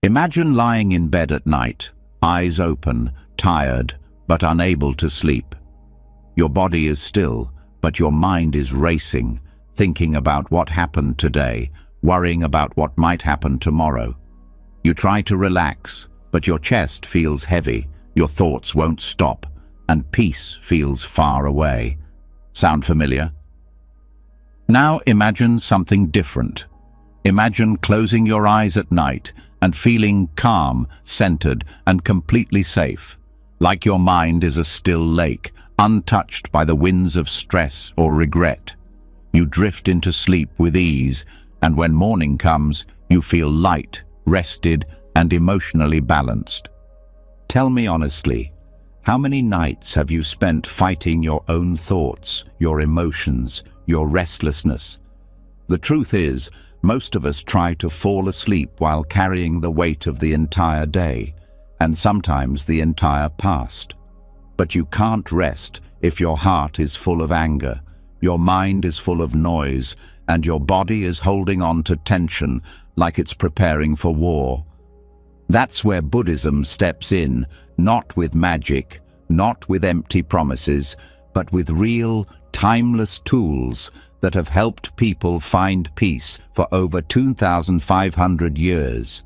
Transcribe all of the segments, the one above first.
Imagine lying in bed at night, eyes open, tired, but unable to sleep. Your body is still, but your mind is racing, thinking about what happened today, worrying about what might happen tomorrow. You try to relax, but your chest feels heavy, your thoughts won't stop, and peace feels far away. Sound familiar? Now imagine something different. Imagine closing your eyes at night and feeling calm, centered, and completely safe, like your mind is a still lake, untouched by the winds of stress or regret. You drift into sleep with ease, and when morning comes, you feel light, rested, and emotionally balanced. Tell me honestly, how many nights have you spent fighting your own thoughts, your emotions, your restlessness? The truth is, most of us try to fall asleep while carrying the weight of the entire day, and sometimes the entire past. But you can't rest if your heart is full of anger, your mind is full of noise, and your body is holding on to tension like it's preparing for war. That's where Buddhism steps in, not with magic, not with empty promises, but with real, timeless tools that have helped people find peace for over 2,500 years.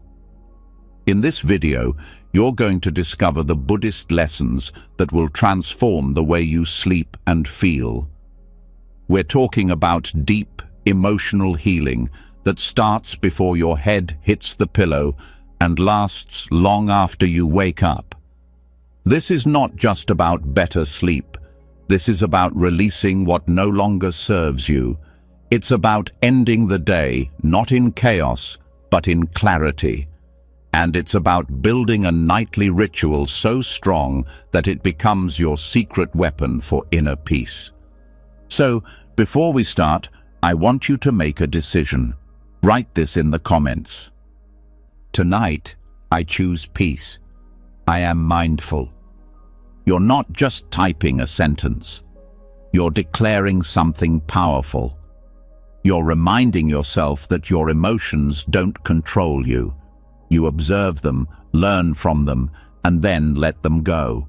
In this video, you're going to discover the Buddhist lessons that will transform the way you sleep and feel. We're talking about deep, emotional healing that starts before your head hits the pillow and lasts long after you wake up. This is not just about better sleep. This is about releasing what no longer serves you. It's about ending the day, not in chaos, but in clarity. And it's about building a nightly ritual so strong that it becomes your secret weapon for inner peace. So, before we start, I want you to make a decision. Write this in the comments. Tonight, I choose peace. I am mindful. You're not just typing a sentence. You're declaring something powerful. You're reminding yourself that your emotions don't control you. You observe them, learn from them, and then let them go.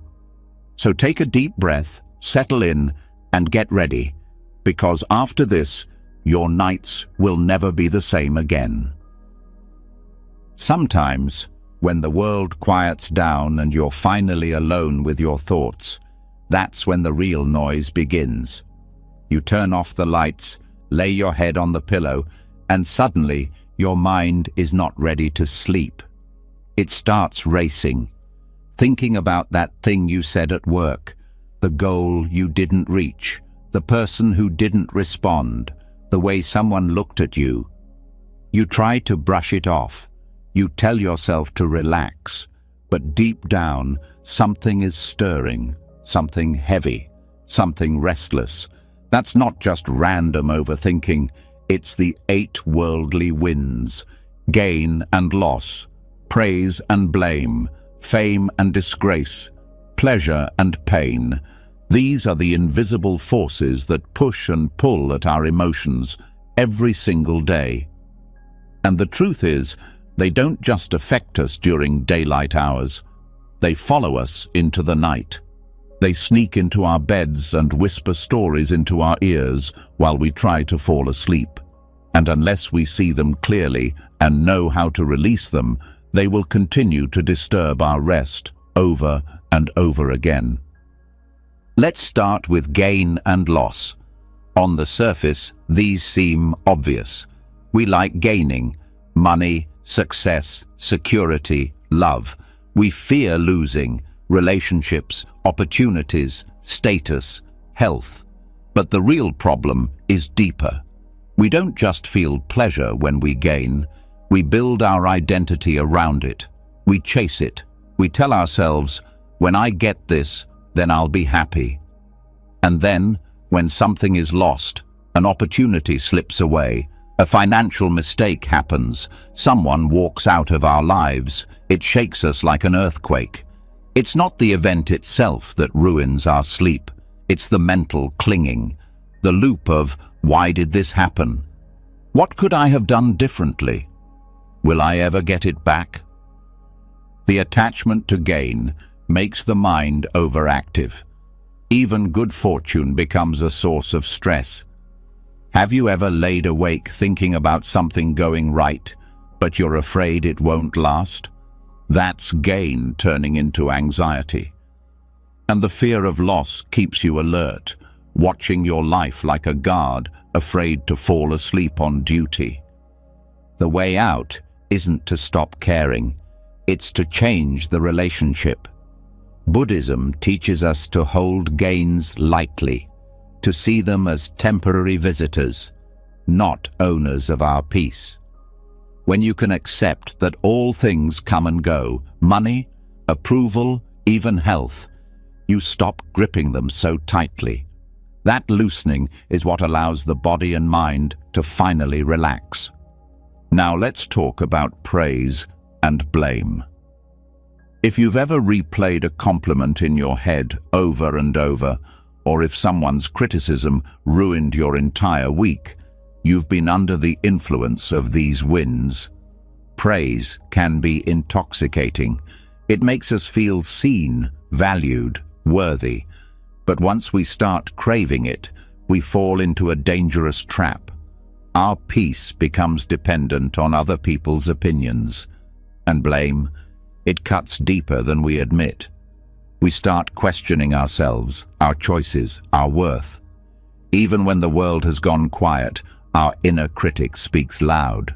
So take a deep breath, settle in, and get ready, because after this, your nights will never be the same again. Sometimes, when the world quiets down and you're finally alone with your thoughts, that's when the real noise begins. You turn off the lights, lay your head on the pillow, and suddenly your mind is not ready to sleep. It starts racing, thinking about that thing you said at work, the goal you didn't reach, the person who didn't respond, the way someone looked at you. You try to brush it off. You tell yourself to relax, but deep down, something is stirring, something heavy, something restless. That's not just random overthinking, it's the 8 worldly winds: gain and loss, praise and blame, fame and disgrace, pleasure and pain. These are the invisible forces that push and pull at our emotions every single day. And the truth is, they don't just affect us during daylight hours. They follow us into the night. They sneak into our beds and whisper stories into our ears while we try to fall asleep. And unless we see them clearly and know how to release them, they will continue to disturb our rest over and over again. Let's start with gain and loss. On the surface, these seem obvious. We like gaining: money, success, security, love. We fear losing: relationships, opportunities, status, health. But the real problem is deeper. We don't just feel pleasure when we gain. We build our identity around it. We chase it. We tell ourselves, when I get this, then I'll be happy. And then, when something is lost, an opportunity slips away, a financial mistake happens, someone walks out of our lives, it shakes us like an earthquake. It's not the event itself that ruins our sleep. It's the mental clinging, the loop of, why did this happen? What could I have done differently? Will I ever get it back? The attachment to gain makes the mind overactive. Even good fortune becomes a source of stress. Have you ever laid awake thinking about something going right, but you're afraid it won't last? That's gain turning into anxiety. And the fear of loss keeps you alert, watching your life like a guard, afraid to fall asleep on duty. The way out isn't to stop caring, it's to change the relationship. Buddhism teaches us to hold gains lightly, to see them as temporary visitors, not owners of our peace. When you can accept that all things come and go, money, approval, even health, you stop gripping them so tightly. That loosening is what allows the body and mind to finally relax. Now let's talk about praise and blame. If you've ever replayed a compliment in your head over and over, or if someone's criticism ruined your entire week, you've been under the influence of these winds. Praise can be intoxicating. It makes us feel seen, valued, worthy. But once we start craving it, we fall into a dangerous trap. Our peace becomes dependent on other people's opinions. And blame, it cuts deeper than we admit. We start questioning ourselves, our choices, our worth. Even when the world has gone quiet, our inner critic speaks loud.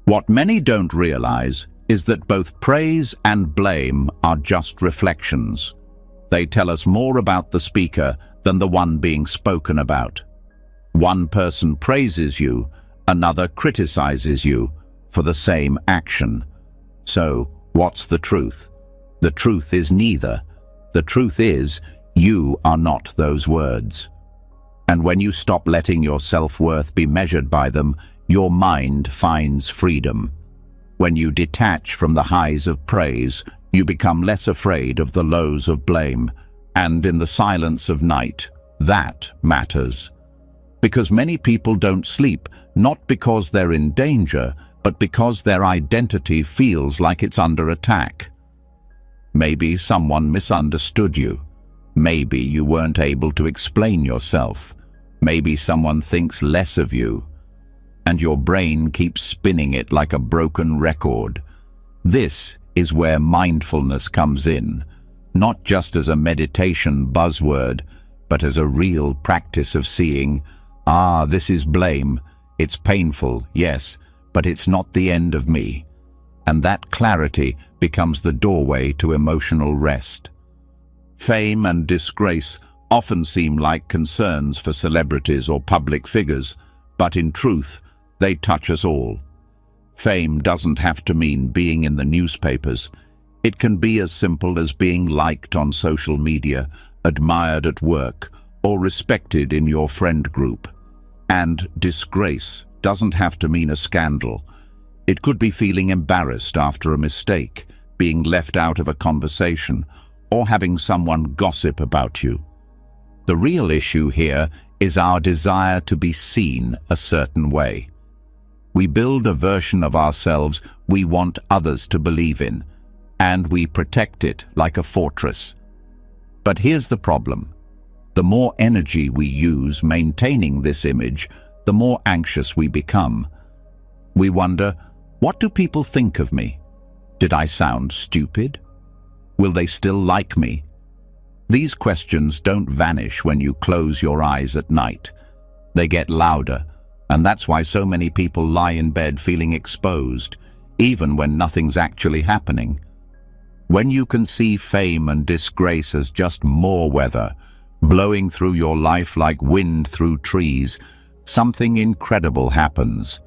What many don't realize is that both praise and blame are just reflections. They tell us more about the speaker than the one being spoken about. One person praises you, another criticizes you for the same action. So, what's the truth? The truth is neither. The truth is, you are not those words. And when you stop letting your self-worth be measured by them, your mind finds freedom. When you detach from the highs of praise, you become less afraid of the lows of blame. And in the silence of night, that matters. Because many people don't sleep, not because they're in danger, but because their identity feels like it's under attack. Maybe someone misunderstood you. Maybe you weren't able to explain yourself. Maybe someone thinks less of you. And your brain keeps spinning it like a broken record. This is where mindfulness comes in, not just as a meditation buzzword, but as a real practice of seeing, this is blame. It's painful, yes, but it's not the end of me. And that clarity becomes the doorway to emotional rest. Fame and disgrace often seem like concerns for celebrities or public figures, but in truth, they touch us all. Fame doesn't have to mean being in the newspapers. It can be as simple as being liked on social media, admired at work, or respected in your friend group. And disgrace doesn't have to mean a scandal. It could be feeling embarrassed after a mistake, being left out of a conversation, or having someone gossip about you. The real issue here is our desire to be seen a certain way. We build a version of ourselves we want others to believe in, and we protect it like a fortress. But here's the problem. The more energy we use maintaining this image, the more anxious we become. We wonder, what do people think of me? Did I sound stupid? Will they still like me? These questions don't vanish when you close your eyes at night. They get louder, and that's why so many people lie in bed feeling exposed, even when nothing's actually happening. When you can see fame and disgrace as just more weather, blowing through your life like wind through trees, something incredible happens.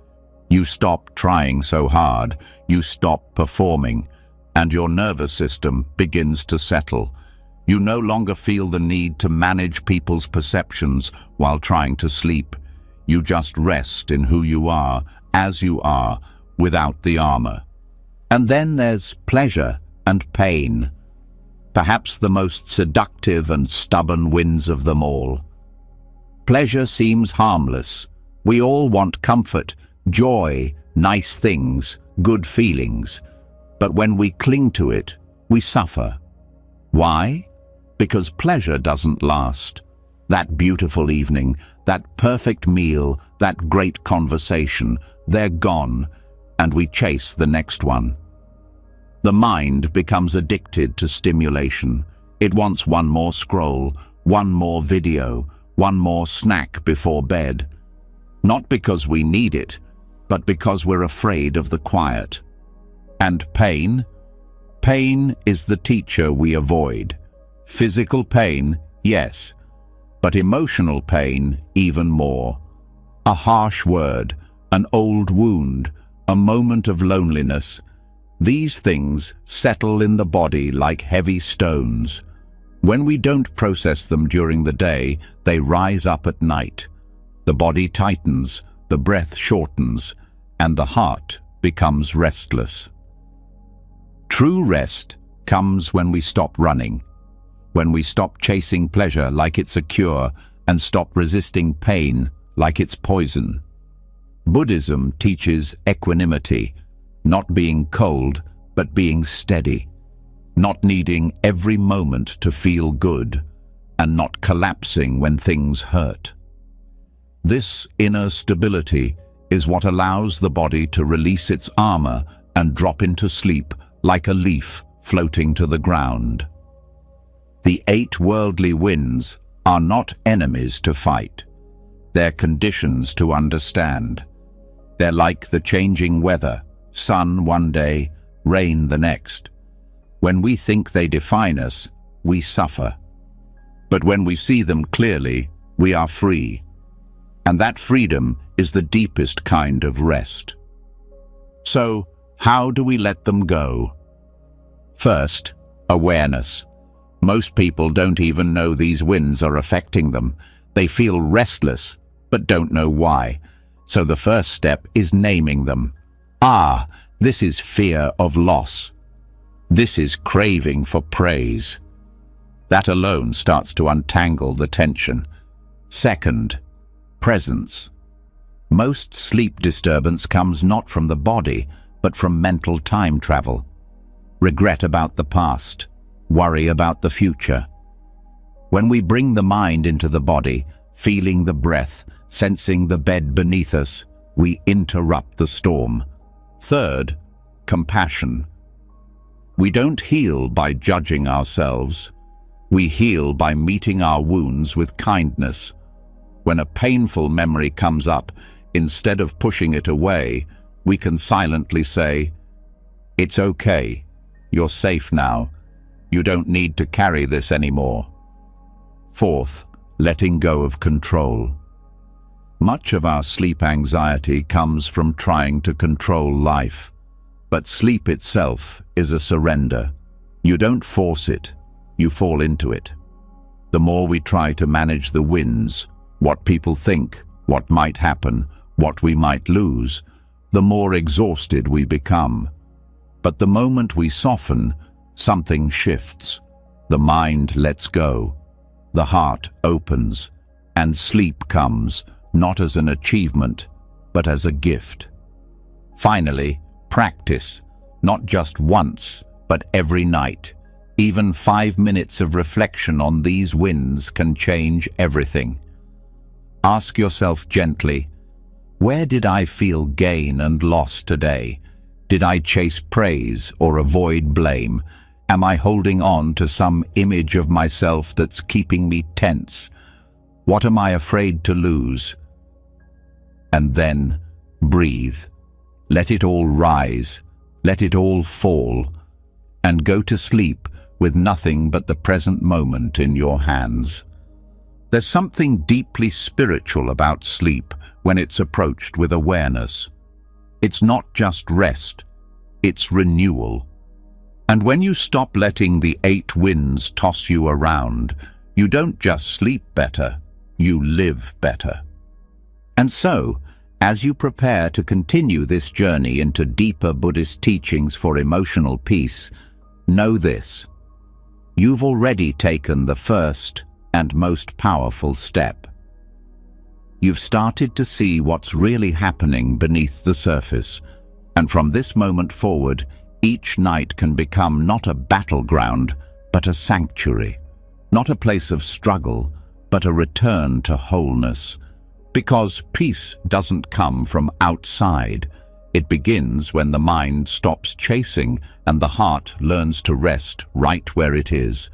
You stop trying so hard, you stop performing, and your nervous system begins to settle. You no longer feel the need to manage people's perceptions while trying to sleep. You just rest in who you are, as you are, without the armor. And then there's pleasure and pain, perhaps the most seductive and stubborn winds of them all. Pleasure seems harmless. We all want comfort, joy, nice things, good feelings. But when we cling to it, we suffer. Why? Because pleasure doesn't last. That beautiful evening, that perfect meal, that great conversation, they're gone, and we chase the next one. The mind becomes addicted to stimulation. It wants one more scroll, one more video, one more snack before bed. Not because we need it, but because we're afraid of the quiet. And pain? Pain is the teacher we avoid. Physical pain, yes, but emotional pain even more. A harsh word, an old wound, a moment of loneliness. These things settle in the body like heavy stones. When we don't process them during the day, they rise up at night. The body tightens, the breath shortens, and the heart becomes restless. True rest comes when we stop running, when we stop chasing pleasure like it's a cure and stop resisting pain like it's poison. Buddhism teaches equanimity, not being cold, but being steady, not needing every moment to feel good, and not collapsing when things hurt. This inner stability is what allows the body to release its armor and drop into sleep like a leaf floating to the ground. The 8 worldly winds are not enemies to fight. They're conditions to understand. They're like the changing weather, sun one day, rain the next. When we think they define us, we suffer. But when we see them clearly, we are free. And that freedom is the deepest kind of rest. So, how do we let them go? First, awareness. Most people don't even know these winds are affecting them. They feel restless, but don't know why. So the first step is naming them. Ah, this is fear of loss. This is craving for praise. That alone starts to untangle the tension. Second, presence. Most sleep disturbance comes not from the body, but from mental time travel. Regret about the past, worry about the future. When we bring the mind into the body, feeling the breath, sensing the bed beneath us, we interrupt the storm. Third, compassion. We don't heal by judging ourselves. We heal by meeting our wounds with kindness. When a painful memory comes up, instead of pushing it away, we can silently say, "It's okay. You're safe now. You don't need to carry this anymore." Fourth, letting go of control. Much of our sleep anxiety comes from trying to control life. But sleep itself is a surrender. You don't force it, you fall into it. The more we try to manage the winds, what people think, what might happen, what we might lose, the more exhausted we become. But the moment we soften, something shifts. The mind lets go. The heart opens, and sleep comes, not as an achievement, but as a gift. Finally, practice, not just once, but every night. Even 5 minutes of reflection on these winds can change everything. Ask yourself gently, where did I feel gain and loss today? Did I chase praise or avoid blame? Am I holding on to some image of myself that's keeping me tense? What am I afraid to lose? And then breathe. Let it all rise. Let it all fall. And go to sleep with nothing but the present moment in your hands. There's something deeply spiritual about sleep when it's approached with awareness. It's not just rest, it's renewal. And when you stop letting the 8 winds toss you around, you don't just sleep better, you live better. And so, as you prepare to continue this journey into deeper Buddhist teachings for emotional peace, know this: you've already taken the first and most powerful step. You've started to see what's really happening beneath the surface, and from this moment forward, Each night can become not a battleground, but a sanctuary. Not a place of struggle, but a return to wholeness. Because peace doesn't come from outside. It begins when the mind stops chasing and the heart learns to rest right where it is.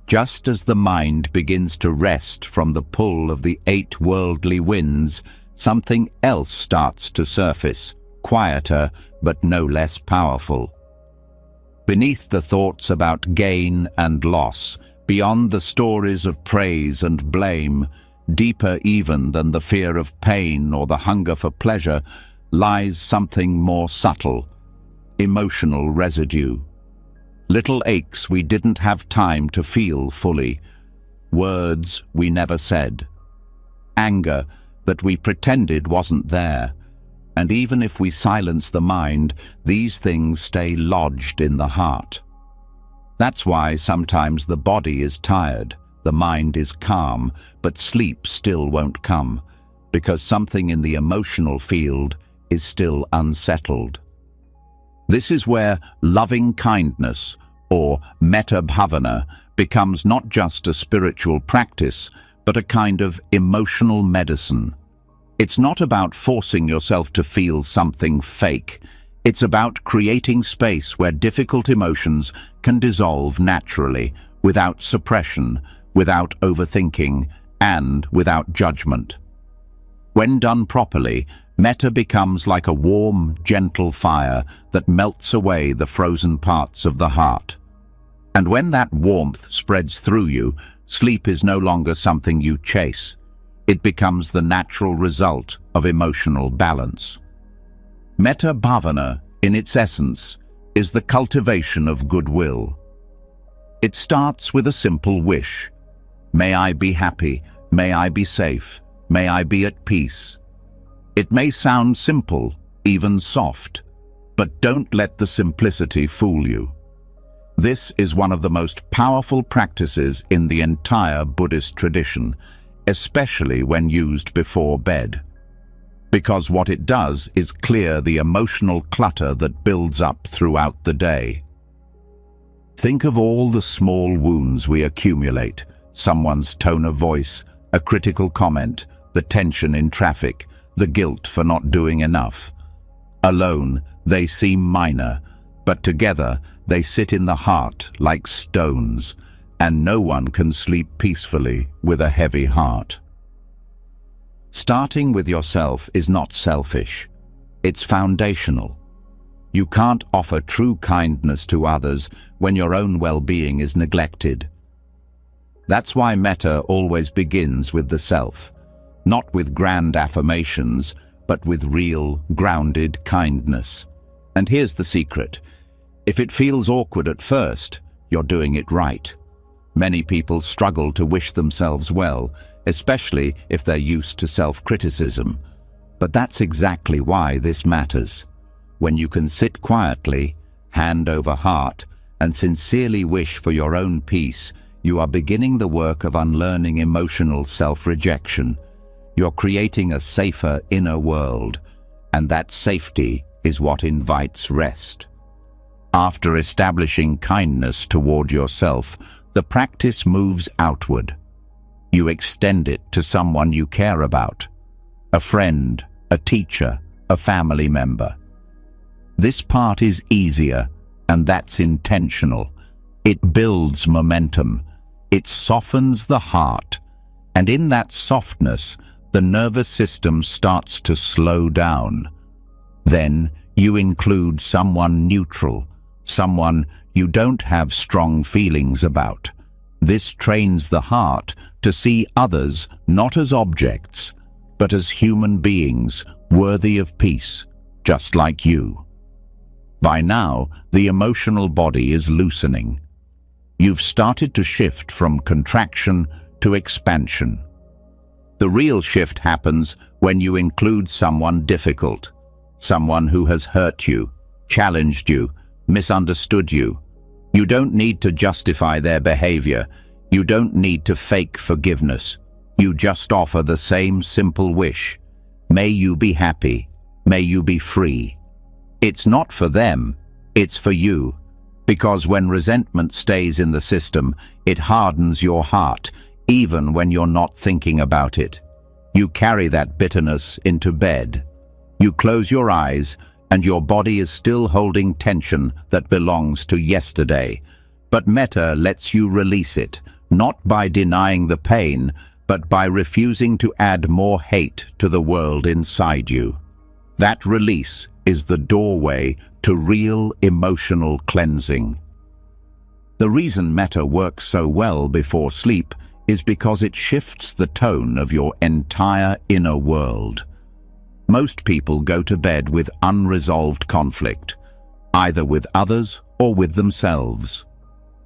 Just as the mind begins to rest from the pull of the 8 worldly winds, something else starts to surface, quieter but no less powerful. Beneath the thoughts about gain and loss, beyond the stories of praise and blame, deeper even than the fear of pain or the hunger for pleasure, lies something more subtle, emotional residue. Little aches we didn't have time to feel fully, words we never said, anger that we pretended wasn't there. And even if we silence the mind, these things stay lodged in the heart. That's why sometimes the body is tired, the mind is calm, but sleep still won't come, because something in the emotional field is still unsettled. This is where loving kindness, or metta bhavana, becomes not just a spiritual practice, but a kind of emotional medicine. It's not about forcing yourself to feel something fake. It's about creating space where difficult emotions can dissolve naturally, without suppression, without overthinking, and without judgment. When done properly, metta becomes like a warm, gentle fire that melts away the frozen parts of the heart. And when that warmth spreads through you, sleep is no longer something you chase. It becomes the natural result of emotional balance. Metta bhavana, in its essence, is the cultivation of goodwill. It starts with a simple wish. May I be happy, may I be safe, may I be at peace. It may sound simple, even soft, but don't let the simplicity fool you. This is one of the most powerful practices in the entire Buddhist tradition, especially when used before bed. Because what it does is clear the emotional clutter that builds up throughout the day. Think of all the small wounds we accumulate: someone's tone of voice, a critical comment, the tension in traffic, the guilt for not doing enough. Alone, they seem minor, but together they sit in the heart like stones, and no one can sleep peacefully with a heavy heart. Starting with yourself is not selfish. It's foundational. You can't offer true kindness to others when your own well-being is neglected. That's why metta always begins with the self, not with grand affirmations, but with real, grounded kindness. And here's the secret. If it feels awkward at first, you're doing it right. Many people struggle to wish themselves well, especially if they're used to self-criticism. But that's exactly why this matters. When you can sit quietly, hand over heart, and sincerely wish for your own peace, you are beginning the work of unlearning emotional self-rejection. You're creating a safer inner world, and that safety is what invites rest. After establishing kindness toward yourself, the practice moves outward. You extend it to someone you care about, a friend, a teacher, a family member. This part is easier, and that's intentional. It builds momentum. It softens the heart, and in that softness, the nervous system starts to slow down. Then you include someone neutral, someone you don't have strong feelings about. This trains the heart to see others not as objects, but as human beings worthy of peace, just like you. By now, the emotional body is loosening. You've started to shift from contraction to expansion. The real shift happens when you include someone difficult, someone who has hurt you, challenged you, misunderstood you. You don't need to justify their behavior. You don't need to fake forgiveness. You just offer the same simple wish. May you be happy. May you be free. It's not for them. It's for you. Because when resentment stays in the system, it hardens your heart, even when you're not thinking about it. You carry that bitterness into bed. You close your eyes, and your body is still holding tension that belongs to yesterday. But metta lets you release it, not by denying the pain, but by refusing to add more hate to the world inside you. That release is the doorway to real emotional cleansing. The reason metta works so well before sleep is because it shifts the tone of your entire inner world. Most people go to bed with unresolved conflict, either with others or with themselves.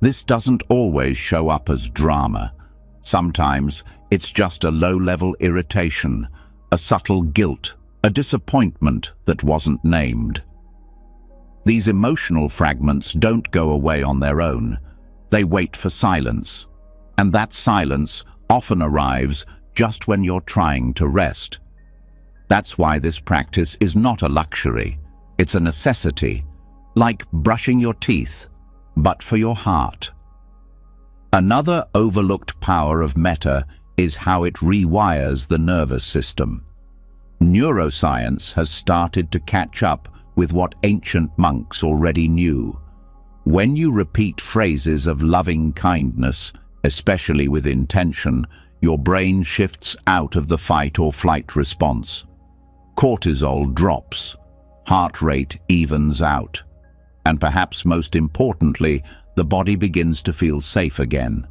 This doesn't always show up as drama. Sometimes it's just a low-level irritation, a subtle guilt, a disappointment that wasn't named. These emotional fragments don't go away on their own. They wait for silence, and that silence often arrives just when you're trying to rest. That's why this practice is not a luxury. It's a necessity, like brushing your teeth, but for your heart. Another overlooked power of metta is how it rewires the nervous system. Neuroscience has started to catch up with what ancient monks already knew. When you repeat phrases of loving kindness, especially with intention, your brain shifts out of the fight or flight response. Cortisol drops, heart rate evens out, and perhaps most importantly, the body begins to feel safe again.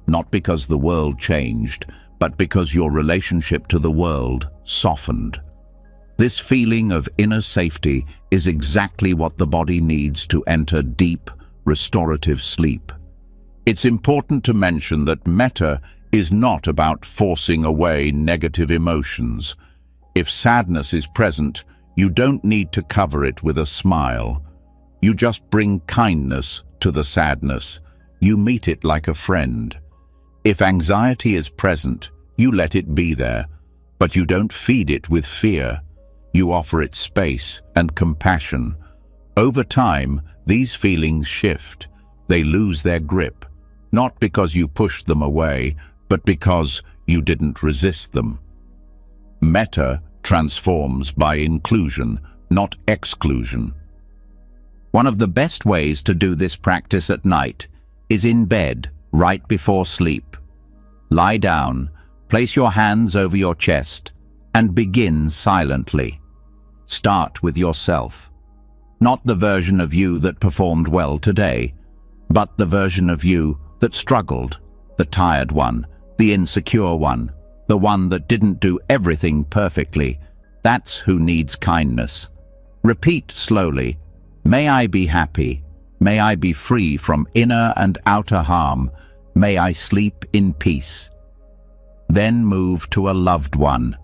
Not because the world changed, but because your relationship to the world softened. This feeling of inner safety is exactly what the body needs to enter deep, restorative sleep. It's important to mention that metta is not about forcing away negative emotions. If sadness is present, you don't need to cover it with a smile. You just bring kindness to the sadness. You meet it like a friend. If anxiety is present, you let it be there, but you don't feed it with fear. You offer it space and compassion. Over time, these feelings shift. They lose their grip, not because you pushed them away, but because you didn't resist them. Metta transforms by inclusion, not exclusion. One of the best ways to do this practice at night is in bed, right before sleep. Lie down, place your hands over your chest, and begin silently. Start with yourself. Not the version of you that performed well today, but the version of you that struggled, the tired one, the insecure one, the one that didn't do everything perfectly. That's who needs kindness. Repeat slowly, "May I be happy. May I be free from inner and outer harm. May I sleep in peace." Then move to a loved one.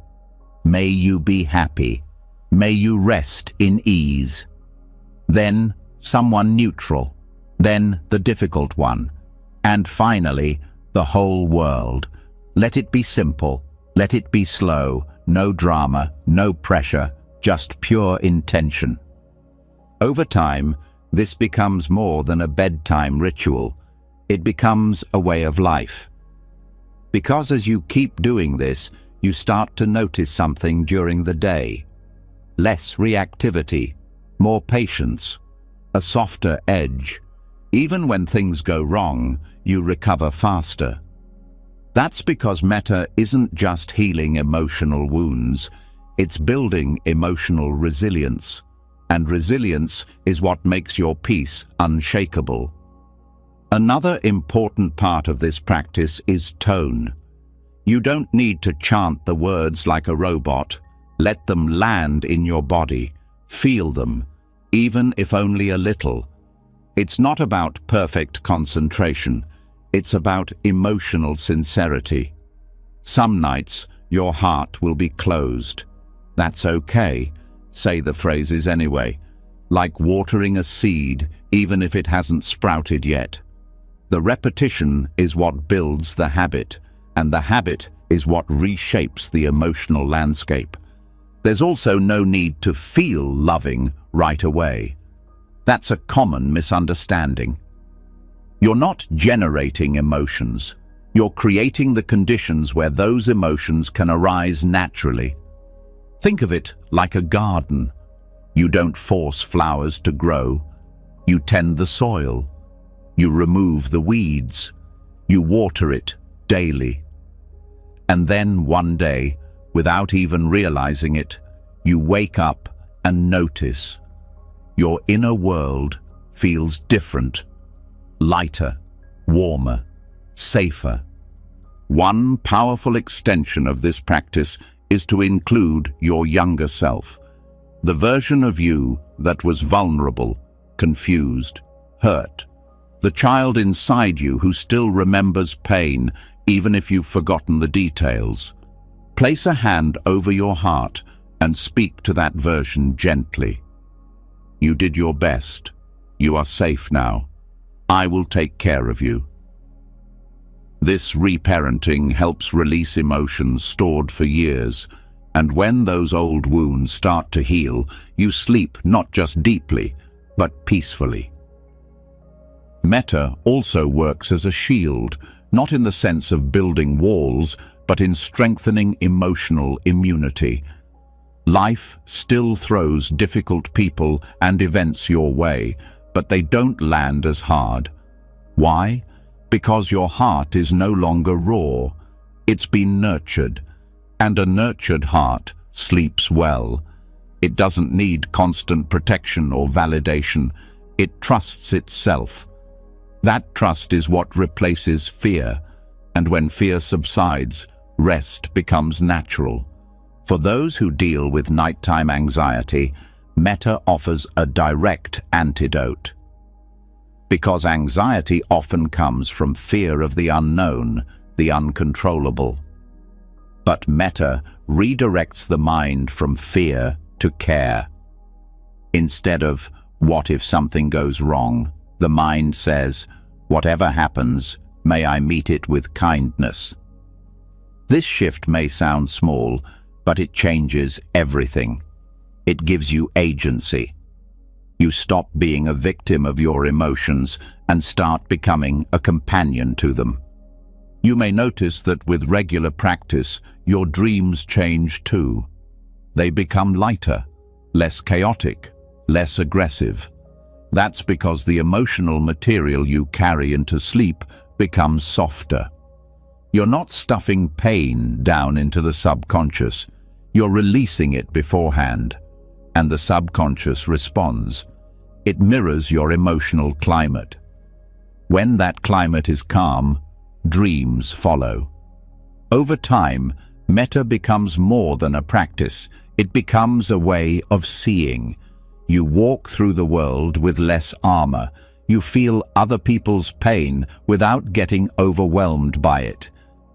"May you be happy. May you rest in ease." Then someone neutral. Then the difficult one. And finally, the whole world. Let it be simple. Let it be slow. No drama, no pressure, just pure intention. Over time, this becomes more than a bedtime ritual. It becomes a way of life. Because as you keep doing this, you start to notice something during the day. Less reactivity, more patience, a softer edge. Even when things go wrong, you recover faster. That's because metta isn't just healing emotional wounds, it's building emotional resilience. And resilience is what makes your peace unshakable. Another important part of this practice is tone. You don't need to chant the words like a robot. Let them land in your body. Feel them, even if only a little. It's not about perfect concentration. It's about emotional sincerity. Some nights, your heart will be closed. That's okay. Say the phrases anyway. Like watering a seed, even if it hasn't sprouted yet. The repetition is what builds the habit, and the habit is what reshapes the emotional landscape. There's also no need to feel loving right away. That's a common misunderstanding. You're not generating emotions. You're creating the conditions where those emotions can arise naturally. Think of it like a garden. You don't force flowers to grow. You tend the soil. You remove the weeds. You water it daily. And then one day, without even realizing it, you wake up and notice. Your inner world feels different, lighter, warmer, safer. One powerful extension of this practice is to include your younger self, the version of you that was vulnerable, confused, hurt, the child inside you who still remembers pain even if you've forgotten the details. Place a hand over your heart and speak to that version gently. You did your best. You are safe now. I will take care of you. This reparenting helps release emotions stored for years, and when those old wounds start to heal, you sleep not just deeply, but peacefully. Metta also works as a shield, not in the sense of building walls, but in strengthening emotional immunity. Life still throws difficult people and events your way, but they don't land as hard. Why? Because your heart is no longer raw. It's been nurtured, and a nurtured heart sleeps well. It doesn't need constant protection or validation. It trusts itself. That trust is what replaces fear, and when fear subsides, rest becomes natural. For those who deal with nighttime anxiety, Metta offers a direct antidote. Because anxiety often comes from fear of the unknown, the uncontrollable. But Metta redirects the mind from fear to care. Instead of, what if something goes wrong, the mind says, whatever happens, may I meet it with kindness. This shift may sound small, but it changes everything. It gives you agency. You stop being a victim of your emotions and start becoming a companion to them. You may notice that with regular practice, your dreams change too. They become lighter, less chaotic, less aggressive. That's because the emotional material you carry into sleep becomes softer. You're not stuffing pain down into the subconscious. You're releasing it beforehand, and the subconscious responds. It mirrors your emotional climate. When that climate is calm, dreams follow. Over time, Metta becomes more than a practice. It becomes a way of seeing. You walk through the world with less armor. You feel other people's pain without getting overwhelmed by it.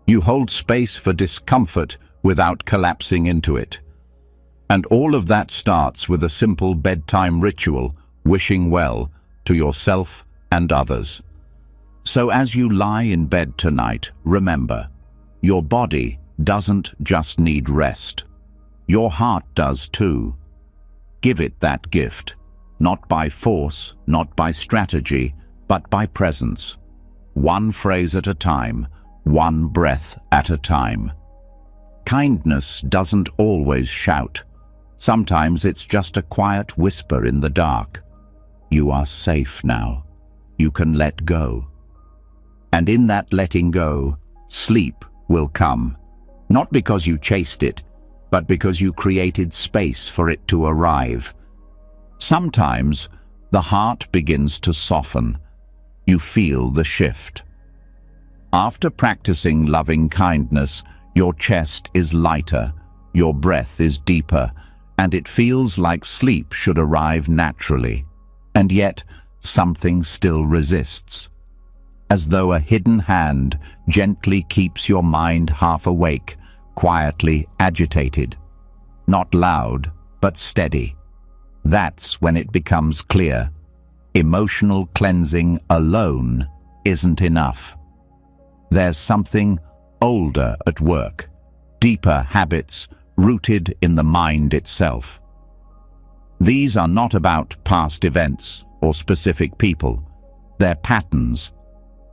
You hold space for discomfort without collapsing into it. And all of that starts with a simple bedtime ritual, wishing well to yourself and others. So as you lie in bed tonight, remember, your body doesn't just need rest. Your heart does too. Give it that gift, not by force, not by strategy, but by presence. One phrase at a time, one breath at a time. Kindness doesn't always shout. Sometimes it's just a quiet whisper in the dark. You are safe now. You can let go. And in that letting go, sleep will come. Not because you chased it, but because you created space for it to arrive. Sometimes the heart begins to soften. You feel the shift. After practicing loving kindness, your chest is lighter, your breath is deeper, and it feels like sleep should arrive naturally. And yet, something still resists. As though a hidden hand gently keeps your mind half awake, quietly agitated. Not loud, but steady. That's when it becomes clear. Emotional cleansing alone isn't enough. There's something older at work, deeper habits rooted in the mind itself. These are not about past events or specific people. They're patterns,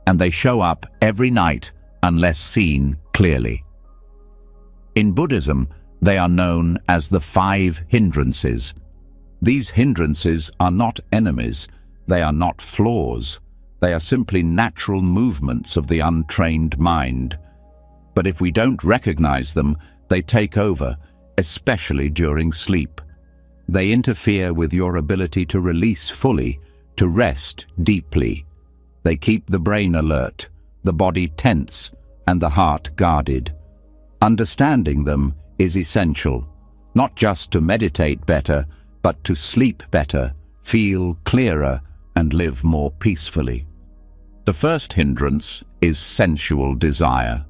and they show up every night unless seen clearly. In Buddhism, they are known as the 5 hindrances. These hindrances are not enemies, they are not flaws, they are simply natural movements of the untrained mind. But if we don't recognize them, they take over, especially during sleep. They interfere with your ability to release fully, to rest deeply. They keep the brain alert, the body tense, and the heart guarded. Understanding them is essential, not just to meditate better, but to sleep better, feel clearer, and live more peacefully. The first hindrance is sensual desire.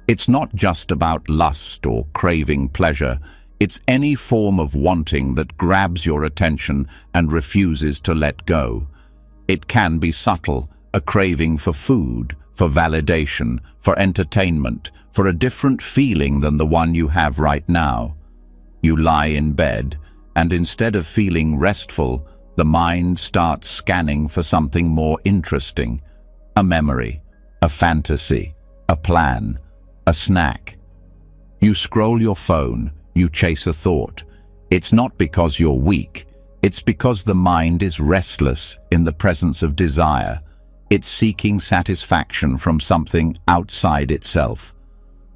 It's not just about lust or craving pleasure, it's any form of wanting that grabs your attention and refuses to let go. It can be subtle, a craving for food, for validation, for entertainment, for a different feeling than the one you have right now. You lie in bed, and instead of feeling restful, the mind starts scanning for something more interesting. A memory, a fantasy, a plan, a snack. You scroll your phone, you chase a thought. It's not because you're weak, it's because the mind is restless in the presence of desire. It's seeking satisfaction from something outside itself.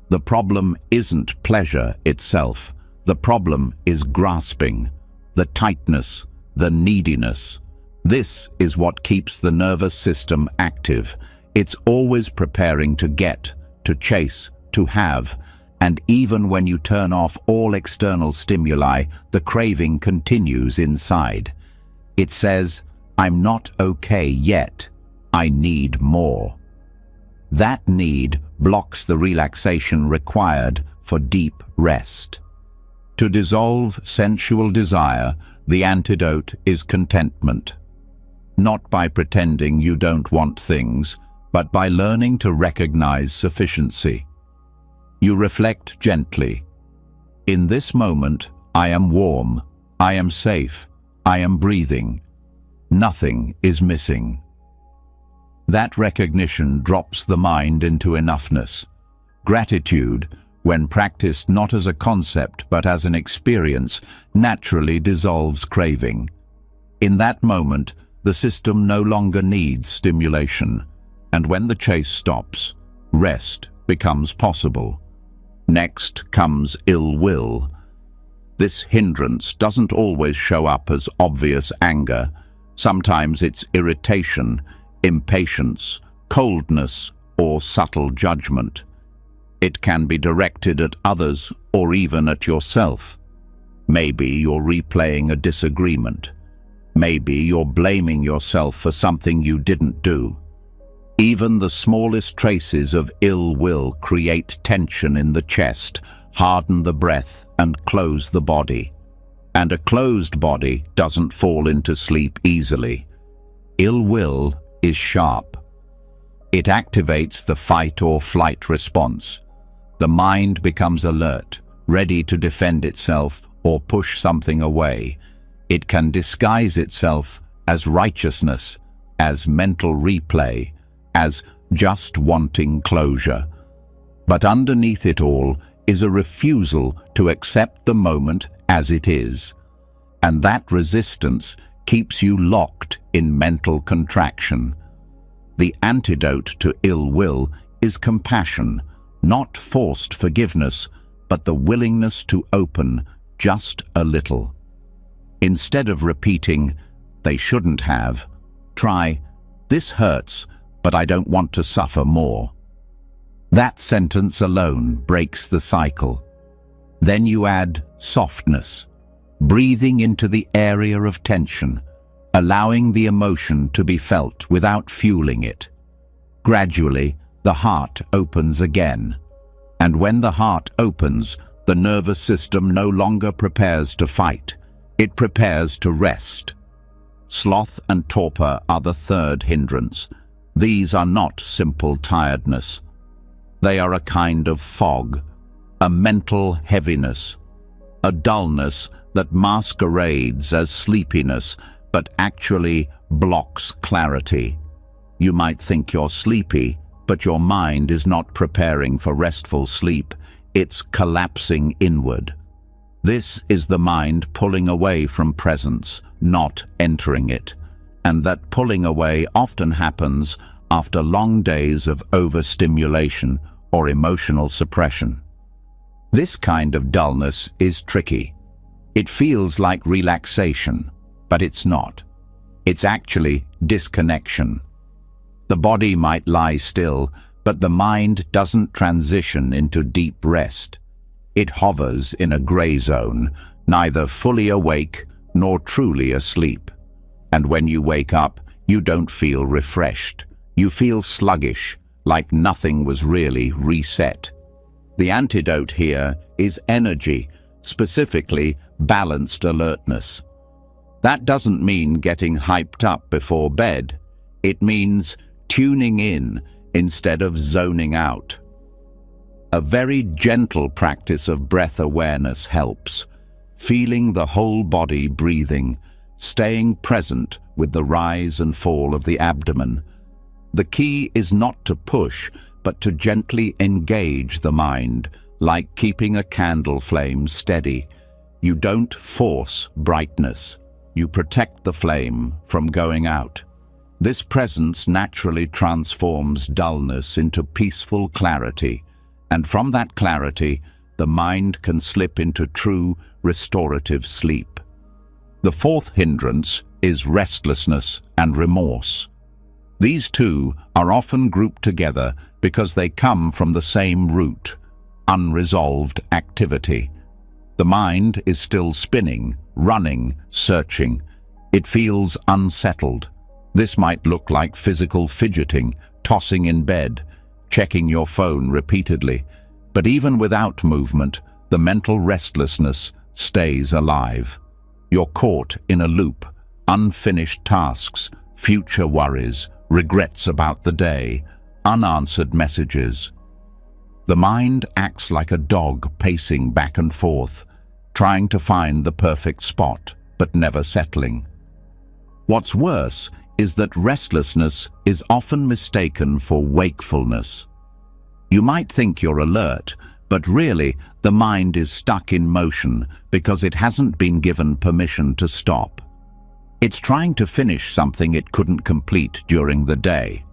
The problem isn't pleasure itself. The problem is grasping, the tightness, the neediness. This is what keeps the nervous system active. It's always preparing to get, to chase, to have, and even when you turn off all external stimuli, the craving continues inside. It says, "I'm not okay yet. I need more." That need blocks the relaxation required for deep rest. To dissolve sensual desire, the antidote is contentment. Not by pretending you don't want things, but by learning to recognize sufficiency. You reflect gently. In this moment, I am warm, I am safe, I am breathing. Nothing is missing. That recognition drops the mind into enoughness. Gratitude, when practiced not as a concept but as an experience, naturally dissolves craving. In that moment, the system no longer needs stimulation, and when the chase stops, rest becomes possible. Next comes ill will. This hindrance doesn't always show up as obvious anger. Sometimes it's irritation, impatience, coldness, or subtle judgment. It can be directed at others or even at yourself. Maybe you're replaying a disagreement. Maybe you're blaming yourself for something you didn't do. Even the smallest traces of ill will create tension in the chest, harden the breath, and close the body. And a closed body doesn't fall into sleep easily. Ill will is sharp. It activates the fight or flight response. The mind becomes alert, ready to defend itself or push something away. It can disguise itself as righteousness, as mental replay, as just wanting closure. But underneath it all is a refusal to accept the moment as it is. And that resistance keeps you locked in mental contraction. The antidote to ill will is compassion, not forced forgiveness, but the willingness to open just a little. Instead of repeating, "They shouldn't have," try, "This hurts, but I don't want to suffer more." That sentence alone breaks the cycle. Then you add softness, breathing into the area of tension, allowing the emotion to be felt without fueling it. Gradually, the heart opens again. And when the heart opens, the nervous system no longer prepares to fight. It prepares to rest. Sloth and torpor are the third hindrance. These are not simple tiredness. They are a kind of fog, a mental heaviness, a dullness that masquerades as sleepiness but actually blocks clarity. You might think you're sleepy, but your mind is not preparing for restful sleep. It's collapsing inward. This is the mind pulling away from presence, not entering it. And that pulling away often happens after long days of overstimulation or emotional suppression. This kind of dullness is tricky. It feels like relaxation, but it's not. It's actually disconnection. The body might lie still, but the mind doesn't transition into deep rest. It hovers in a gray zone, neither fully awake nor truly asleep. And when you wake up, you don't feel refreshed. You feel sluggish, like nothing was really reset. The antidote here is energy, specifically balanced alertness. That doesn't mean getting hyped up before bed. It means tuning in instead of zoning out. A very gentle practice of breath awareness helps, feeling the whole body breathing, staying present with the rise and fall of the abdomen. The key is not to push, but to gently engage the mind, like keeping a candle flame steady. You don't force brightness. You protect the flame from going out. This presence naturally transforms dullness into peaceful clarity, and from that clarity, the mind can slip into true restorative sleep. The fourth hindrance is restlessness and remorse. These two are often grouped together because they come from the same root, unresolved activity. The mind is still spinning, running, searching. It feels unsettled. This might look like physical fidgeting, tossing in bed, checking your phone repeatedly. But even without movement, the mental restlessness stays alive. You're caught in a loop, unfinished tasks, future worries, regrets about the day, unanswered messages. The mind acts like a dog pacing back and forth, trying to find the perfect spot, but never settling. What's worse is that restlessness is often mistaken for wakefulness. You might think you're alert, but really the mind is stuck in motion because it hasn't been given permission to stop. It's trying to finish something it couldn't complete during the day.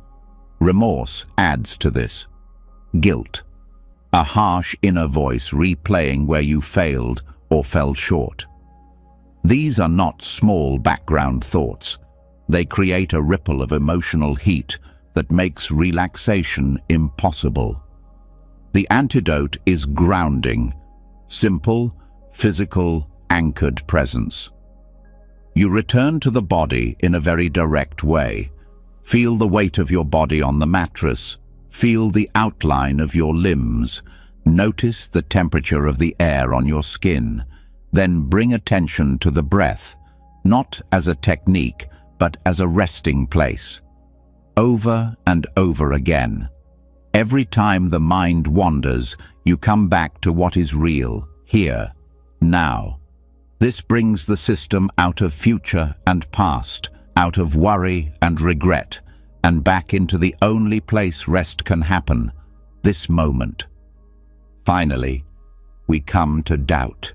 Remorse adds to this. Guilt, a harsh inner voice replaying where you failed or fell short. These are not small background thoughts. They create a ripple of emotional heat that makes relaxation impossible. The antidote is grounding, simple, physical, anchored presence. You return to the body in a very direct way. Feel the weight of your body on the mattress. Feel the outline of your limbs. Notice the temperature of the air on your skin. Then bring attention to the breath, not as a technique, but as a resting place. Over and over again. Every time the mind wanders, you come back to what is real, here, now. This brings the system out of future and past, out of worry and regret, and back into the only place rest can happen, this moment. Finally, we come to doubt.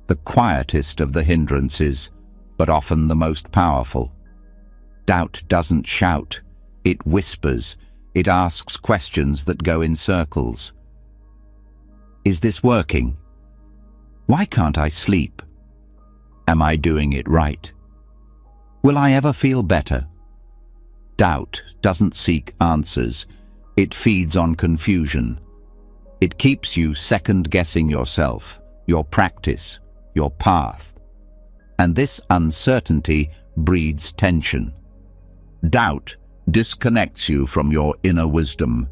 The quietest of the hindrances, but often the most powerful. Doubt doesn't shout, it whispers. It asks questions that go in circles. Is this working? Why can't I sleep? Am I doing it right? Will I ever feel better? Doubt doesn't seek answers. It feeds on confusion. It keeps you second-guessing yourself, your practice, your path. And this uncertainty breeds tension. Doubt disconnects you from your inner wisdom.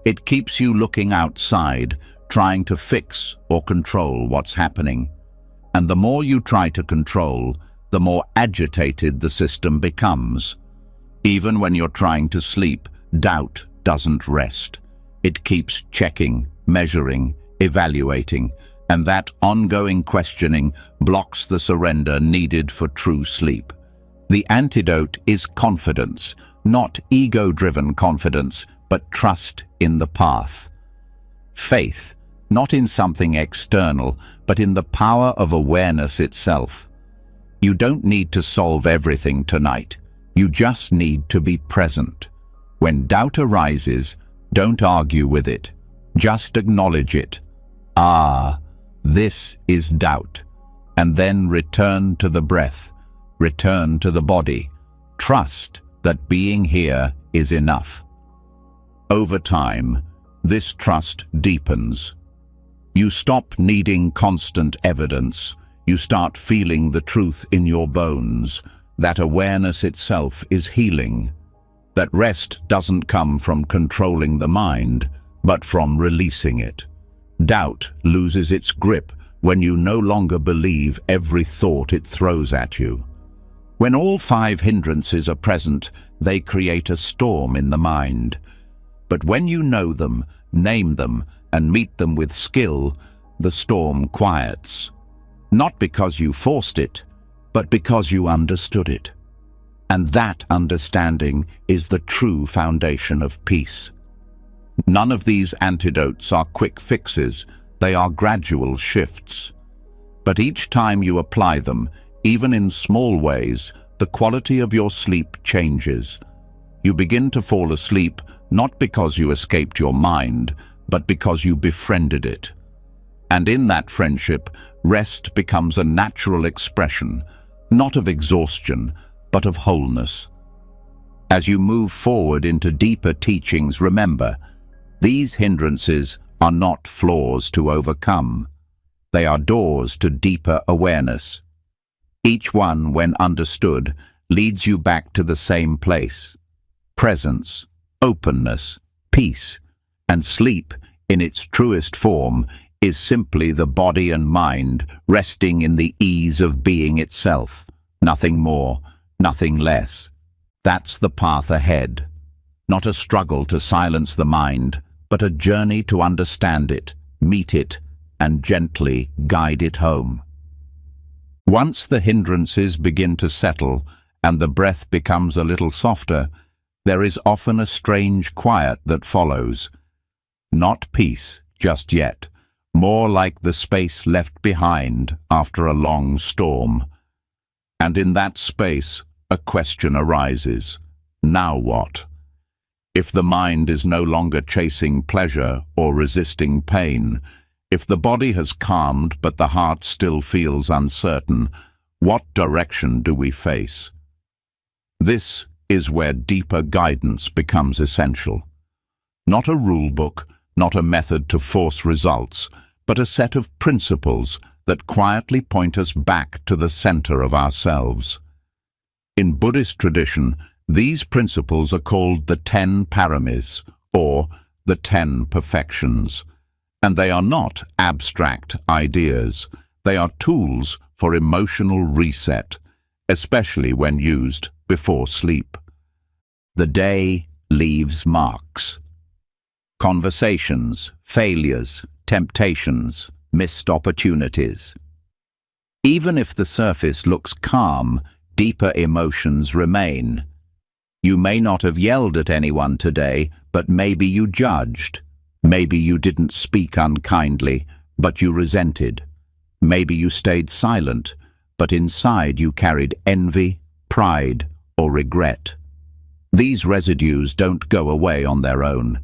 It keeps you looking outside, trying to fix or control what's happening. And the more you try to control, the more agitated the system becomes. Even when you're trying to sleep, doubt doesn't rest. It keeps checking, measuring, evaluating, and that ongoing questioning blocks the surrender needed for true sleep. The antidote is confidence, not ego-driven confidence, but trust in the path. Faith, not in something external, but in the power of awareness itself. You don't need to solve everything tonight. You just need to be present. When doubt arises, don't argue with it. Just acknowledge it. Ah, this is doubt. And then return to the breath. Return to the body. Trust that being here is enough. Over time, this trust deepens. You stop needing constant evidence. You start feeling the truth in your bones. That awareness itself is healing. That rest doesn't come from controlling the mind, but from releasing it. Doubt loses its grip when you no longer believe every thought it throws at you. When all 5 hindrances are present, they create a storm in the mind. But when you know them, name them, and meet them with skill, the storm quiets. Not because you forced it, but because you understood it. And that understanding is the true foundation of peace. None of these antidotes are quick fixes, they are gradual shifts. But each time you apply them, even in small ways, the quality of your sleep changes. You begin to fall asleep not because you escaped your mind, but because you befriended it. And in that friendship, rest becomes a natural expression, not of exhaustion, but of wholeness. As you move forward into deeper teachings, remember, these hindrances are not flaws to overcome. They are doors to deeper awareness. Each one, when understood, leads you back to the same place. Presence, openness, peace, and sleep, in its truest form, is simply the body and mind resting in the ease of being itself. Nothing more, nothing less. That's the path ahead. Not a struggle to silence the mind, but a journey to understand it, meet it, and gently guide it home. Once the hindrances begin to settle and the breath becomes a little softer, there is often a strange quiet that follows. Not peace just yet, more like the space left behind after a long storm. And in that space, a question arises. Now what? If the mind is no longer chasing pleasure or resisting pain, if the body has calmed but the heart still feels uncertain, what direction do we face? This is where deeper guidance becomes essential. Not a rule book, not a method to force results, but a set of principles that quietly point us back to the center of ourselves. In Buddhist tradition, these principles are called the 10 paramis, or the 10 perfections. And they are not abstract ideas. They are tools for emotional reset, especially when used before sleep. The day leaves marks. Conversations, failures, temptations, missed opportunities. Even if the surface looks calm, deeper emotions remain. You may not have yelled at anyone today, but maybe you judged. Maybe you didn't speak unkindly, but you resented. Maybe you stayed silent, but inside you carried envy, pride, or regret. These residues don't go away on their own.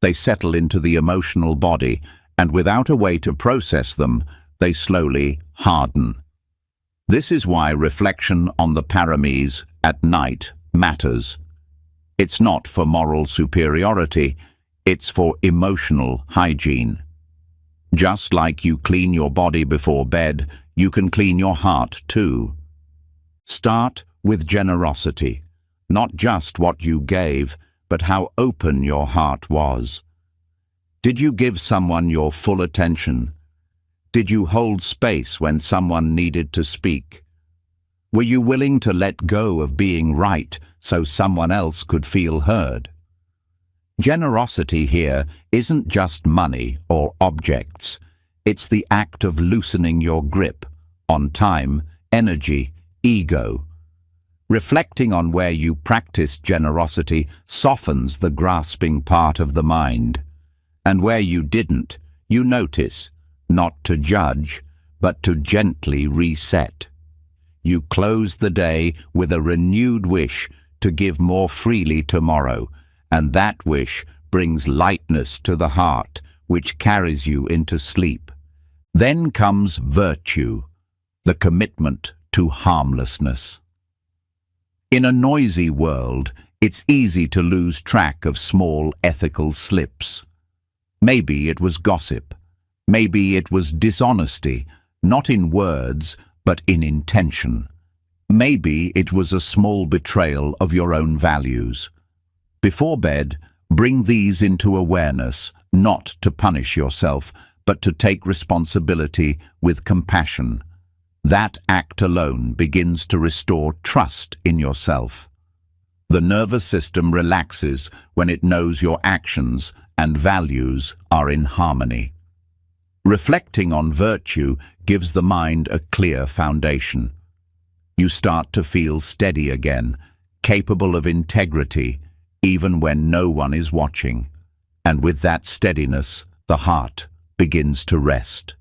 They settle into the emotional body, and without a way to process them, they slowly harden. This is why reflection on the paramis at night matters. It's not for moral superiority, it's for emotional hygiene. Just like you clean your body before bed, you can clean your heart too. Start with generosity, not just what you gave, but how open your heart was. Did you give someone your full attention? Did you hold space when someone needed to speak? Were you willing to let go of being right so someone else could feel heard? Generosity here isn't just money or objects. It's the act of loosening your grip on time, energy, ego. Reflecting on where you practiced generosity softens the grasping part of the mind. And where you didn't, you notice, not to judge, but to gently reset. You close the day with a renewed wish to give more freely tomorrow, and that wish brings lightness to the heart, which carries you into sleep. Then comes virtue, the commitment to harmlessness. In a noisy world, it's easy to lose track of small ethical slips. Maybe it was gossip. Maybe it was dishonesty, not in words, but in intention. Maybe it was a small betrayal of your own values. Before bed, bring these into awareness, not to punish yourself, but to take responsibility with compassion. That act alone begins to restore trust in yourself. The nervous system relaxes when it knows your actions and values are in harmony. Reflecting on virtue gives the mind a clear foundation. You start to feel steady again, capable of integrity, even when no one is watching. And with that steadiness, the heart begins to rest.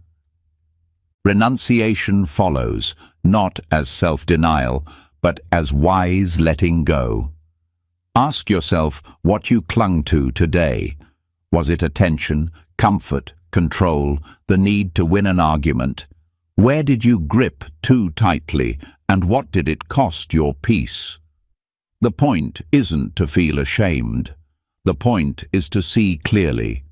Renunciation follows, not as self-denial, but as wise letting go. Ask yourself what you clung to today. Was it attention, comfort, control, the need to win an argument? Where did you grip too tightly, and what did it cost your peace? The point isn't to feel ashamed. The point is to see clearly.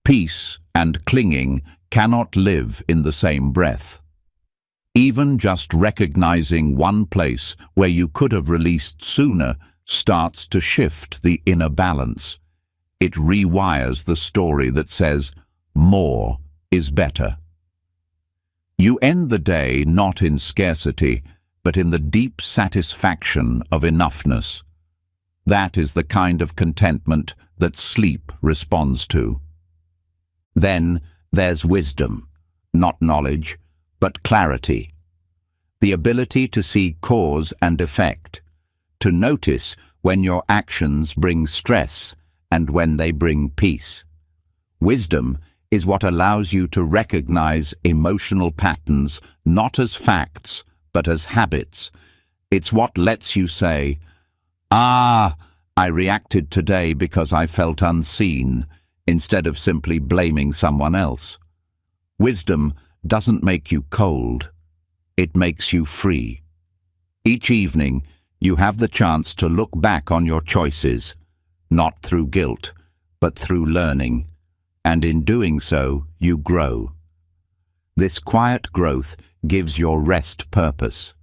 Peace and clinging cannot live in the same breath. Even just recognizing one place where you could have released sooner starts to shift the inner balance. It rewires the story that says, more is better. You end the day not in scarcity, but in the deep satisfaction of enoughness. That is the kind of contentment that sleep responds to. Then there's wisdom, not knowledge, but clarity. The ability to see cause and effect, to notice when your actions bring stress and when they bring peace. Wisdom is what allows you to recognize emotional patterns not as facts, but as habits. It's what lets you say, I reacted today because I felt unseen, instead of simply blaming someone else. Wisdom doesn't make you cold. It makes you free. Each evening, you have the chance to look back on your choices, not through guilt, but through learning. And in doing so, you grow. This quiet growth gives your rest purpose.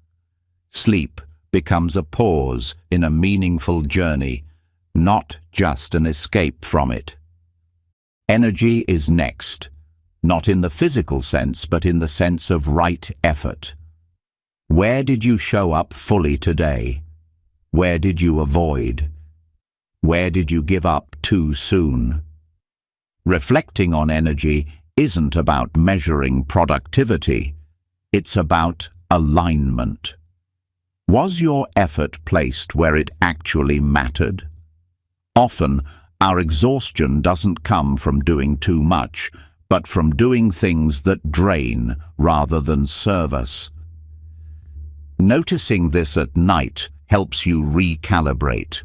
Sleep becomes a pause in a meaningful journey, not just an escape from it. Energy is next, not in the physical sense, but in the sense of right effort. Where did you show up fully today? Where did you avoid? Where did you give up too soon? Reflecting on energy isn't about measuring productivity. It's about alignment. Was your effort placed where it actually mattered? Often, our exhaustion doesn't come from doing too much, but from doing things that drain rather than serve us. Noticing this at night helps you recalibrate.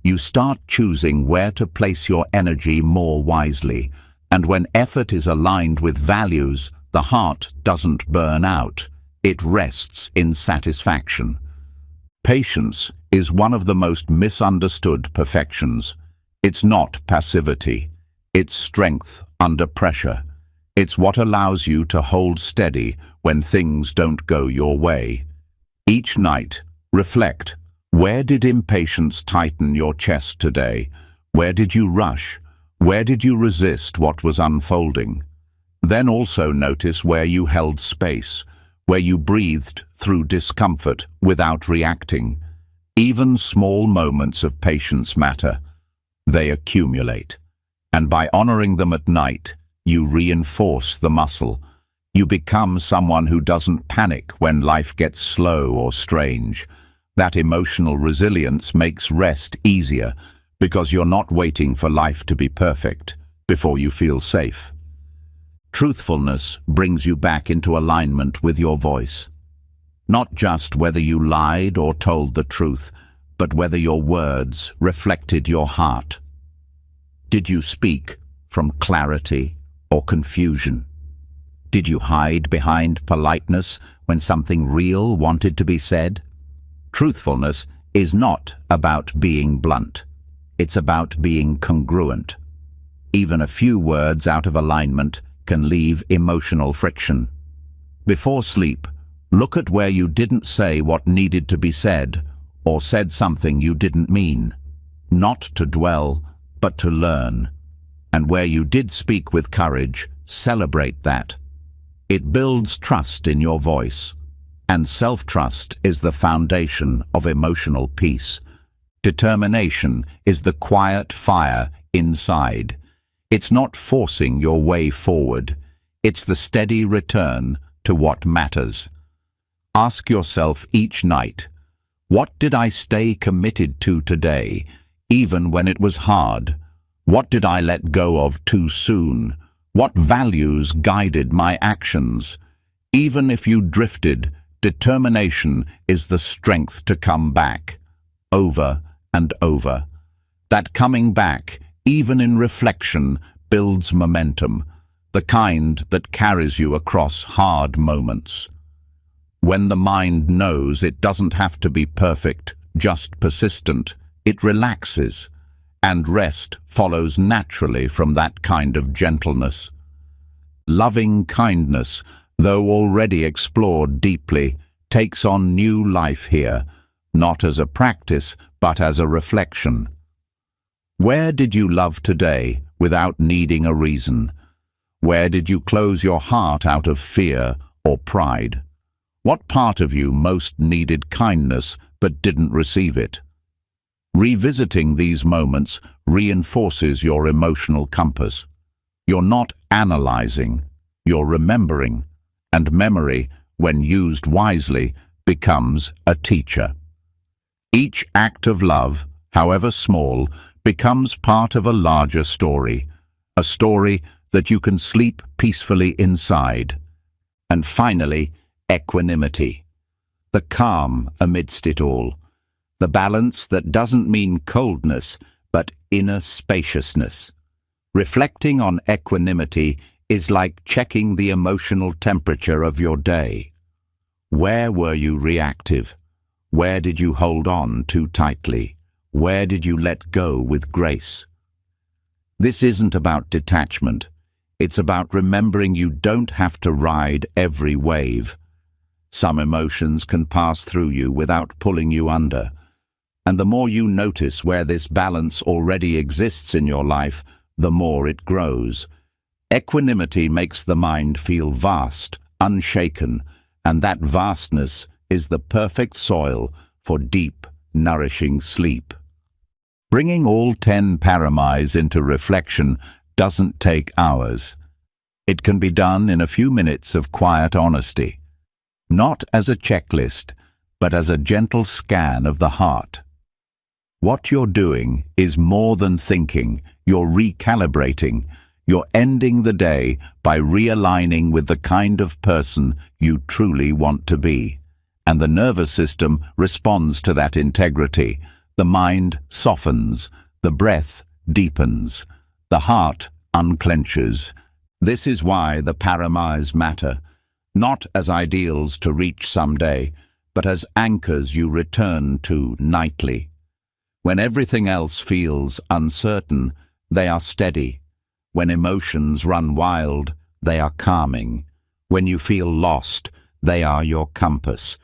You start choosing where to place your energy more wisely, and when effort is aligned with values, the heart doesn't burn out. It rests in satisfaction. Patience is one of the most misunderstood perfections. It's not passivity. It's strength under pressure. It's what allows you to hold steady when things don't go your way. Each night, reflect. Where did impatience tighten your chest today? Where did you rush? Where did you resist what was unfolding? Then also notice where you held space, where you breathed through discomfort without reacting. Even small moments of patience matter. They accumulate. And by honoring them at night, you reinforce the muscle. You become someone who doesn't panic when life gets slow or strange, That emotional resilience makes rest easier because you're not waiting for life to be perfect before you feel safe. Truthfulness brings you back into alignment with your voice. Not just whether you lied or told the truth, but whether your words reflected your heart. Did you speak from clarity or confusion? Did you hide behind politeness when something real wanted to be said? Truthfulness is not about being blunt. It's about being congruent. Even a few words out of alignment can leave emotional friction. Before sleep, look at where you didn't say what needed to be said, or said something you didn't mean. Not to dwell, but to learn. And where you did speak with courage, celebrate that. It builds trust in your voice. And self-trust is the foundation of emotional peace. Determination is the quiet fire inside. It's not forcing your way forward. It's the steady return to what matters. Ask yourself each night, what did I stay committed to today, even when it was hard? What did I let go of too soon? What values guided my actions? Even if you drifted, determination is the strength to come back, over and over. That coming back, even in reflection, builds momentum, the kind that carries you across hard moments. When the mind knows it doesn't have to be perfect, just persistent, it relaxes, and rest follows naturally from that kind of gentleness. Loving kindness, though already explored deeply, takes on new life here, not as a practice, but as a reflection. Where did you love today without needing a reason? Where did you close your heart out of fear or pride? What part of you most needed kindness but didn't receive it? Revisiting these moments reinforces your emotional compass. You're not analyzing, you're remembering, and memory, when used wisely, becomes a teacher. Each act of love, however small, becomes part of a larger story, a story that you can sleep peacefully inside. And finally, equanimity, the calm amidst it all, the balance that doesn't mean coldness, but inner spaciousness. Reflecting on equanimity is like checking the emotional temperature of your day. Where were you reactive? Where did you hold on too tightly? Where did you let go with grace? This isn't about detachment. It's about remembering you don't have to ride every wave. Some emotions can pass through you without pulling you under. And the more you notice where this balance already exists in your life, the more it grows. Equanimity makes the mind feel vast, unshaken, and that vastness is the perfect soil for deep, nourishing sleep. Bringing all 10 paramis into reflection doesn't take hours. It can be done in a few minutes of quiet honesty, not as a checklist, but as a gentle scan of the heart. What you're doing is more than thinking. You're recalibrating. You're ending the day by realigning with the kind of person you truly want to be. And the nervous system responds to that integrity. The mind softens. The breath deepens. The heart unclenches. This is why the paramis matter, not as ideals to reach someday, but as anchors you return to nightly. When everything else feels uncertain, they are steady. When emotions run wild, they are calming. When you feel lost, they are your compass.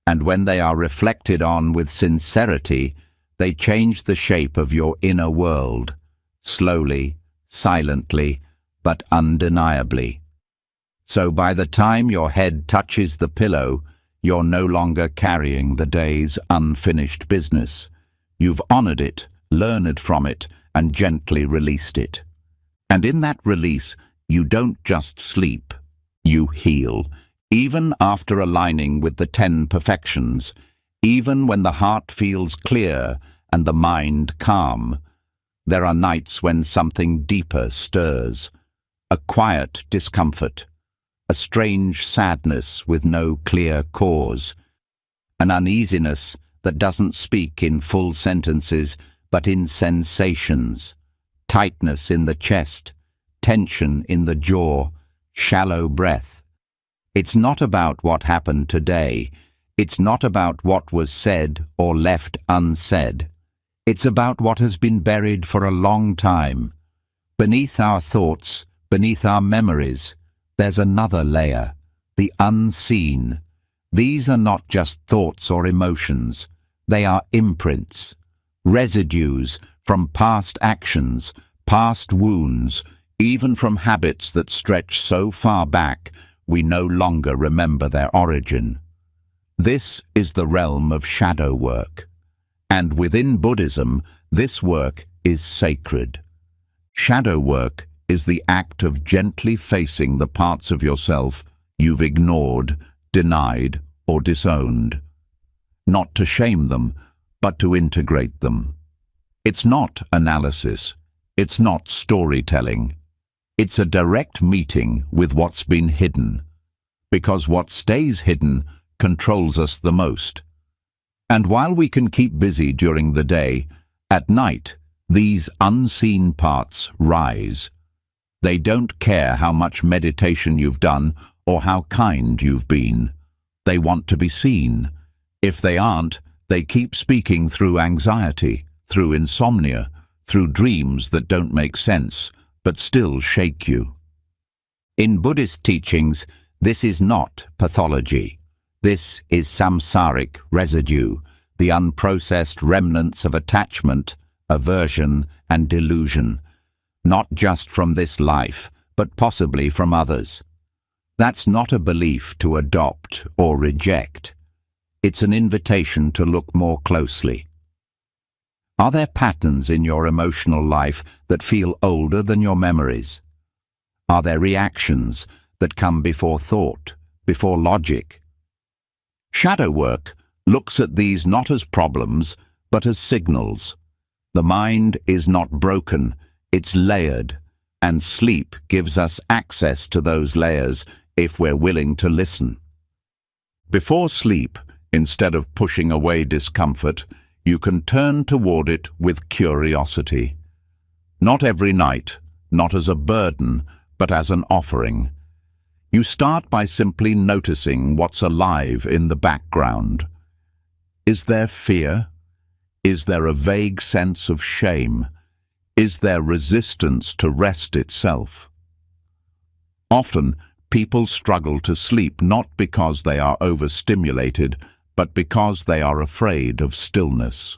And when they are reflected on with sincerity, they change the shape of your inner world, slowly, silently, but undeniably. So by the time your head touches the pillow, you're no longer carrying the day's unfinished business. You've honored it, learned from it, and gently released it. And in that release, you don't just sleep, you heal. Even after aligning with the 10 perfections, Even when the heart feels clear and the mind calm, there are nights when something deeper stirs, a quiet discomfort, a strange sadness with no clear cause, an uneasiness that doesn't speak in full sentences but in sensations, tightness in the chest, tension in the jaw, shallow breath. It's not about what happened today. It's not about what was said or left unsaid. It's about what has been buried for a long time. Beneath our thoughts, beneath our memories, there's another layer, the unseen. These are not just thoughts or emotions. They are imprints, residues from past actions, past wounds, even from habits that stretch so far back we no longer remember their origin. This is the realm of shadow work. And within Buddhism, this work is sacred. Shadow work is the act of gently facing the parts of yourself you've ignored, denied, or disowned. Not to shame them, but to integrate them. It's not analysis. It's not storytelling. It's a direct meeting with what's been hidden. Because what stays hidden controls us the most. And while we can keep busy during the day, at night, these unseen parts rise. They don't care how much meditation you've done or how kind you've been. They want to be seen. If they aren't, they keep speaking through anxiety, through insomnia, through dreams that don't make sense, but still shake you. In Buddhist teachings, this is not pathology. This is samsaric residue, the unprocessed remnants of attachment, aversion, and delusion, not just from this life, but possibly from others. That's not a belief to adopt or reject. It's an invitation to look more closely. Are there patterns in your emotional life that feel older than your memories? Are there reactions that come before thought, before logic? Shadow work looks at these not as problems, but as signals. The mind is not broken, it's layered, and sleep gives us access to those layers if we're willing to listen. Before sleep, instead of pushing away discomfort, you can turn toward it with curiosity. Not every night, not as a burden, but as an offering. You start by simply noticing what's alive in the background. Is there fear? Is there a vague sense of shame? Is there resistance to rest itself? Often, people struggle to sleep not because they are overstimulated, but because they are afraid of stillness.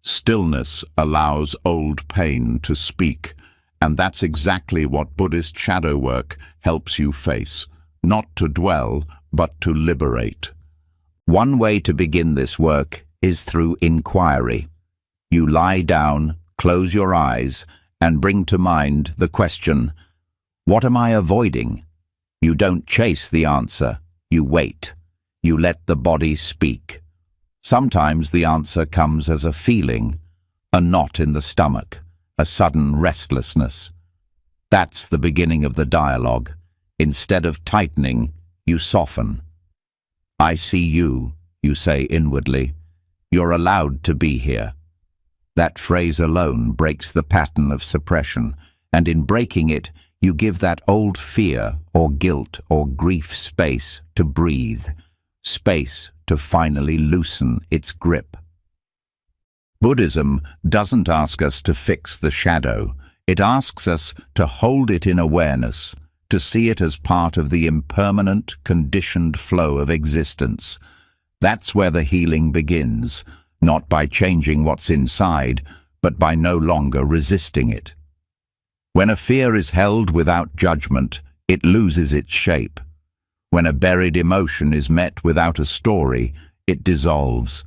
Stillness allows old pain to speak, and that's exactly what Buddhist shadow work helps you face, not to dwell, but to liberate. One way to begin this work is through inquiry. You lie down, close your eyes, and bring to mind the question, what am I avoiding? You don't chase the answer, you wait. You let the body speak. Sometimes the answer comes as a feeling, a knot in the stomach, a sudden restlessness. That's the beginning of the dialogue. Instead of tightening, you soften. I see you, you say inwardly. You're allowed to be here. That phrase alone breaks the pattern of suppression, and in breaking it, you give that old fear or guilt or grief space to breathe, space to finally loosen its grip. Buddhism doesn't ask us to fix the shadow. It asks us to hold it in awareness, to see it as part of the impermanent, conditioned flow of existence. That's where the healing begins, not by changing what's inside, but by no longer resisting it. When a fear is held without judgment, it loses its shape. When a buried emotion is met without a story, it dissolves.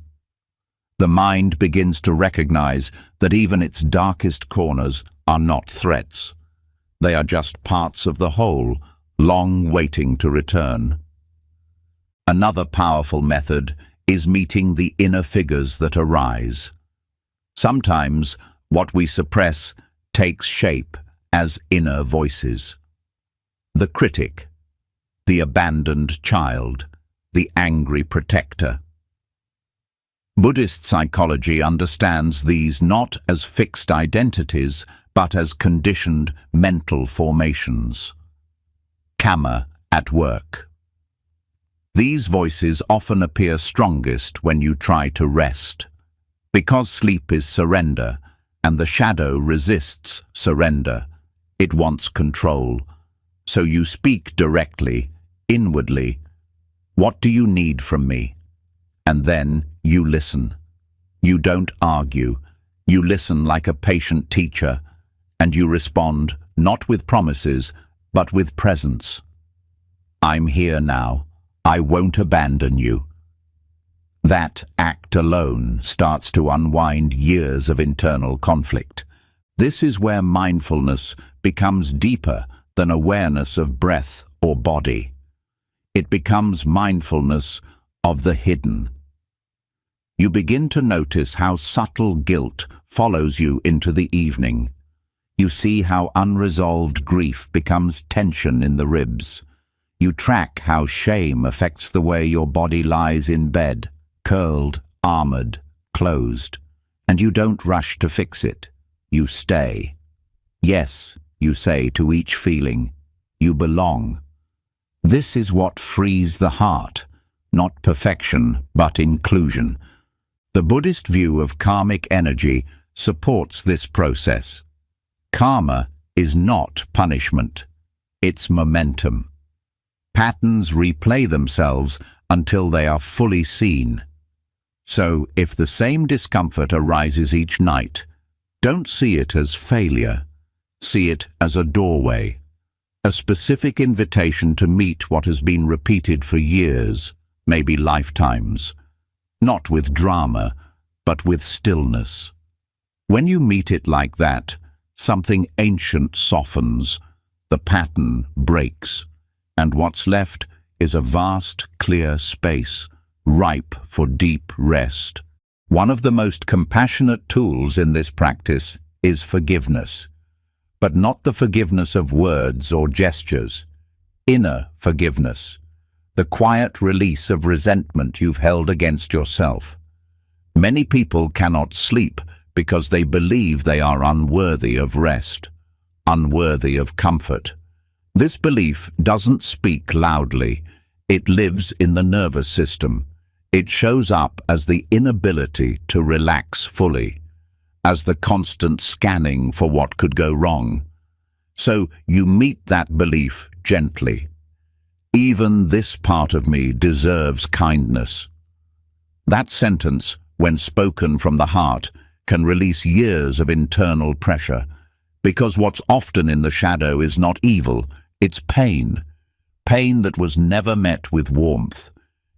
The mind begins to recognize that even its darkest corners are not threats. They are just parts of the whole, long waiting to return. Another powerful method is meeting the inner figures that arise. Sometimes what we suppress takes shape as inner voices. The critic, the abandoned child, the angry protector. Buddhist psychology understands these not as fixed identities, but as conditioned mental formations. Karma at work. These voices often appear strongest when you try to rest. Because sleep is surrender, and the shadow resists surrender. It wants control. So you speak directly, inwardly. What do you need from me? And then you listen. You don't argue. You listen like a patient teacher, and you respond not with promises, but with presence. I'm here now. I won't abandon you. That act alone starts to unwind years of internal conflict. This is where mindfulness becomes deeper than awareness of breath or body. It becomes mindfulness of the hidden. You begin to notice how subtle guilt follows you into the evening. You see how unresolved grief becomes tension in the ribs. You track how shame affects the way your body lies in bed, curled, armored, closed. And you don't rush to fix it. You stay. Yes, you say to each feeling, you belong. This is what frees the heart, not perfection, but inclusion. The Buddhist view of karmic energy supports this process. Karma is not punishment. It's momentum. Patterns replay themselves until they are fully seen. So, if the same discomfort arises each night, don't see it as failure. See it as a doorway, a specific invitation to meet what has been repeated for years, maybe lifetimes. Not with drama, but with stillness. When you meet it like that, something ancient softens, the pattern breaks, and what's left is a vast, clear space, ripe for deep rest. One of the most compassionate tools in this practice is forgiveness, but not the forgiveness of words or gestures. Inner forgiveness, the quiet release of resentment you've held against yourself. Many people cannot sleep because they believe they are unworthy of rest, unworthy of comfort. This belief doesn't speak loudly. It lives in the nervous system. It shows up as the inability to relax fully, as the constant scanning for what could go wrong. So you meet that belief gently. Even this part of me deserves kindness. That sentence, when spoken from the heart, can release years of internal pressure, because what's often in the shadow is not evil, it's pain. Pain that was never met with warmth.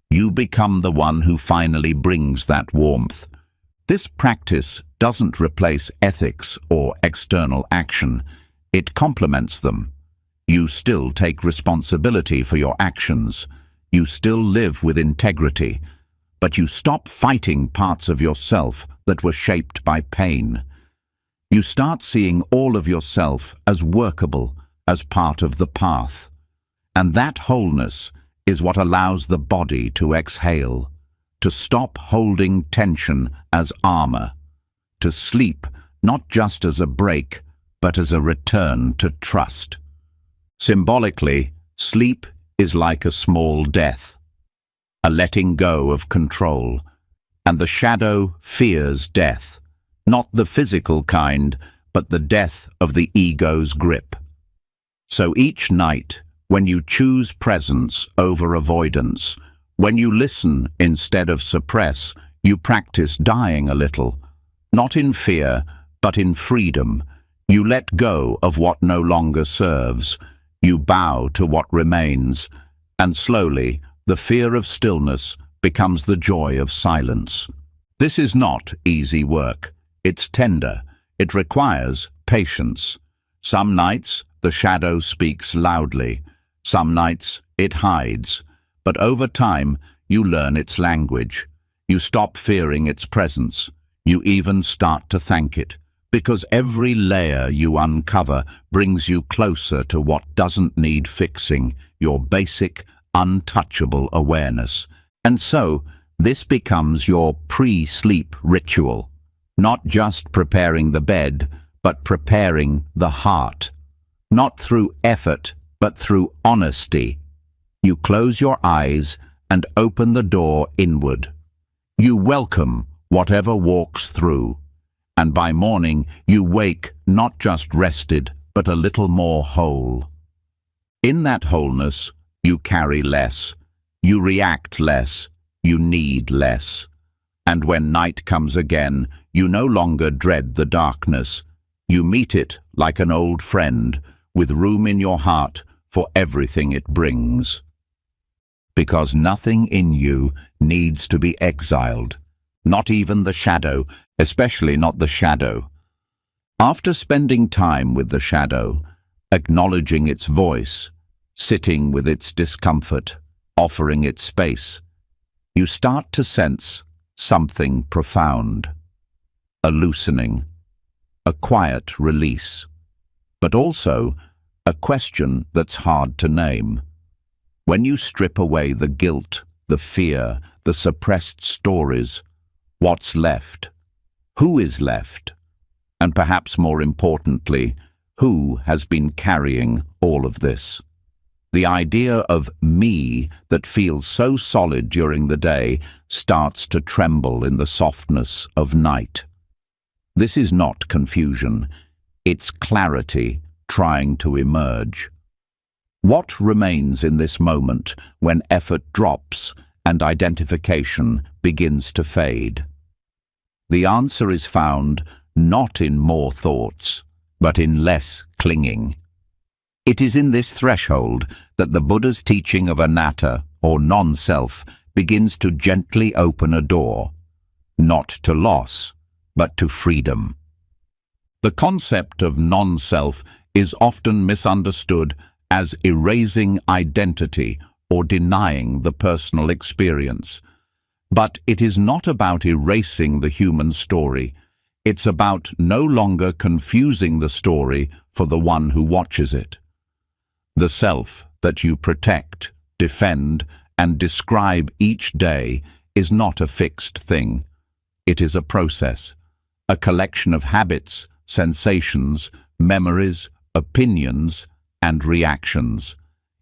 You become the one who finally brings that warmth. This practice doesn't replace ethics or external action. It complements them. You still take responsibility for your actions. You still live with integrity. But you stop fighting parts of yourself that were shaped by pain. You start seeing all of yourself as workable, as part of the path. And that wholeness is what allows the body to exhale, to stop holding tension as armor, to sleep not just as a break, but as a return to trust. Symbolically, sleep is like a small death, a letting go of control, and the shadow fears death, not the physical kind, but the death of the ego's grip. So each night, when you choose presence over avoidance, when you listen instead of suppress, you practice dying a little, not in fear, but in freedom. You let go of what no longer serves. You bow to what remains, and slowly, the fear of stillness becomes the joy of silence. This is not easy work. It's tender. It requires patience. Some nights, the shadow speaks loudly. Some nights, it hides. But over time, you learn its language. You stop fearing its presence. You even start to thank it, because every layer you uncover brings you closer to what doesn't need fixing, your basic, untouchable awareness. And so, this becomes your pre-sleep ritual, not just preparing the bed, but preparing the heart. Not through effort, but through honesty. You close your eyes and open the door inward. You welcome whatever walks through, and by morning you wake not just rested, but a little more whole. In that wholeness, you carry less, you react less, you need less. And when night comes again, you no longer dread the darkness. You meet it like an old friend, with room in your heart for everything it brings. Because nothing in you needs to be exiled, not even the shadow, especially not the shadow. After spending time with the shadow, acknowledging its voice, sitting with its discomfort, offering it space, you start to sense something profound. A loosening, a quiet release, but also a question that's hard to name. When you strip away the guilt, the fear, the suppressed stories, what's left? Who is left? And perhaps more importantly, who has been carrying all of this? The idea of me that feels so solid during the day starts to tremble in the softness of night. This is not confusion, it's clarity trying to emerge. What remains in this moment when effort drops and identification begins to fade? The answer is found not in more thoughts, but in less clinging. It is in this threshold that the Buddha's teaching of anatta, or non-self, begins to gently open a door, not to loss, but to freedom. The concept of non-self is often misunderstood as erasing identity or denying the personal experience. But it is not about erasing the human story. It's about no longer confusing the story for the one who watches it. The self that you protect, defend, and describe each day is not a fixed thing. It is a process, a collection of habits, sensations, memories, opinions, and reactions.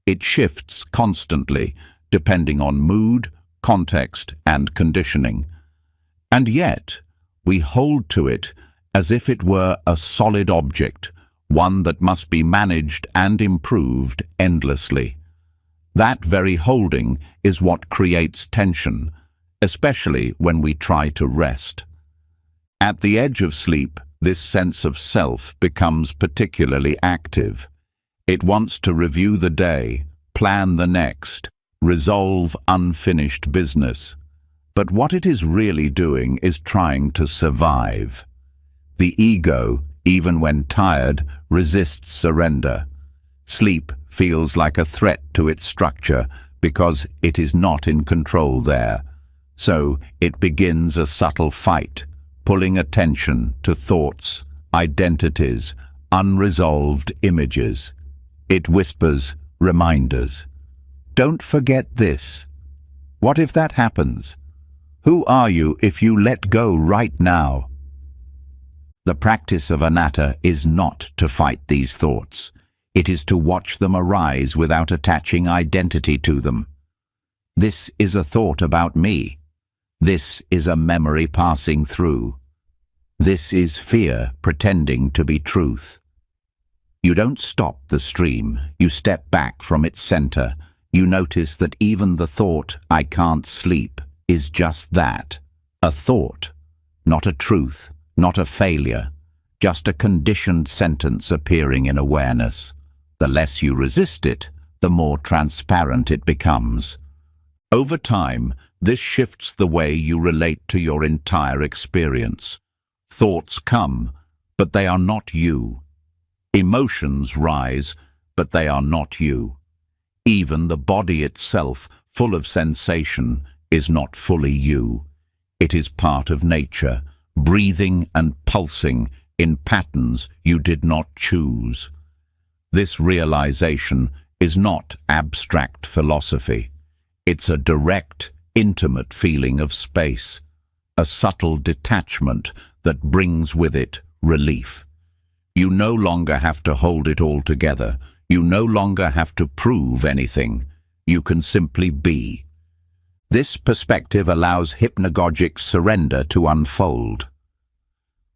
It shifts constantly, depending on mood, context, and conditioning. And yet, we hold to it as if it were a solid object, one that must be managed and improved endlessly. That very holding is what creates tension, especially when we try to rest. At the edge of sleep, this sense of self becomes particularly active. It wants to review the day, plan the next, resolve unfinished business. But what it is really doing is trying to survive. The ego, even when tired, resists surrender. Sleep feels like a threat to its structure because it is not in control there. So it begins a subtle fight, pulling attention to thoughts, identities, unresolved images. It whispers reminders. Don't forget this. What if that happens? Who are you if you let go right now? The practice of anatta is not to fight these thoughts. It is to watch them arise without attaching identity to them. This is a thought about me. This is a memory passing through. This is fear pretending to be truth. You don't stop the stream. You step back from its center. You notice that even the thought, "I can't sleep," is just that, a thought, not a truth, not a failure, just a conditioned sentence appearing in awareness. The less you resist it, the more transparent it becomes. Over time, this shifts the way you relate to your entire experience. Thoughts come, but they are not you. Emotions rise, but they are not you. Even the body itself, full of sensation, is not fully you. It is part of nature, breathing and pulsing in patterns you did not choose. This realization is not abstract philosophy. It's a direct, intimate feeling of space, a subtle detachment that brings with it relief. You no longer have to hold it all together. You no longer have to prove anything. You can simply be. This perspective allows hypnagogic surrender to unfold.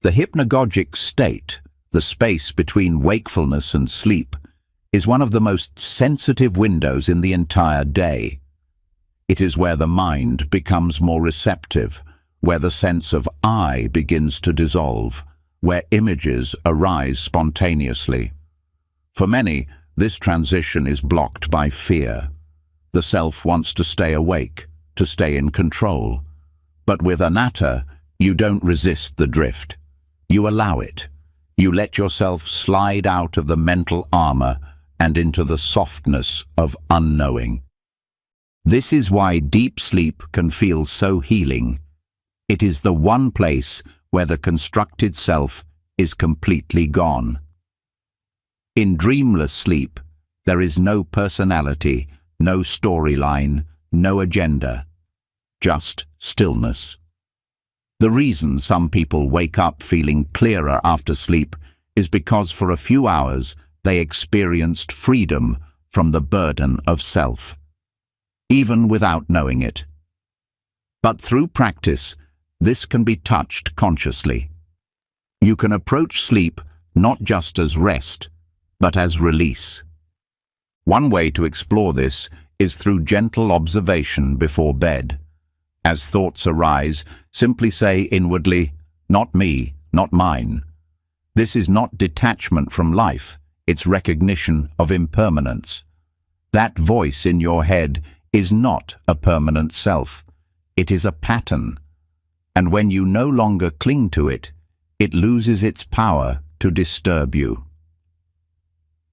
The hypnagogic state, the space between wakefulness and sleep, is one of the most sensitive windows in the entire day. It is where the mind becomes more receptive, where the sense of I begins to dissolve, where images arise spontaneously. For many, this transition is blocked by fear. The self wants to stay awake, to stay in control. But with anatta, you don't resist the drift. You allow it. You let yourself slide out of the mental armor and into the softness of unknowing. This is why deep sleep can feel so healing. It is the one place where the constructed self is completely gone. In dreamless sleep, there is no personality, no storyline, no agenda, just stillness. The reason some people wake up feeling clearer after sleep is because for a few hours they experienced freedom from the burden of self, even without knowing it. But through practice, this can be touched consciously. You can approach sleep not just as rest, but as release. One way to explore this is through gentle observation before bed. As thoughts arise, simply say inwardly, "Not me, not mine." This is not detachment from life, it's recognition of impermanence. That voice in your head is not a permanent self. It is a pattern. And when you no longer cling to it, it loses its power to disturb you.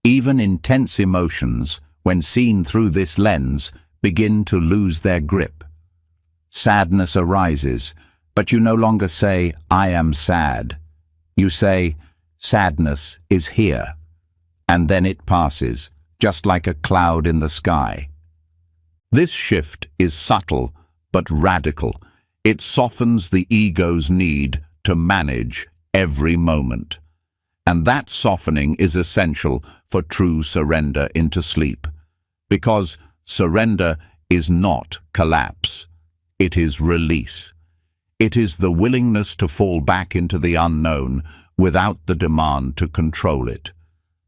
Even intense emotions, when seen through this lens, begin to lose their grip. Sadness arises, but you no longer say, "I am sad." You say, "Sadness is here." And then it passes, just like a cloud in the sky. This shift is subtle, but radical. It softens the ego's need to manage every moment. And that softening is essential for true surrender into sleep. Because surrender is not collapse. It is release. It is the willingness to fall back into the unknown without the demand to control it.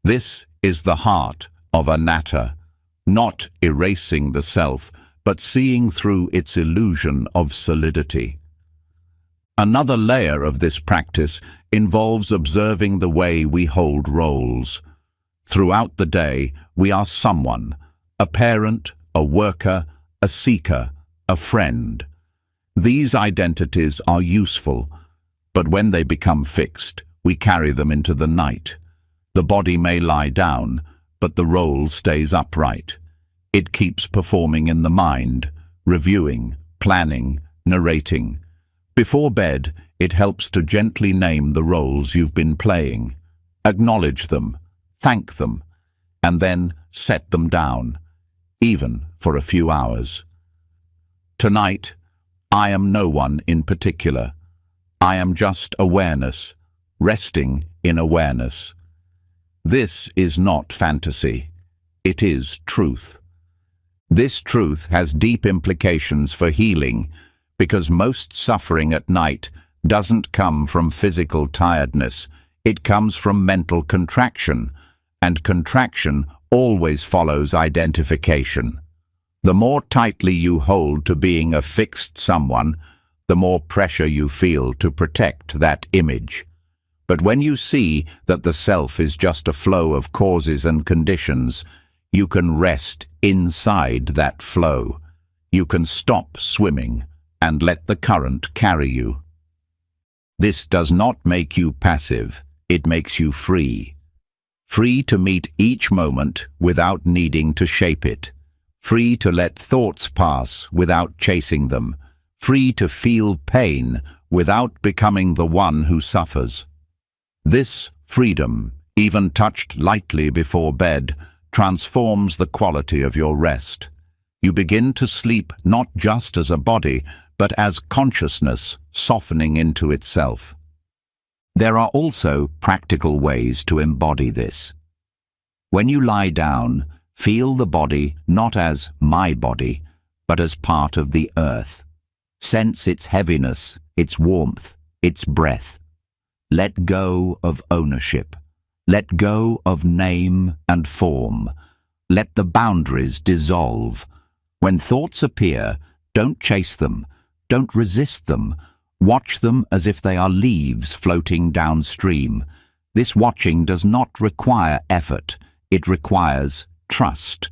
This is the heart of anatta, not erasing the self, but seeing through its illusion of solidity. Another layer of this practice involves observing the way we hold roles. Throughout the day, we are someone, a parent, a worker, a seeker, a friend. These identities are useful, but when they become fixed, we carry them into the night. The body may lie down, but the role stays upright. It keeps performing in the mind, reviewing, planning, narrating. Before bed, it helps to gently name the roles you've been playing. Acknowledge them, thank them, and then set them down, even for a few hours. Tonight, I am no one in particular. I am just awareness, resting in awareness. This is not fantasy. It is truth. This truth has deep implications for healing, because most suffering at night doesn't come from physical tiredness. It comes from mental contraction, and contraction always follows identification. The more tightly you hold to being a fixed someone, the more pressure you feel to protect that image. But when you see that the self is just a flow of causes and conditions, you can rest inside that flow. You can stop swimming and let the current carry you. This does not make you passive, it makes you free. Free to meet each moment without needing to shape it. Free to let thoughts pass without chasing them. free to feel pain without becoming the one who suffers. This freedom, even touched lightly before bed, transforms the quality of your rest. You begin to sleep not just as a body, but as consciousness softening into itself. There are also practical ways to embody this. When you lie down, feel the body not as my body, but as part of the earth. Sense its heaviness, its warmth, its breath. Let go of ownership. Let go of name and form. Let the boundaries dissolve. When thoughts appear, don't chase them. Don't resist them. Watch them as if they are leaves floating downstream. This watching does not require effort. It requires trust.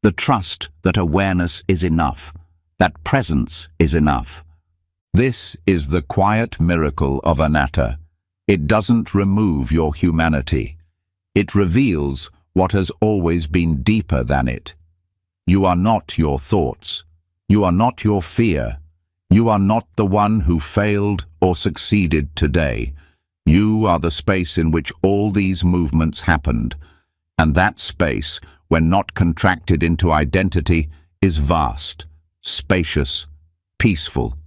The trust that awareness is enough, that presence is enough. This is the quiet miracle of anatta. It doesn't remove your humanity. It reveals what has always been deeper than it. You are not your thoughts. You are not your fear. You are not the one who failed or succeeded today. You are the space in which all these movements happened. And that space, when not contracted into identity, is vast, spacious, peaceful.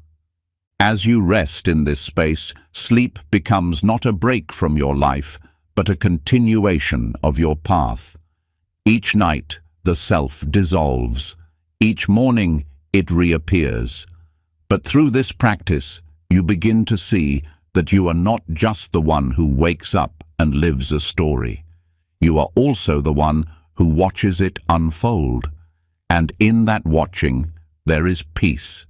As you rest in this space, sleep becomes not a break from your life, but a continuation of your path. Each night, the self dissolves. Each morning, it reappears. But through this practice, you begin to see that you are not just the one who wakes up and lives a story. You are also the one who watches it unfold. And in that watching, there is peace.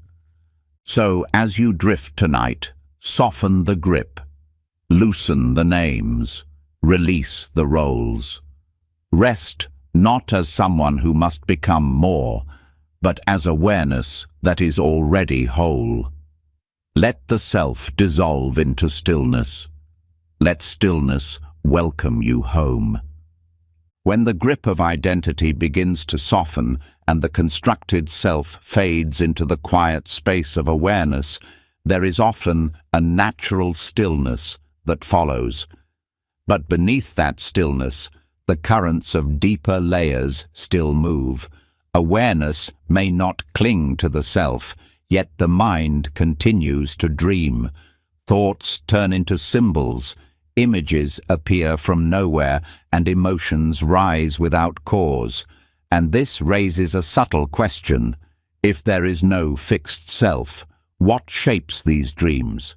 So as you drift tonight, soften the grip, loosen the names, release the roles. Rest not as someone who must become more, but as awareness that is already whole. Let the self dissolve into stillness. Let stillness welcome you home. When the grip of identity begins to soften and the constructed self fades into the quiet space of awareness, there is often a natural stillness that follows. But beneath that stillness, the currents of deeper layers still move. Awareness may not cling to the self, yet the mind continues to dream. Thoughts turn into symbols. Images appear from nowhere and emotions rise without cause. And this raises a subtle question. If there is no fixed self, what shapes these dreams?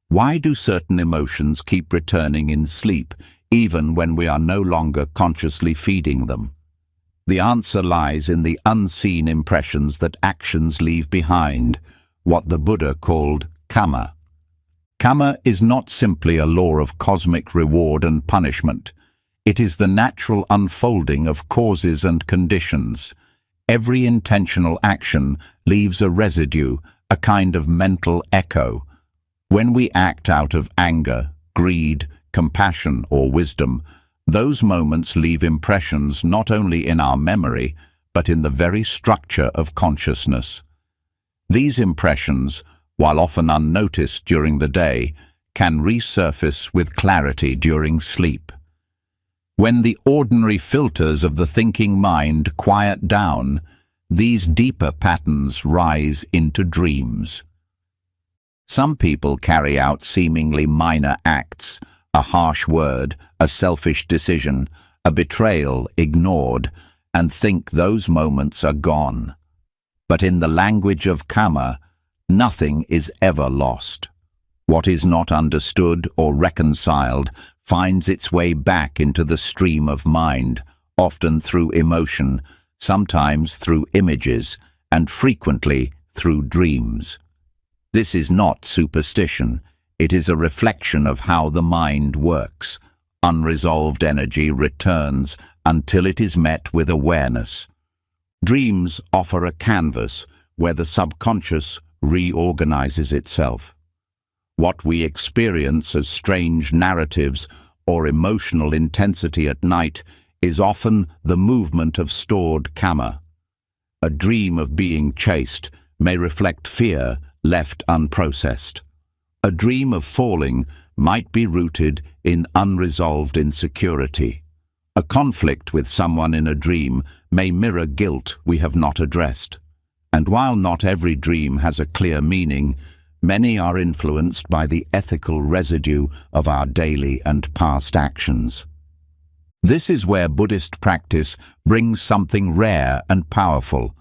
Why do certain emotions keep returning in sleep, even when we are no longer consciously feeding them? The answer lies in the unseen impressions that actions leave behind, what the Buddha called karma. Karma is not simply a law of cosmic reward and punishment. It is the natural unfolding of causes and conditions. Every intentional action leaves a residue, a kind of mental echo. When we act out of anger, greed, compassion, or wisdom, those moments leave impressions not only in our memory, but in the very structure of consciousness. These impressions, while often unnoticed during the day, can resurface with clarity during sleep. When the ordinary filters of the thinking mind quiet down, these deeper patterns rise into dreams. Some people carry out seemingly minor acts, a harsh word, a selfish decision, a betrayal ignored, and think those moments are gone. But in the language of karma, nothing is ever lost. What is not understood or reconciled finds its way back into the stream of mind, often through emotion, sometimes through images, and frequently through dreams. This is not superstition. It is a reflection of how the mind works. Unresolved energy returns until it is met with awareness. Dreams offer a canvas where the subconscious reorganizes itself. What we experience as strange narratives or emotional intensity at night is often the movement of stored karma. A dream of being chased may reflect fear left unprocessed. A dream of falling might be rooted in unresolved insecurity. A conflict with someone in a dream may mirror guilt we have not addressed. And while not every dream has a clear meaning, many are influenced by the ethical residue of our daily and past actions. This is where Buddhist practice brings something rare and powerful,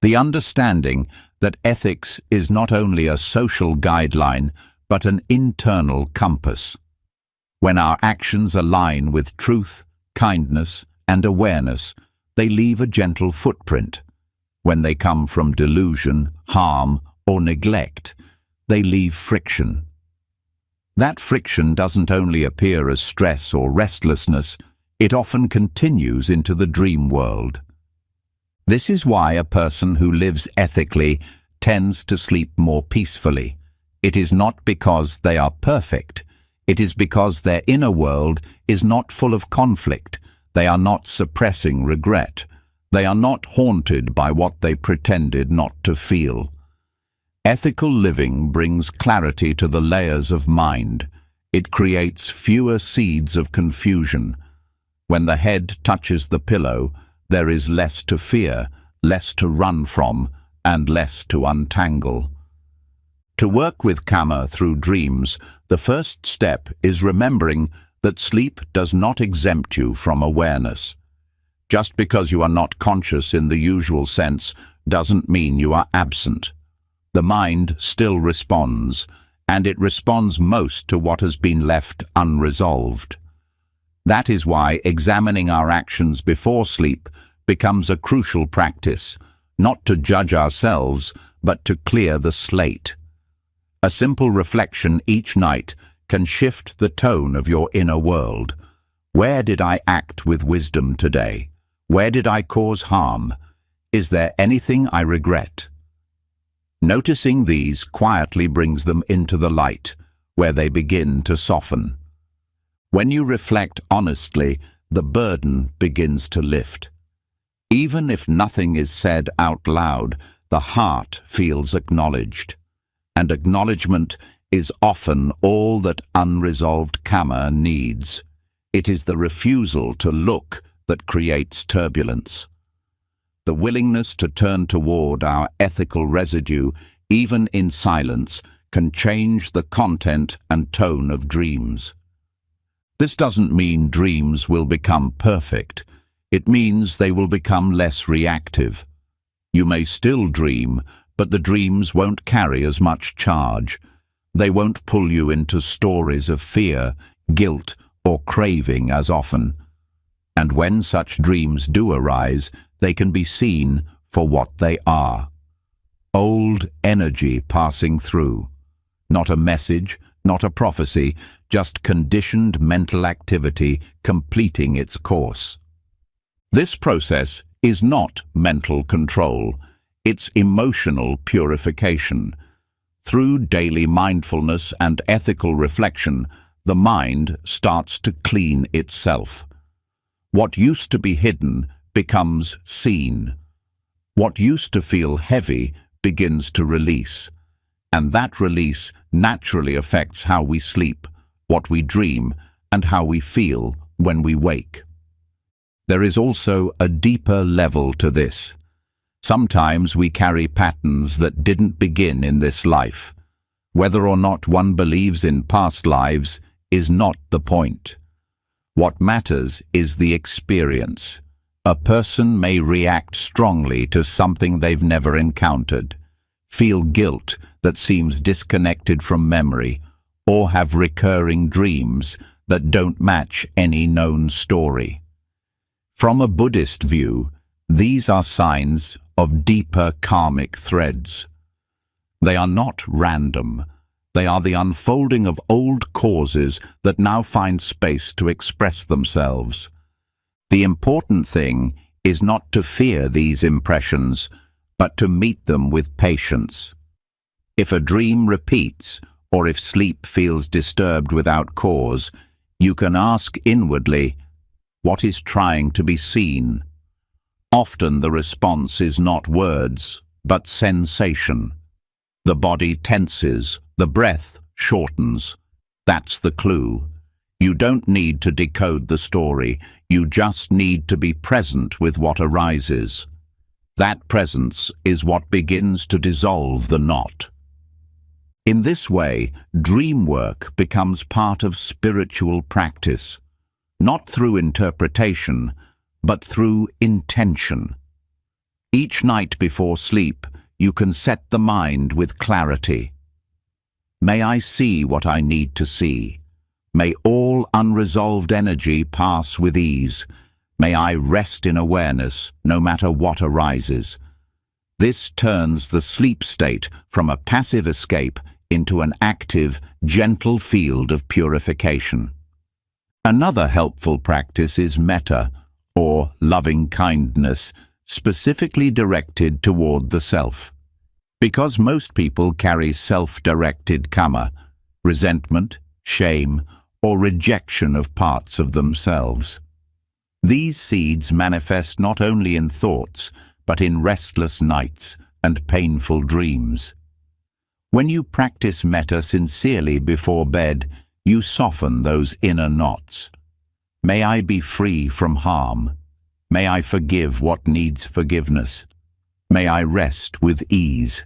the understanding that ethics is not only a social guideline, but an internal compass. When our actions align with truth, kindness, and awareness, they leave a gentle footprint. When they come from delusion, harm, or neglect, they leave friction. That friction doesn't only appear as stress or restlessness, it often continues into the dream world. This is why a person who lives ethically tends to sleep more peacefully. It is not because they are perfect. It is because their inner world is not full of conflict. They are not suppressing regret. They are not haunted by what they pretended not to feel. Ethical living brings clarity to the layers of mind. It creates fewer seeds of confusion. When the head touches the pillow, there is less to fear, less to run from, and less to untangle. To work with karma through dreams, the first step is remembering that sleep does not exempt you from awareness. Just because you are not conscious in the usual sense doesn't mean you are absent. The mind still responds, and it responds most to what has been left unresolved. That is why examining our actions before sleep becomes a crucial practice, not to judge ourselves, but to clear the slate. A simple reflection each night can shift the tone of your inner world. Where did I act with wisdom today? Where did I cause harm? Is there anything I regret? Noticing these quietly brings them into the light, where they begin to soften. When you reflect honestly, the burden begins to lift. Even if nothing is said out loud, the heart feels acknowledged. And acknowledgement is often all that unresolved karma needs. It is the refusal to look that creates turbulence. The willingness to turn toward our ethical residue, even in silence, can change the content and tone of dreams. This doesn't mean dreams will become perfect. It means they will become less reactive. You may still dream, but the dreams won't carry as much charge. They won't pull you into stories of fear, guilt, or craving as often. And when such dreams do arise, they can be seen for what they are. Old energy passing through. Not a message, not a prophecy, just conditioned mental activity completing its course. This process is not mental control. It's emotional purification. Through daily mindfulness and ethical reflection, the mind starts to clean itself. What used to be hidden becomes seen. What used to feel heavy begins to release. And that release naturally affects how we sleep, what we dream, and how we feel when we wake. There is also a deeper level to this. Sometimes we carry patterns that didn't begin in this life. Whether or not one believes in past lives is not the point. What matters is the experience. A person may react strongly to something they've never encountered, feel guilt that seems disconnected from memory, or have recurring dreams that don't match any known story. From a Buddhist view, these are signs of deeper karmic threads. They are not random. They are the unfolding of old causes that now find space to express themselves. The important thing is not to fear these impressions, but to meet them with patience. If a dream repeats, or if sleep feels disturbed without cause, you can ask inwardly, what is trying to be seen? Often the response is not words, but sensation. The body tenses, the breath shortens. That's the clue. You don't need to decode the story, you just need to be present with what arises. That presence is what begins to dissolve the knot. In this way, dream work becomes part of spiritual practice, not through interpretation, but through intention. Each night before sleep, you can set the mind with clarity. May I see what I need to see. May all unresolved energy pass with ease. May I rest in awareness, no matter what arises. This turns the sleep state from a passive escape into an active, gentle field of purification. Another helpful practice is metta, or loving kindness, specifically directed toward the self. Because most people carry self-directed karma, resentment, shame, or rejection of parts of themselves. These seeds manifest not only in thoughts, but in restless nights and painful dreams. When you practice metta sincerely before bed, you soften those inner knots. May I be free from harm. May I forgive what needs forgiveness. May I rest with ease.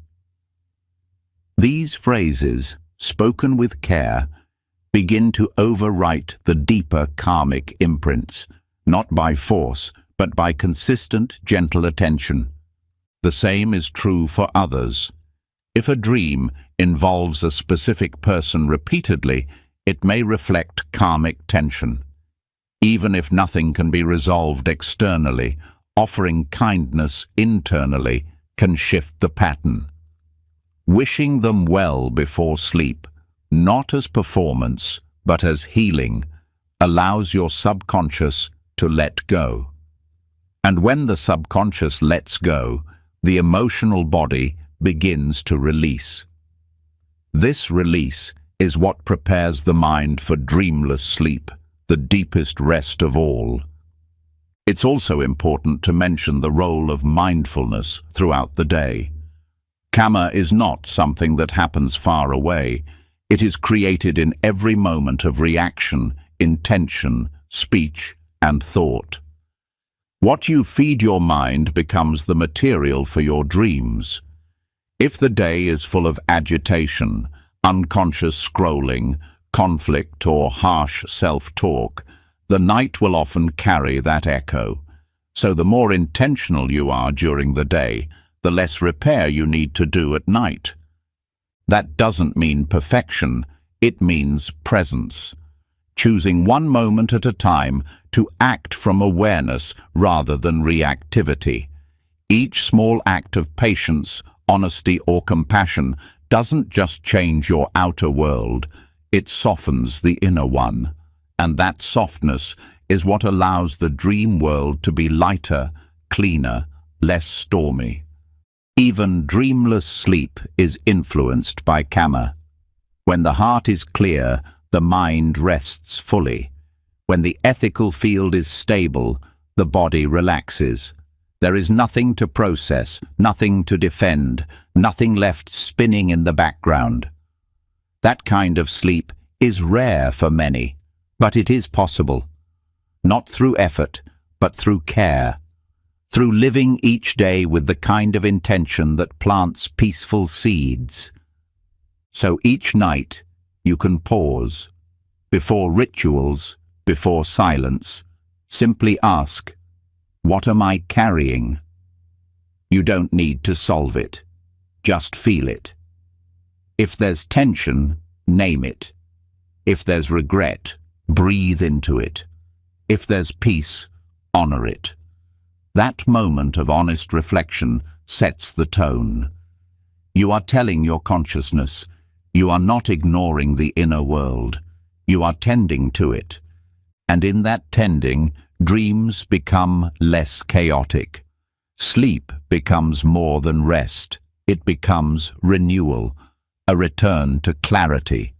These phrases, spoken with care, begin to overwrite the deeper karmic imprints, not by force, but by consistent, gentle attention. The same is true for others. If a dream involves a specific person repeatedly, it may reflect karmic tension. Even if nothing can be resolved externally, offering kindness internally can shift the pattern. Wishing them well before sleep, not as performance, but as healing, allows your subconscious to let go. And when the subconscious lets go, the emotional body begins to release. This release is what prepares the mind for dreamless sleep, the deepest rest of all. It's also important to mention the role of mindfulness throughout the day. Karma is not something that happens far away. It is created in every moment of reaction, intention, speech, and thought. What you feed your mind becomes the material for your dreams. If the day is full of agitation, unconscious scrolling, conflict, or harsh self-talk, the night will often carry that echo. So the more intentional you are during the day, the less repair you need to do at night. That doesn't mean perfection, it means presence. Choosing one moment at a time to act from awareness rather than reactivity. Each small act of patience, honesty, or compassion doesn't just change your outer world, it softens the inner one. And that softness is what allows the dream world to be lighter, cleaner, less stormy. Even dreamless sleep is influenced by karma. When the heart is clear, the mind rests fully. When the ethical field is stable, the body relaxes. There is nothing to process, nothing to defend, nothing left spinning in the background. That kind of sleep is rare for many, but it is possible. Not through effort, but through care. Through living each day with the kind of intention that plants peaceful seeds. So each night you can pause. Before rituals, before silence, simply ask, what am I carrying? You don't need to solve it. Just feel it. If there's tension, name it. If there's regret, breathe into it. If there's peace, honor it. That moment of honest reflection sets the tone. You are telling your consciousness, you are not ignoring the inner world. You are tending to it. And in that tending, dreams become less chaotic. Sleep becomes more than rest. It becomes renewal, a return to clarity,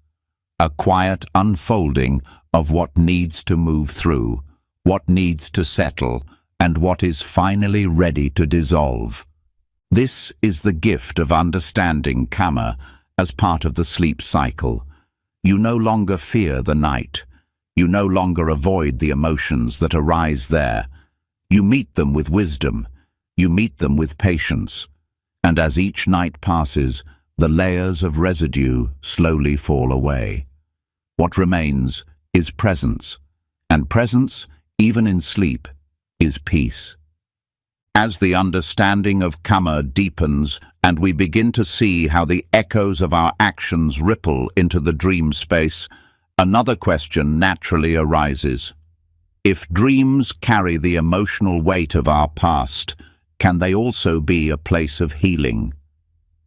a quiet unfolding of what needs to move through, what needs to settle, and what is finally ready to dissolve. This is the gift of understanding karma as part of the sleep cycle. You no longer fear the night. You no longer avoid the emotions that arise there. You meet them with wisdom. You meet them with patience. And as each night passes, the layers of residue slowly fall away. What remains is presence, and presence, even in sleep, is peace. As the understanding of karma deepens and we begin to see how the echoes of our actions ripple into the dream space, another question naturally arises. If dreams carry the emotional weight of our past, can they also be a place of healing?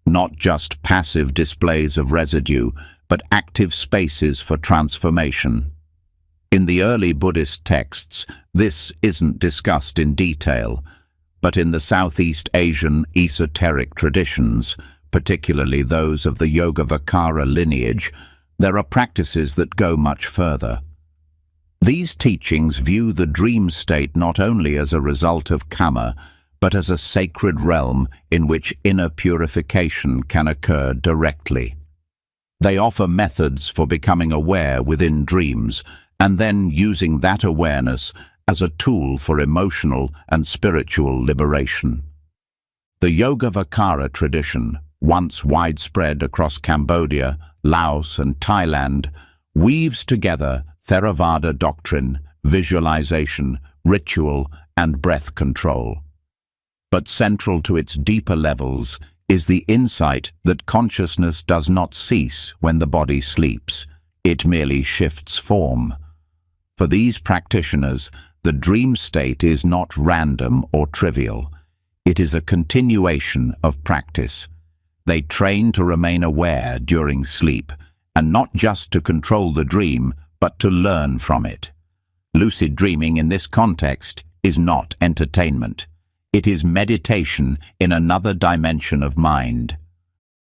Not just passive displays of residue, but active spaces for transformation. In the early Buddhist texts, this isn't discussed in detail, but in the Southeast Asian esoteric traditions, particularly those of the Yogavatara lineage, there are practices that go much further. These teachings view the dream state not only as a result of karma, but as a sacred realm in which inner purification can occur directly. They offer methods for becoming aware within dreams, and then using that awareness as a tool for emotional and spiritual liberation. The Yogavatara tradition, once widespread across Cambodia, Laos, and Thailand, weaves together Theravada doctrine, visualization, ritual, and breath control. But central to its deeper levels is the insight that consciousness does not cease when the body sleeps. It merely shifts form. For these practitioners, the dream state is not random or trivial. It is a continuation of practice. They train to remain aware during sleep, and not just to control the dream, but to learn from it. Lucid dreaming in this context is not entertainment. It is meditation in another dimension of mind.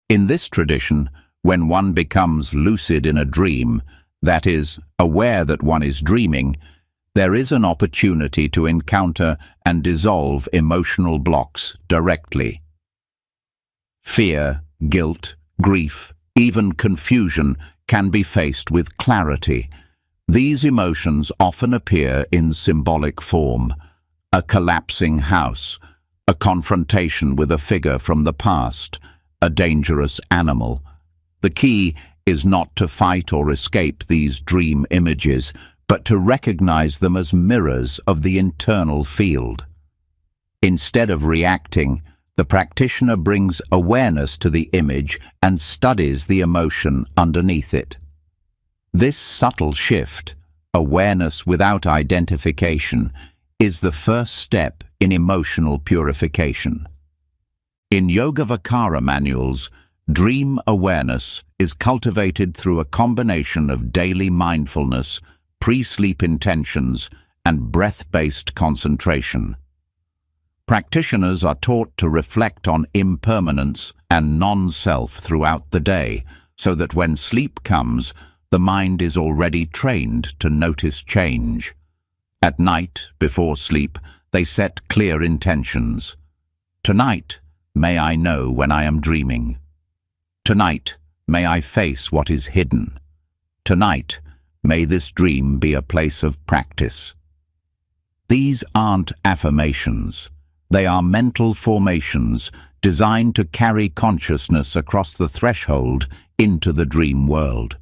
In this tradition, when one becomes lucid in a dream, that is, aware that one is dreaming, there is an opportunity to encounter and dissolve emotional blocks directly. Fear, guilt, grief, even confusion can be faced with clarity. These emotions often appear in symbolic form: a collapsing house, a confrontation with a figure from the past, a dangerous animal. The key is not to fight or escape these dream images, but to recognize them as mirrors of the internal field. Instead of reacting, the practitioner brings awareness to the image and studies the emotion underneath it. This subtle shift, awareness without identification, is the first step in emotional purification. In Yogavatara manuals, dream awareness is cultivated through a combination of daily mindfulness, pre-sleep intentions, and breath-based concentration. Practitioners are taught to reflect on impermanence and non-self throughout the day, so that when sleep comes, the mind is already trained to notice change. At night, before sleep, they set clear intentions. Tonight, may I know when I am dreaming. Tonight, may I face what is hidden. Tonight, may this dream be a place of practice. These aren't affirmations. They are mental formations designed to carry consciousness across the threshold into the dream world.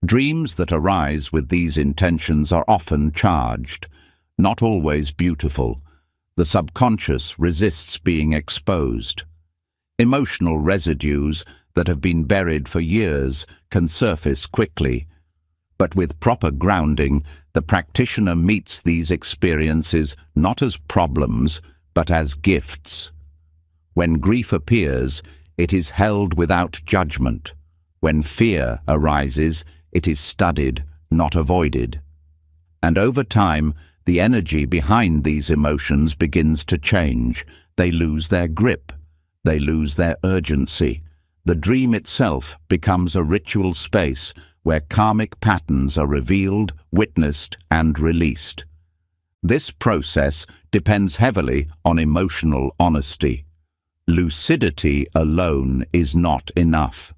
Dreams that arise with these intentions are often charged, not always beautiful. The subconscious resists being exposed. Emotional residues that have been buried for years can surface quickly. But with proper grounding, the practitioner meets these experiences not as problems, but as gifts. When grief appears, it is held without judgment. When fear arises, it is studied, not avoided. And over time, the energy behind these emotions begins to change. They lose their grip. They lose their urgency. The dream itself becomes a ritual space where karmic patterns are revealed, witnessed, and released. This process depends heavily on emotional honesty. lucidity alone is not enough.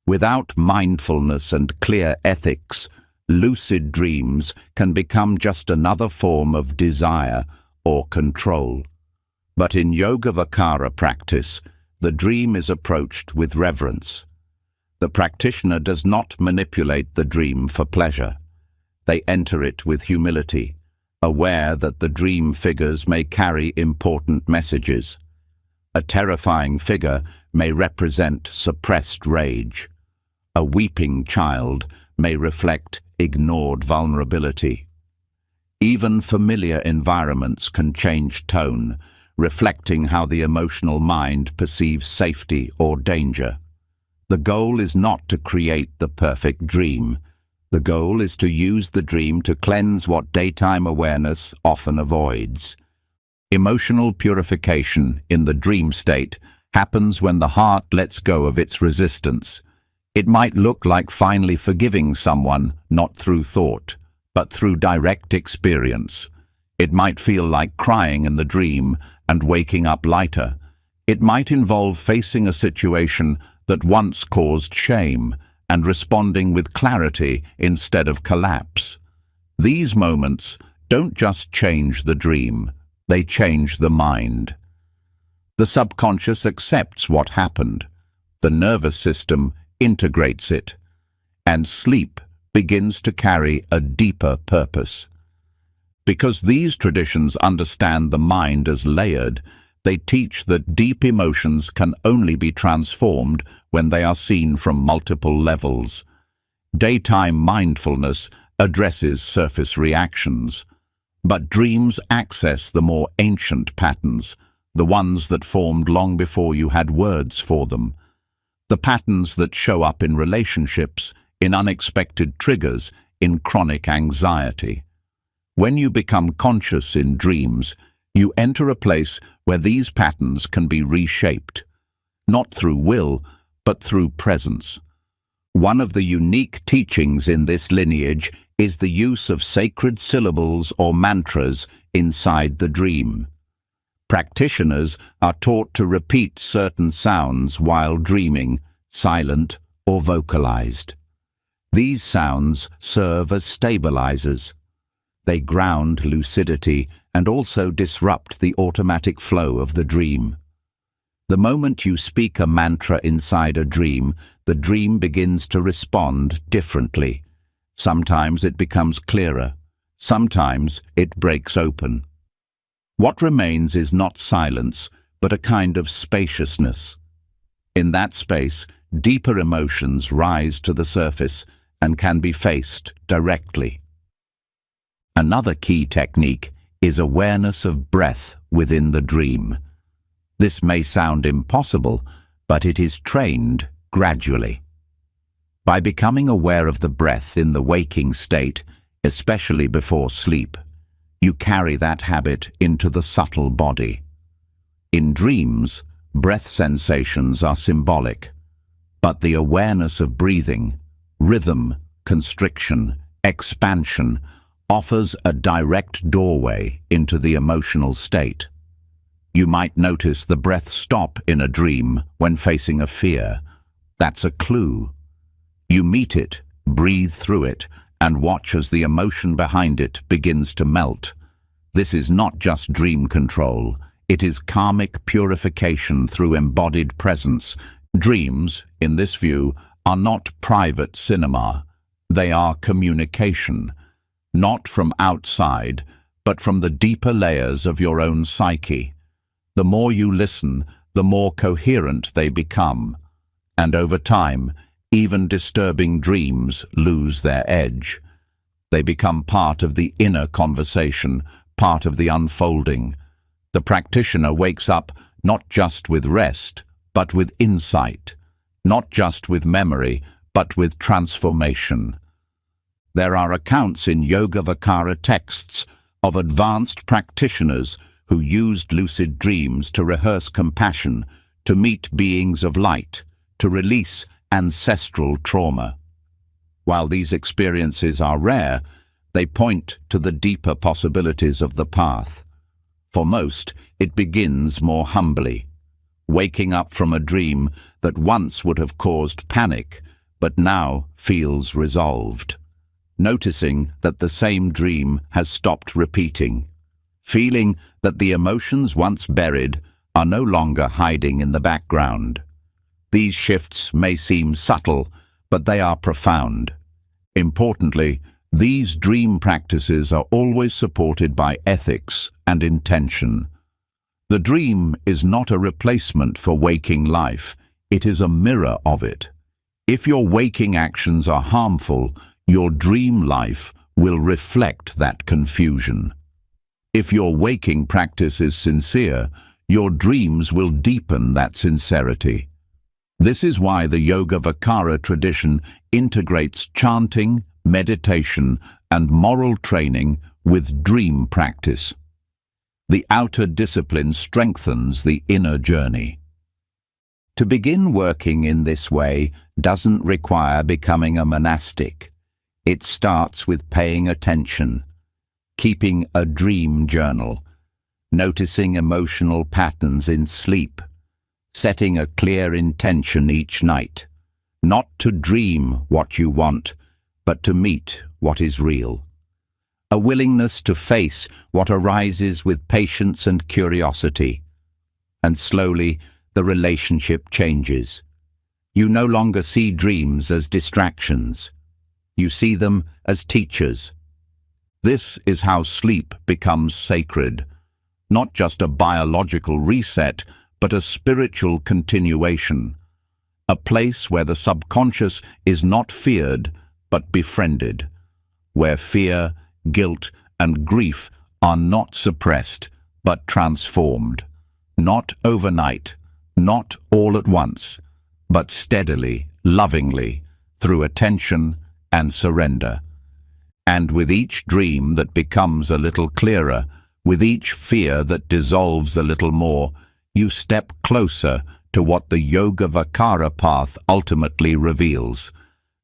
Without mindfulness and clear ethics, lucid dreams can become just another form of desire or control. But in Yogavarkara practice, the dream is approached with reverence. The practitioner does not manipulate the dream for pleasure. They enter it with humility, aware that the dream figures may carry important messages. A terrifying figure may represent suppressed rage. A weeping child may reflect ignored vulnerability. Even familiar environments can change tone, reflecting how the emotional mind perceives safety or danger. The goal is not to create the perfect dream. The goal is to use the dream to cleanse what daytime awareness often avoids. Emotional purification in the dream state happens when the heart lets go of its resistance. It might look like finally forgiving someone, not through thought, but through direct experience. It might feel like crying in the dream and waking up lighter. It might involve facing a situation that once caused shame and responding with clarity instead of collapse. These moments don't just change the dream, they change the mind. The subconscious accepts what happened. The nervous system integrates it, and sleep begins to carry a deeper purpose. Because these traditions understand the mind as layered, they teach that deep emotions can only be transformed when they are seen from multiple levels. Daytime mindfulness addresses surface reactions, but dreams access the more ancient patterns, the ones that formed long before you had words for them. The patterns that show up in relationships, in unexpected triggers, in chronic anxiety. When you become conscious in dreams, you enter a place where these patterns can be reshaped, not through will, but through presence. One of the unique teachings in this lineage is the use of sacred syllables or mantras inside the dream. Practitioners are taught to repeat certain sounds while dreaming, silent or vocalized. These sounds serve as stabilizers. They ground lucidity and also disrupt the automatic flow of the dream. The moment you speak a mantra inside a dream, the dream begins to respond differently. Sometimes it becomes clearer. Sometimes it breaks open. What remains is not silence, but a kind of spaciousness. In that space, deeper emotions rise to the surface and can be faced directly. Another key technique is awareness of breath within the dream. This may sound impossible, but it is trained gradually. By becoming aware of the breath in the waking state, especially before sleep, you carry that habit into the subtle body. In dreams, breath sensations are symbolic, but the awareness of breathing, rhythm, constriction, expansion, offers a direct doorway into the emotional state. You might notice the breath stop in a dream when facing a fear. That's a clue. You meet it, breathe through it, and watch as the emotion behind it begins to melt. This is not just dream control. It is karmic purification through embodied presence. Dreams, in this view, are not private cinema. They are communication, not from outside, but from the deeper layers of your own psyche. The more you listen, the more coherent they become. And over time, even disturbing dreams lose their edge. They become part of the inner conversation, part of the unfolding. The practitioner wakes up not just with rest, but with insight, not just with memory, but with transformation. There are accounts in Yogavarkara texts of advanced practitioners who used lucid dreams to rehearse compassion, to meet beings of light, to release ancestral trauma. While these experiences are rare, they point to the deeper possibilities of the path. For most, it begins more humbly. waking up from a dream that once would have caused panic, but now feels resolved. Noticing that the same dream has stopped repeating. Feeling that the emotions once buried are no longer hiding in the background. These shifts may seem subtle, but they are profound. Importantly, these dream practices are always supported by ethics and intention. The dream is not a replacement for waking life, it is a mirror of it. If your waking actions are harmful, your dream life will reflect that confusion. If your waking practice is sincere, your dreams will deepen that sincerity. This is why the Yoga-Vakara tradition integrates chanting, meditation, and moral training with dream practice. The outer discipline strengthens the inner journey. To begin working in this way doesn't require becoming a monastic. It starts with paying attention, keeping a dream journal, noticing emotional patterns in sleep, setting a clear intention each night, not to dream what you want, but to meet what is real. A willingness to face what arises with patience and curiosity. And slowly, the relationship changes. You no longer see dreams as distractions. You see them as teachers. This is how sleep becomes sacred, not just a biological reset, but a spiritual continuation. A place where the subconscious is not feared, but befriended. Where fear, guilt, and grief are not suppressed, but transformed. Not overnight, not all at once, but steadily, lovingly, through attention and surrender. And with each dream that becomes a little clearer, with each fear that dissolves a little more, you step closer to what the Yoga-Vakara path ultimately reveals.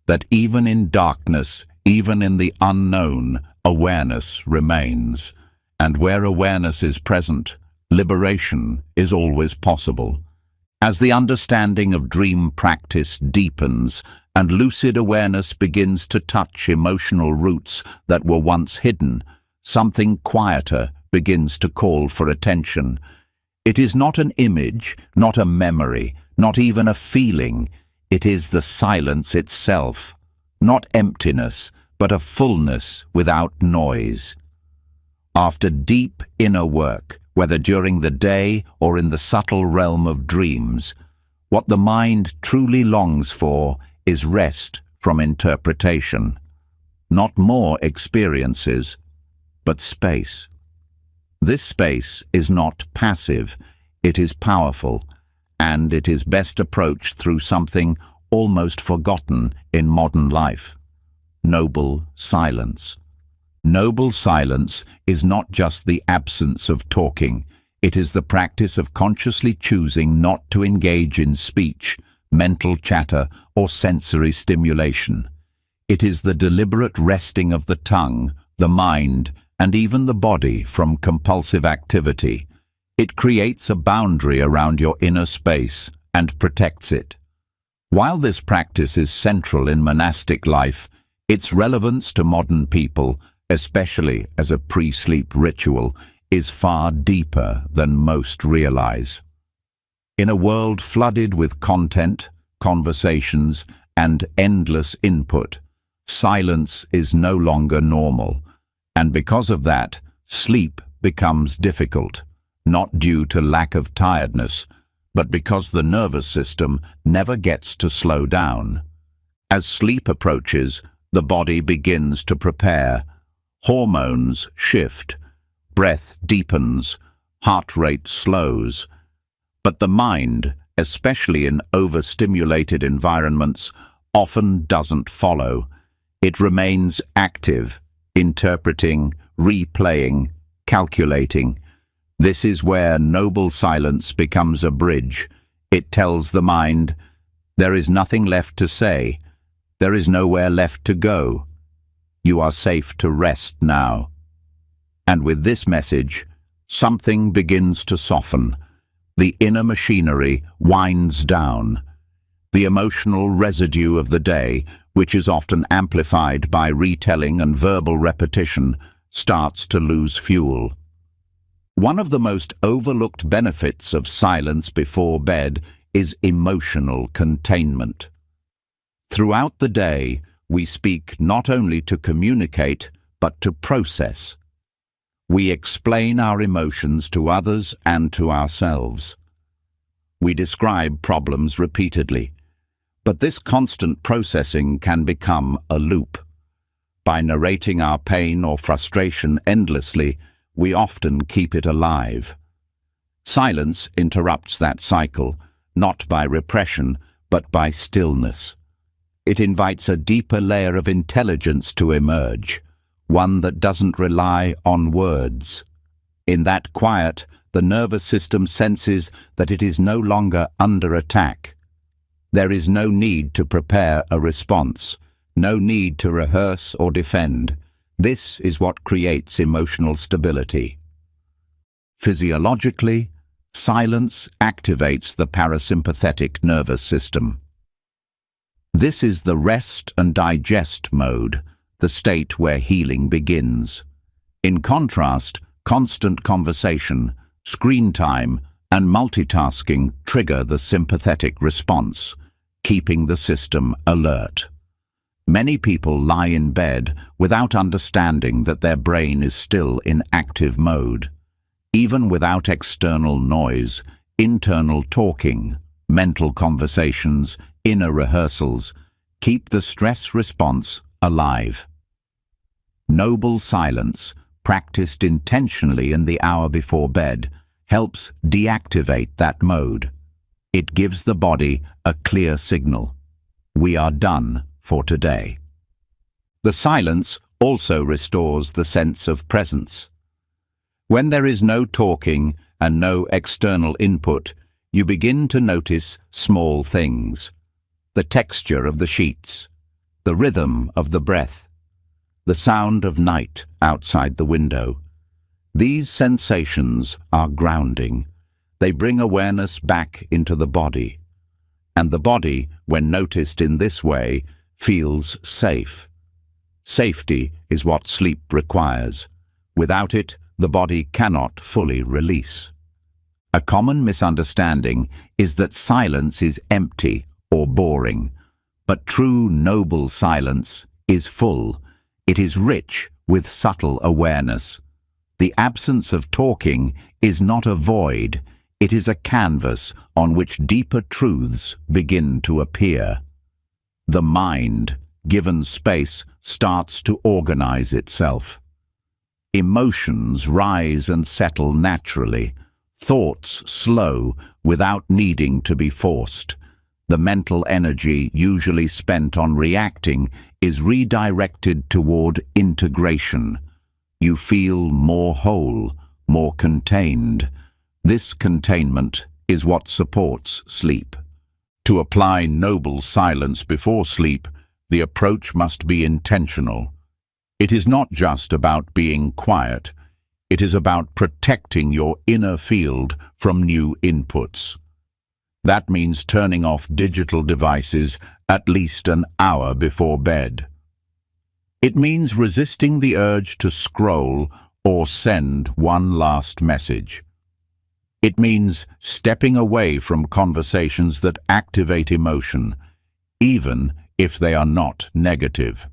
That even in darkness, even in the unknown, awareness remains. And where awareness is present, liberation is always possible. As the understanding of dream practice deepens and lucid awareness begins to touch emotional roots that were once hidden, something quieter begins to call for attention. It is not an image, not a memory, not even a feeling. It is the silence itself, not emptiness, but a fullness without noise. After deep inner work, whether during the day or in the subtle realm of dreams, what the mind truly longs for is rest from interpretation. Not more experiences, but space. This space is not passive, it is powerful, and it is best approached through something almost forgotten in modern life: noble silence. Noble silence is not just the absence of talking, it is the practice of consciously choosing not to engage in speech, mental chatter, or sensory stimulation. It is the deliberate resting of the tongue, the mind, and even the body from compulsive activity. It creates a boundary around your inner space and protects it. While this practice is central in monastic life, its relevance to modern people, especially as a pre-sleep ritual, is far deeper than most realize. In a world flooded with content, conversations, and endless input, silence is no longer normal, and because of that, sleep becomes difficult, not due to lack of tiredness, but because the nervous system never gets to slow down. As sleep approaches, the body begins to prepare. Hormones shift, breath deepens, heart rate slows. But the mind, especially in overstimulated environments, often doesn't follow. It remains active, interpreting, replaying, calculating. This is where noble silence becomes a bridge. It tells the mind, there is nothing left to say, there is nowhere left to go. You are safe to rest now. And with this message, something begins to soften. the inner machinery winds down. The emotional residue of the day, which is often amplified by retelling and verbal repetition, starts to lose fuel. One of the most overlooked benefits of silence before bed is emotional containment. Throughout the day, we speak not only to communicate, but to process. We explain our emotions to others and to ourselves. We describe problems repeatedly, but this constant processing can become a loop. By narrating our pain or frustration endlessly, we often keep it alive. Silence interrupts that cycle, not by repression, but by stillness. It invites a deeper layer of intelligence to emerge, one that doesn't rely on words. In that quiet, the nervous system senses that it is no longer under attack. There is no need to prepare a response, no need to rehearse or defend. This is what creates emotional stability. Physiologically, silence activates the parasympathetic nervous system. This is the rest and digest mode, the state where healing begins. In contrast, constant conversation, screen time, and multitasking trigger the sympathetic response, keeping the system alert. Many people lie in bed without understanding that their brain is still in active mode. Even without external noise, internal talking, mental conversations, inner rehearsals keep the stress response alive. Noble silence, practiced intentionally in the hour before bed, helps deactivate that mode. It gives the body a clear signal. We are done for today. The silence also restores the sense of presence. When there is no talking and no external input, you begin to notice small things. The texture of the sheets, the rhythm of the breath, the sound of night outside the window. These sensations are grounding. They bring awareness back into the body. And the body, when noticed in this way, feels safe. Safety is what sleep requires. Without it, the body cannot fully release. A common misunderstanding is that silence is empty or boring, but true noble silence is full. It is rich with subtle awareness. The absence of talking is not a void, it is a canvas on which deeper truths begin to appear. The mind, given space, starts to organize itself. Emotions rise and settle naturally. Thoughts slow without needing to be forced. The mental energy usually spent on reacting is redirected toward integration. You feel more whole, more contained. This containment is what supports sleep. To apply noble silence before sleep, the approach must be intentional. It is not just about being quiet. It is about protecting your inner field from new inputs. That means turning off digital devices at least an hour before bed. It means resisting the urge to scroll or send one last message. It means stepping away from conversations that activate emotion, even if they are not negative.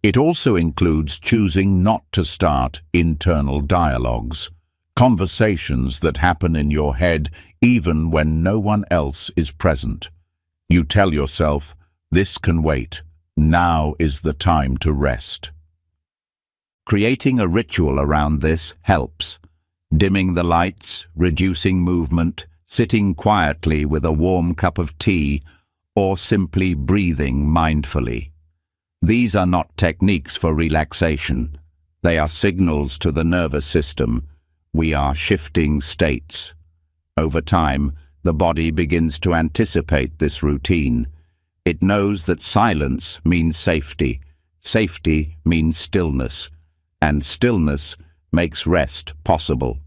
It also includes choosing not to start internal dialogues, conversations that happen in your head even when no one else is present. You tell yourself, this can wait. Now is the time to rest. Creating a ritual around this helps. Dimming the lights, reducing movement, sitting quietly with a warm cup of tea, or simply breathing mindfully. These are not techniques for relaxation. They are signals to the nervous system. We are shifting states. Over time, the body begins to anticipate this routine. It knows that silence means safety, safety means stillness, and stillness makes rest possible.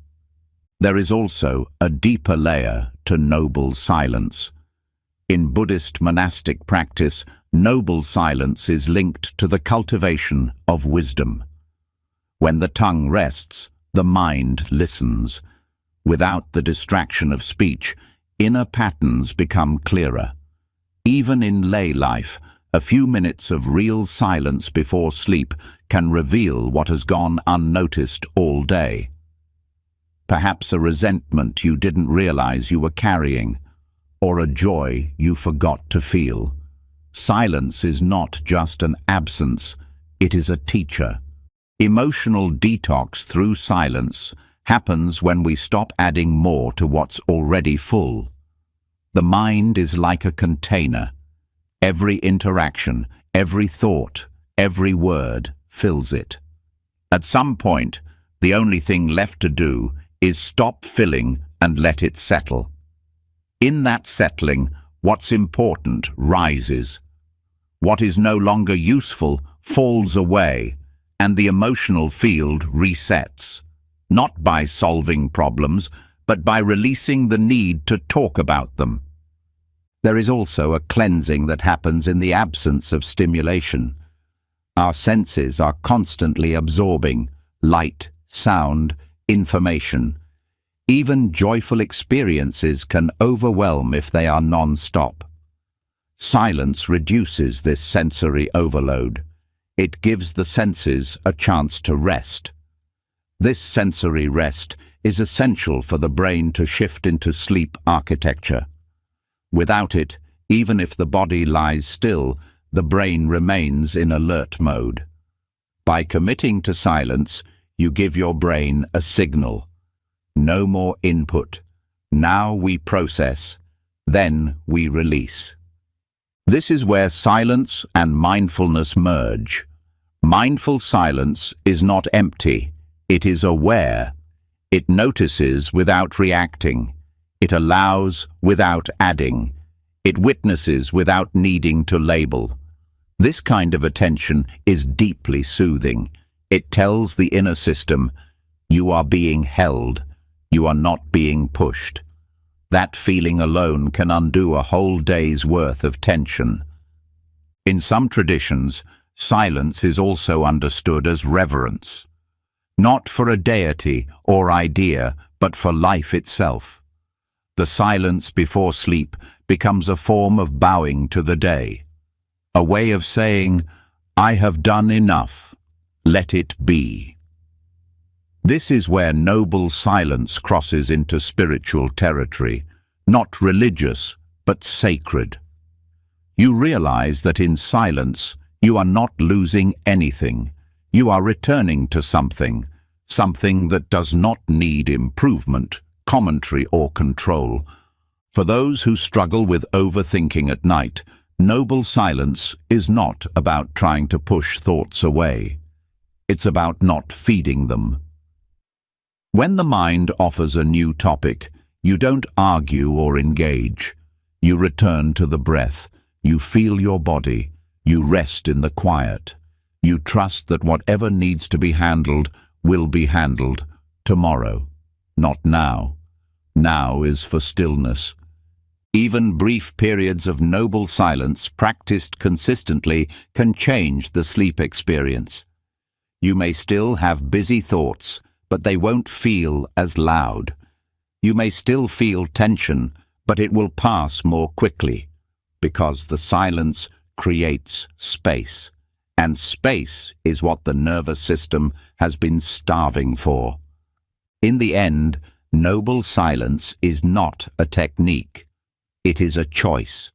There is also a deeper layer to noble silence. In Buddhist monastic practice, noble silence is linked to the cultivation of wisdom. When the tongue rests, the mind listens. Without the distraction of speech, inner patterns become clearer. Even in lay life, a few minutes of real silence before sleep can reveal what has gone unnoticed all day. Perhaps a resentment you didn't realize you were carrying, or a joy you forgot to feel. Silence is not just an absence, it is a teacher. Emotional detox through silence happens when we stop adding more to what's already full. The mind is like a container. Every interaction, every thought, every word fills it. At some point, the only thing left to do is stop filling and let it settle. In that settling, what's important rises. What is no longer useful falls away, and the emotional field resets, not by solving problems, but by releasing the need to talk about them. There is also a cleansing that happens in the absence of stimulation. Our senses are constantly absorbing light, sound, information. Even joyful experiences can overwhelm if they are non-stop. Silence reduces this sensory overload. It gives the senses a chance to rest. This sensory rest is essential for the brain to shift into sleep architecture. Without it, even if the body lies still, the brain remains in alert mode. By committing to silence, you give your brain a signal. No more input. Now we process, then we release. This is where silence and mindfulness merge. Mindful silence is not empty. It is aware. It notices without reacting. It allows without adding. It witnesses without needing to label. This kind of attention is deeply soothing. It tells the inner system, you are being held. You are not being pushed. That feeling alone can undo a whole day's worth of tension. In some traditions, silence is also understood as reverence. Not for a deity or idea, but for life itself. The silence before sleep becomes a form of bowing to the day. A way of saying, I have done enough. Let it be. This is where noble silence crosses into spiritual territory, not religious, but sacred. You realize that in silence, you are not losing anything. You are returning to something that does not need improvement, commentary, or control. For those who struggle with overthinking at night, noble silence is not about trying to push thoughts away. It's about not feeding them. When the mind offers a new topic, you don't argue or engage. You return to the breath. You feel your body. You rest in the quiet. You trust that whatever needs to be handled will be handled tomorrow, not now. Now is for stillness. Even brief periods of noble silence practiced consistently can change the sleep experience. You may still have busy thoughts, but they won't feel as loud. You may still feel tension, but it will pass more quickly, because the silence creates space, and space is what the nervous system has been starving for. In the end, noble silence is not a technique. It is a choice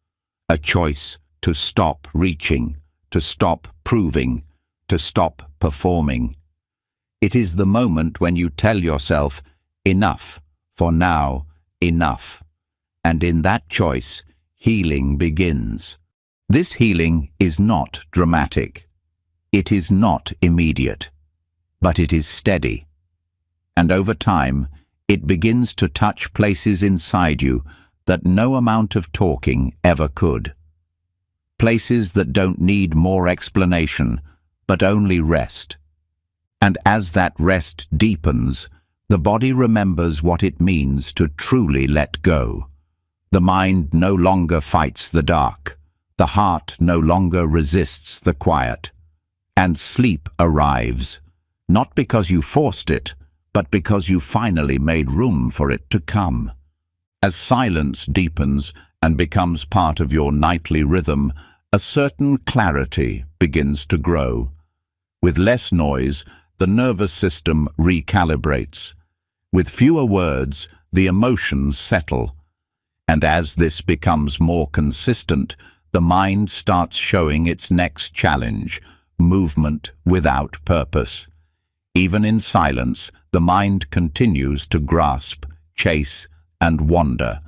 to stop reaching, to stop proving, to stop performing. It is the moment when you tell yourself, enough, for now, enough. And in that choice, healing begins. This healing is not dramatic. It is not immediate, but it is steady. And over time, it begins to touch places inside you that no amount of talking ever could. Places that don't need more explanation, but only rest. And as that rest deepens, The body remembers what it means to truly let go. The mind no longer fights the dark. The heart no longer resists the quiet. And sleep arrives, not because you forced it, but because you finally made room for it to come. As silence deepens and becomes part of your nightly rhythm, a certain clarity begins to grow. With less noise, the nervous system recalibrates. With fewer words, the emotions settle. And as this becomes more consistent, the mind starts showing its next challenge: movement without purpose. Even in silence, the mind continues to grasp, chase, and wander.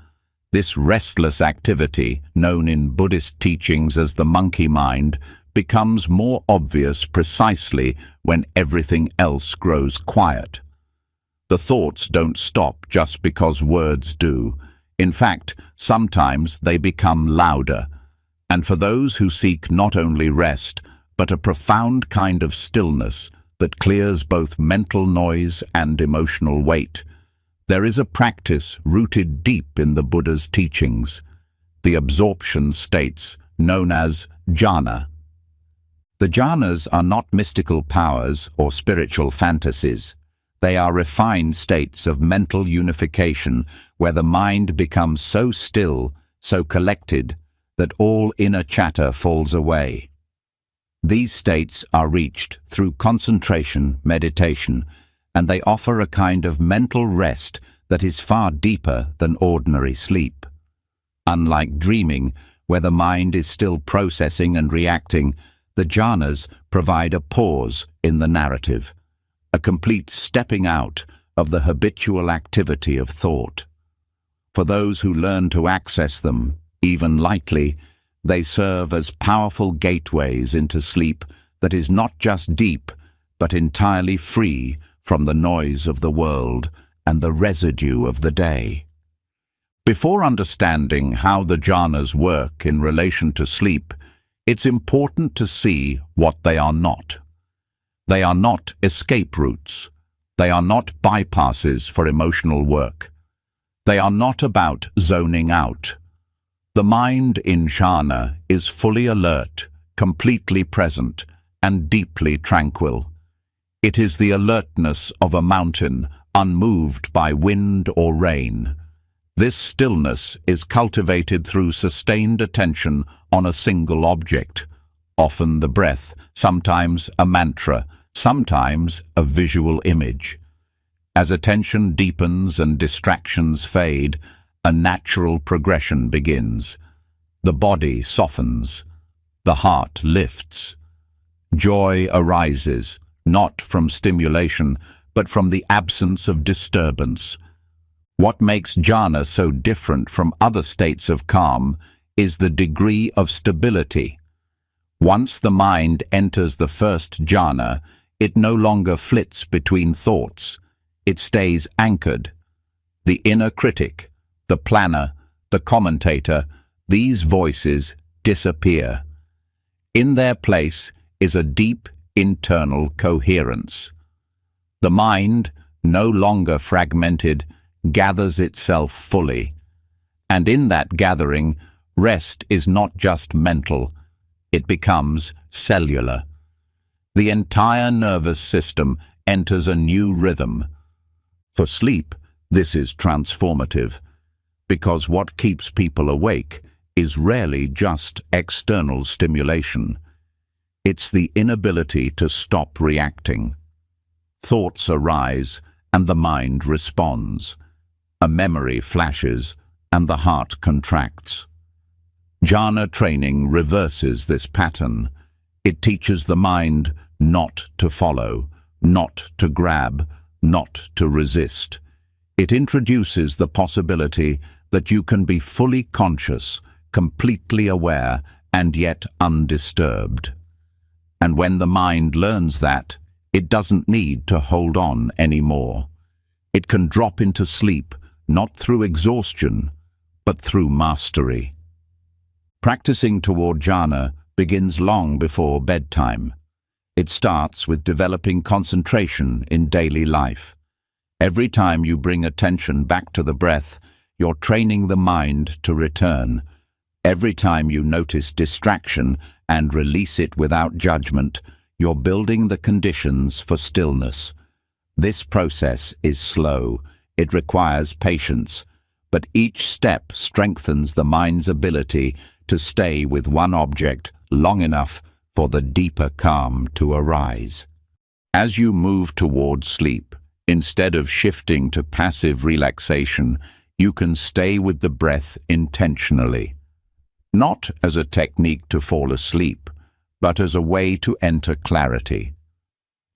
This restless activity, known in Buddhist teachings as the monkey mind, becomes more obvious precisely when everything else grows quiet. The thoughts don't stop just because words do. In fact, sometimes they become louder. And for those who seek not only rest, but a profound kind of stillness that clears both mental noise and emotional weight, there is a practice rooted deep in the Buddha's teachings, the absorption states known as jhana. The jhanas are not mystical powers or spiritual fantasies. They are refined states of mental unification where the mind becomes so still, so collected, that all inner chatter falls away. These states are reached through concentration, meditation, and they offer a kind of mental rest that is far deeper than ordinary sleep. Unlike dreaming, where the mind is still processing and reacting, the jhanas provide a pause in the narrative, a complete stepping out of the habitual activity of thought. For those who learn to access them, even lightly, they serve as powerful gateways into sleep that is not just deep, but entirely free from the noise of the world and the residue of the day. Before understanding how the jhanas work in relation to sleep, it's important to see what they are not. They are not escape routes. They are not bypasses for emotional work. They are not about zoning out. The mind in jhana is fully alert, completely present, and deeply tranquil. It is the alertness of a mountain, unmoved by wind or rain. This stillness is cultivated through sustained attention on a single object, often the breath, sometimes a mantra, sometimes a visual image. As attention deepens and distractions fade, a natural progression begins. The body softens. The heart lifts. Joy arises, not from stimulation, but from the absence of disturbance. What makes jhana so different from other states of calm is the degree of stability. Once the mind enters the first jhana, it no longer flits between thoughts. It stays anchored. The inner critic, the planner, the commentator, these voices disappear. In their place is a deep internal coherence. The mind, no longer fragmented, gathers itself fully. And in that gathering, rest is not just mental, it becomes cellular. The entire nervous system enters a new rhythm. For sleep, this is transformative, because what keeps people awake is rarely just external stimulation. It's the inability to stop reacting. Thoughts arise, and the mind responds. A memory flashes, and the heart contracts. Jhana training reverses this pattern. It teaches the mind not to follow, not to grab, not to resist. It introduces the possibility that you can be fully conscious, completely aware, and yet undisturbed. And when the mind learns that, it doesn't need to hold on anymore. It can drop into sleep, not through exhaustion, but through mastery. Practicing toward jhana begins long before bedtime. It starts with developing concentration in daily life. Every time you bring attention back to the breath, you're training the mind to return. Every time you notice distraction and release it without judgment, you're building the conditions for stillness. This process is slow. It requires patience, but each step strengthens the mind's ability to stay with one object long enough for the deeper calm to arise. As you move towards sleep, instead of shifting to passive relaxation, you can stay with the breath intentionally. Not as a technique to fall asleep, but as a way to enter clarity.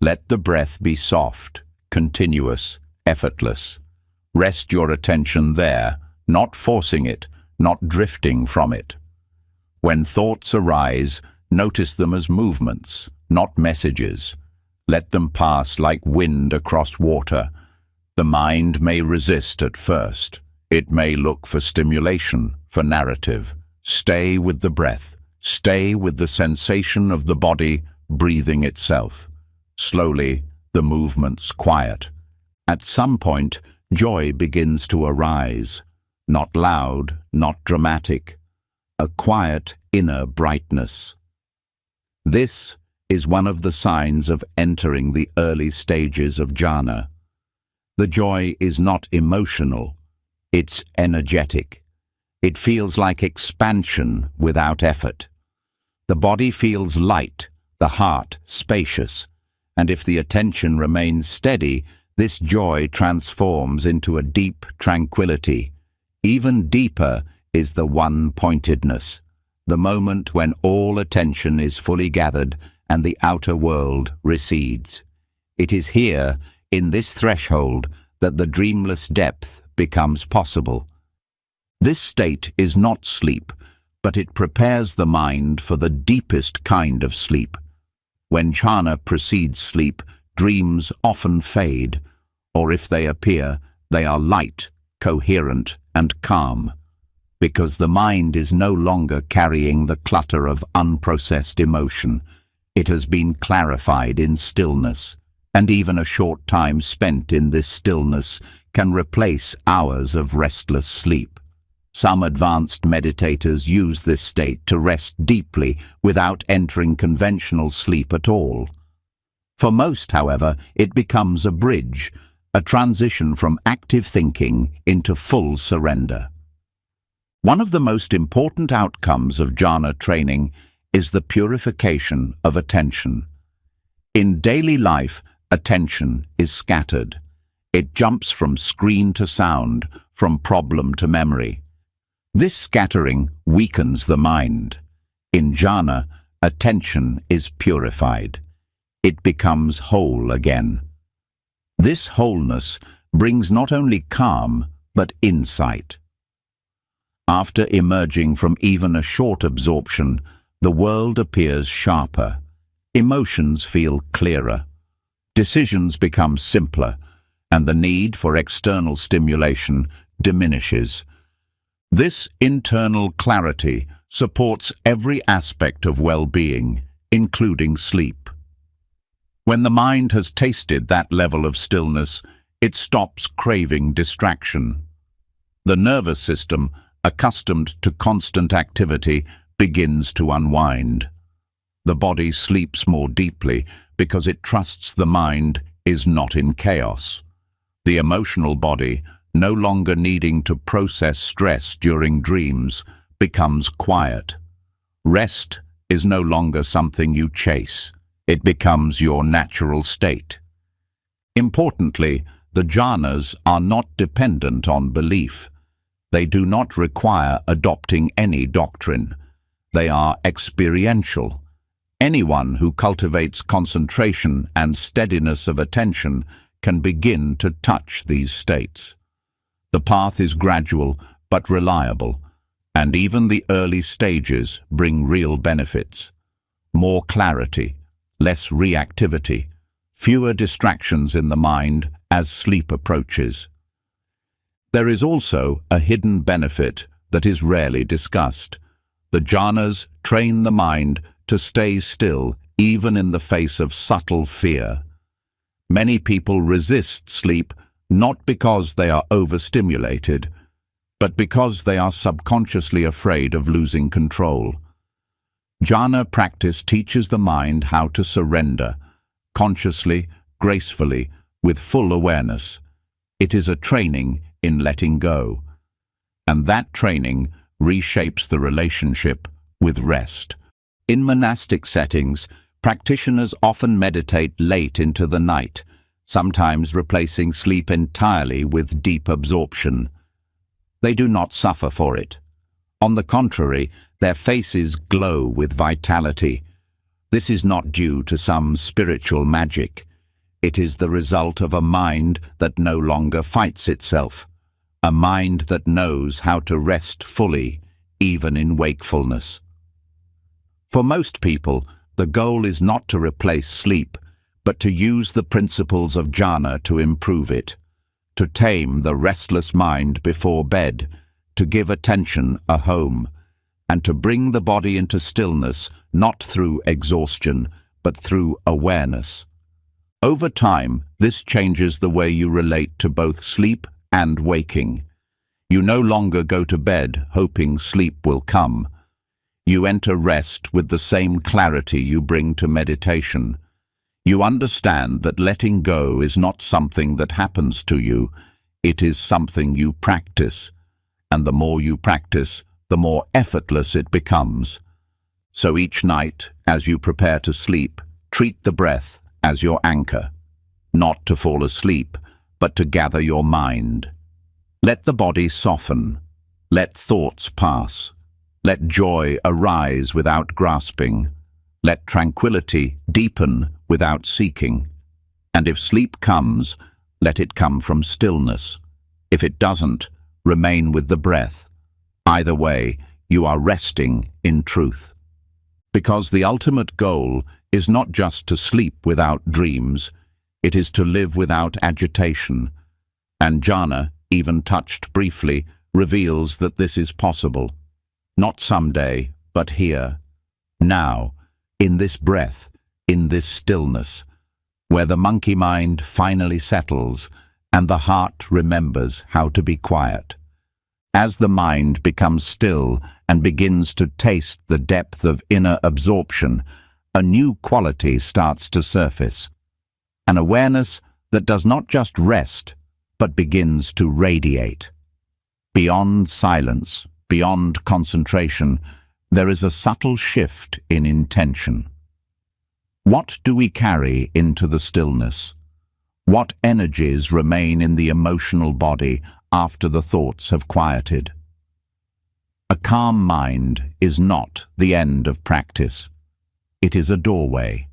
Let the breath be soft, continuous, effortless. Rest your attention there, not forcing it, not drifting from it. When thoughts arise, notice them as movements, not messages. Let them pass like wind across water. The mind may resist at first. It may look for stimulation, for narrative. Stay with the breath. Stay with the sensation of the body breathing itself. Slowly, the movements quiet. At some point, joy begins to arise. Not loud, not dramatic. A quiet inner brightness. This is one of the signs of entering the early stages of jhana. The joy is not emotional. It's energetic. It feels like expansion without effort. The body feels light, the heart spacious, and if the attention remains steady, this joy transforms into a deep tranquility. Even deeper is the one-pointedness, the moment when all attention is fully gathered and the outer world recedes. It is here, in this threshold, that the dreamless depth becomes possible. This state is not sleep, but it prepares the mind for the deepest kind of sleep. When jhana precedes sleep, dreams often fade, or if they appear, they are light, coherent, and calm, because the mind is no longer carrying the clutter of unprocessed emotion. It has been clarified in stillness, and even a short time spent in this stillness can replace hours of restless sleep. Some advanced meditators use this state to rest deeply without entering conventional sleep at all. For most, however, it becomes a bridge, a transition from active thinking into full surrender. One of the most important outcomes of jhana training is the purification of attention. In daily life, attention is scattered. It jumps from screen to sound, from problem to memory. This scattering weakens the mind. In jhana, attention is purified. It becomes whole again. This wholeness brings not only calm, but insight. After emerging from even a short absorption, the world appears sharper. Emotions feel clearer. Decisions become simpler, and the need for external stimulation diminishes. This internal clarity supports every aspect of well-being, including sleep. When the mind has tasted that level of stillness, it stops craving distraction. The nervous system, accustomed to constant activity, begins to unwind. The body sleeps more deeply because it trusts the mind is not in chaos. The emotional body, no longer needing to process stress during dreams, becomes quiet. Rest is no longer something you chase. It becomes your natural state. Importantly, the jhanas are not dependent on belief. They do not require adopting any doctrine. They are experiential. Anyone who cultivates concentration and steadiness of attention can begin to touch these states. The path is gradual but reliable, and even the early stages bring real benefits. More clarity, less reactivity, fewer distractions in the mind as sleep approaches. There is also a hidden benefit that is rarely discussed. The jhanas train the mind to stay still even in the face of subtle fear. Many people resist sleep not because they are overstimulated, but because they are subconsciously afraid of losing control. Jhana practice teaches the mind how to surrender, consciously, gracefully, with full awareness. It is a training in letting go. And that training reshapes the relationship with rest. In monastic settings, practitioners often meditate late into the night, sometimes replacing sleep entirely with deep absorption. They do not suffer for it. On the contrary, their faces glow with vitality. This is not due to some spiritual magic. It is the result of a mind that no longer fights itself, a mind that knows how to rest fully, even in wakefulness. For most people, the goal is not to replace sleep, but to use the principles of jhana to improve it, to tame the restless mind before bed, to give attention a home, and to bring the body into stillness, not through exhaustion, but through awareness. Over time, this changes the way you relate to both sleep and waking. You no longer go to bed hoping sleep will come. You enter rest with the same clarity you bring to meditation. You understand that letting go is not something that happens to you, it is something you practice. And the more you practice, the more effortless it becomes. So each night, as you prepare to sleep, treat the breath as your anchor, not to fall asleep, but to gather your mind. Let the body soften. Let thoughts pass. Let joy arise without grasping. Let tranquility deepen without seeking. And if sleep comes, let it come from stillness. If it doesn't, remain with the breath. Either way, you are resting in truth. Because the ultimate goal is not just to sleep without dreams, it is to live without agitation. And jhana, even touched briefly, reveals that this is possible. Not someday, but here, now, in this breath, in this stillness, where the monkey mind finally settles and the heart remembers how to be quiet. As the mind becomes still and begins to taste the depth of inner absorption, a new quality starts to surface. An awareness that does not just rest, but begins to radiate. Beyond silence, beyond concentration, there is a subtle shift in intention. What do we carry into the stillness? What energies remain in the emotional body after the thoughts have quieted? A calm mind is not the end of practice. It is a doorway.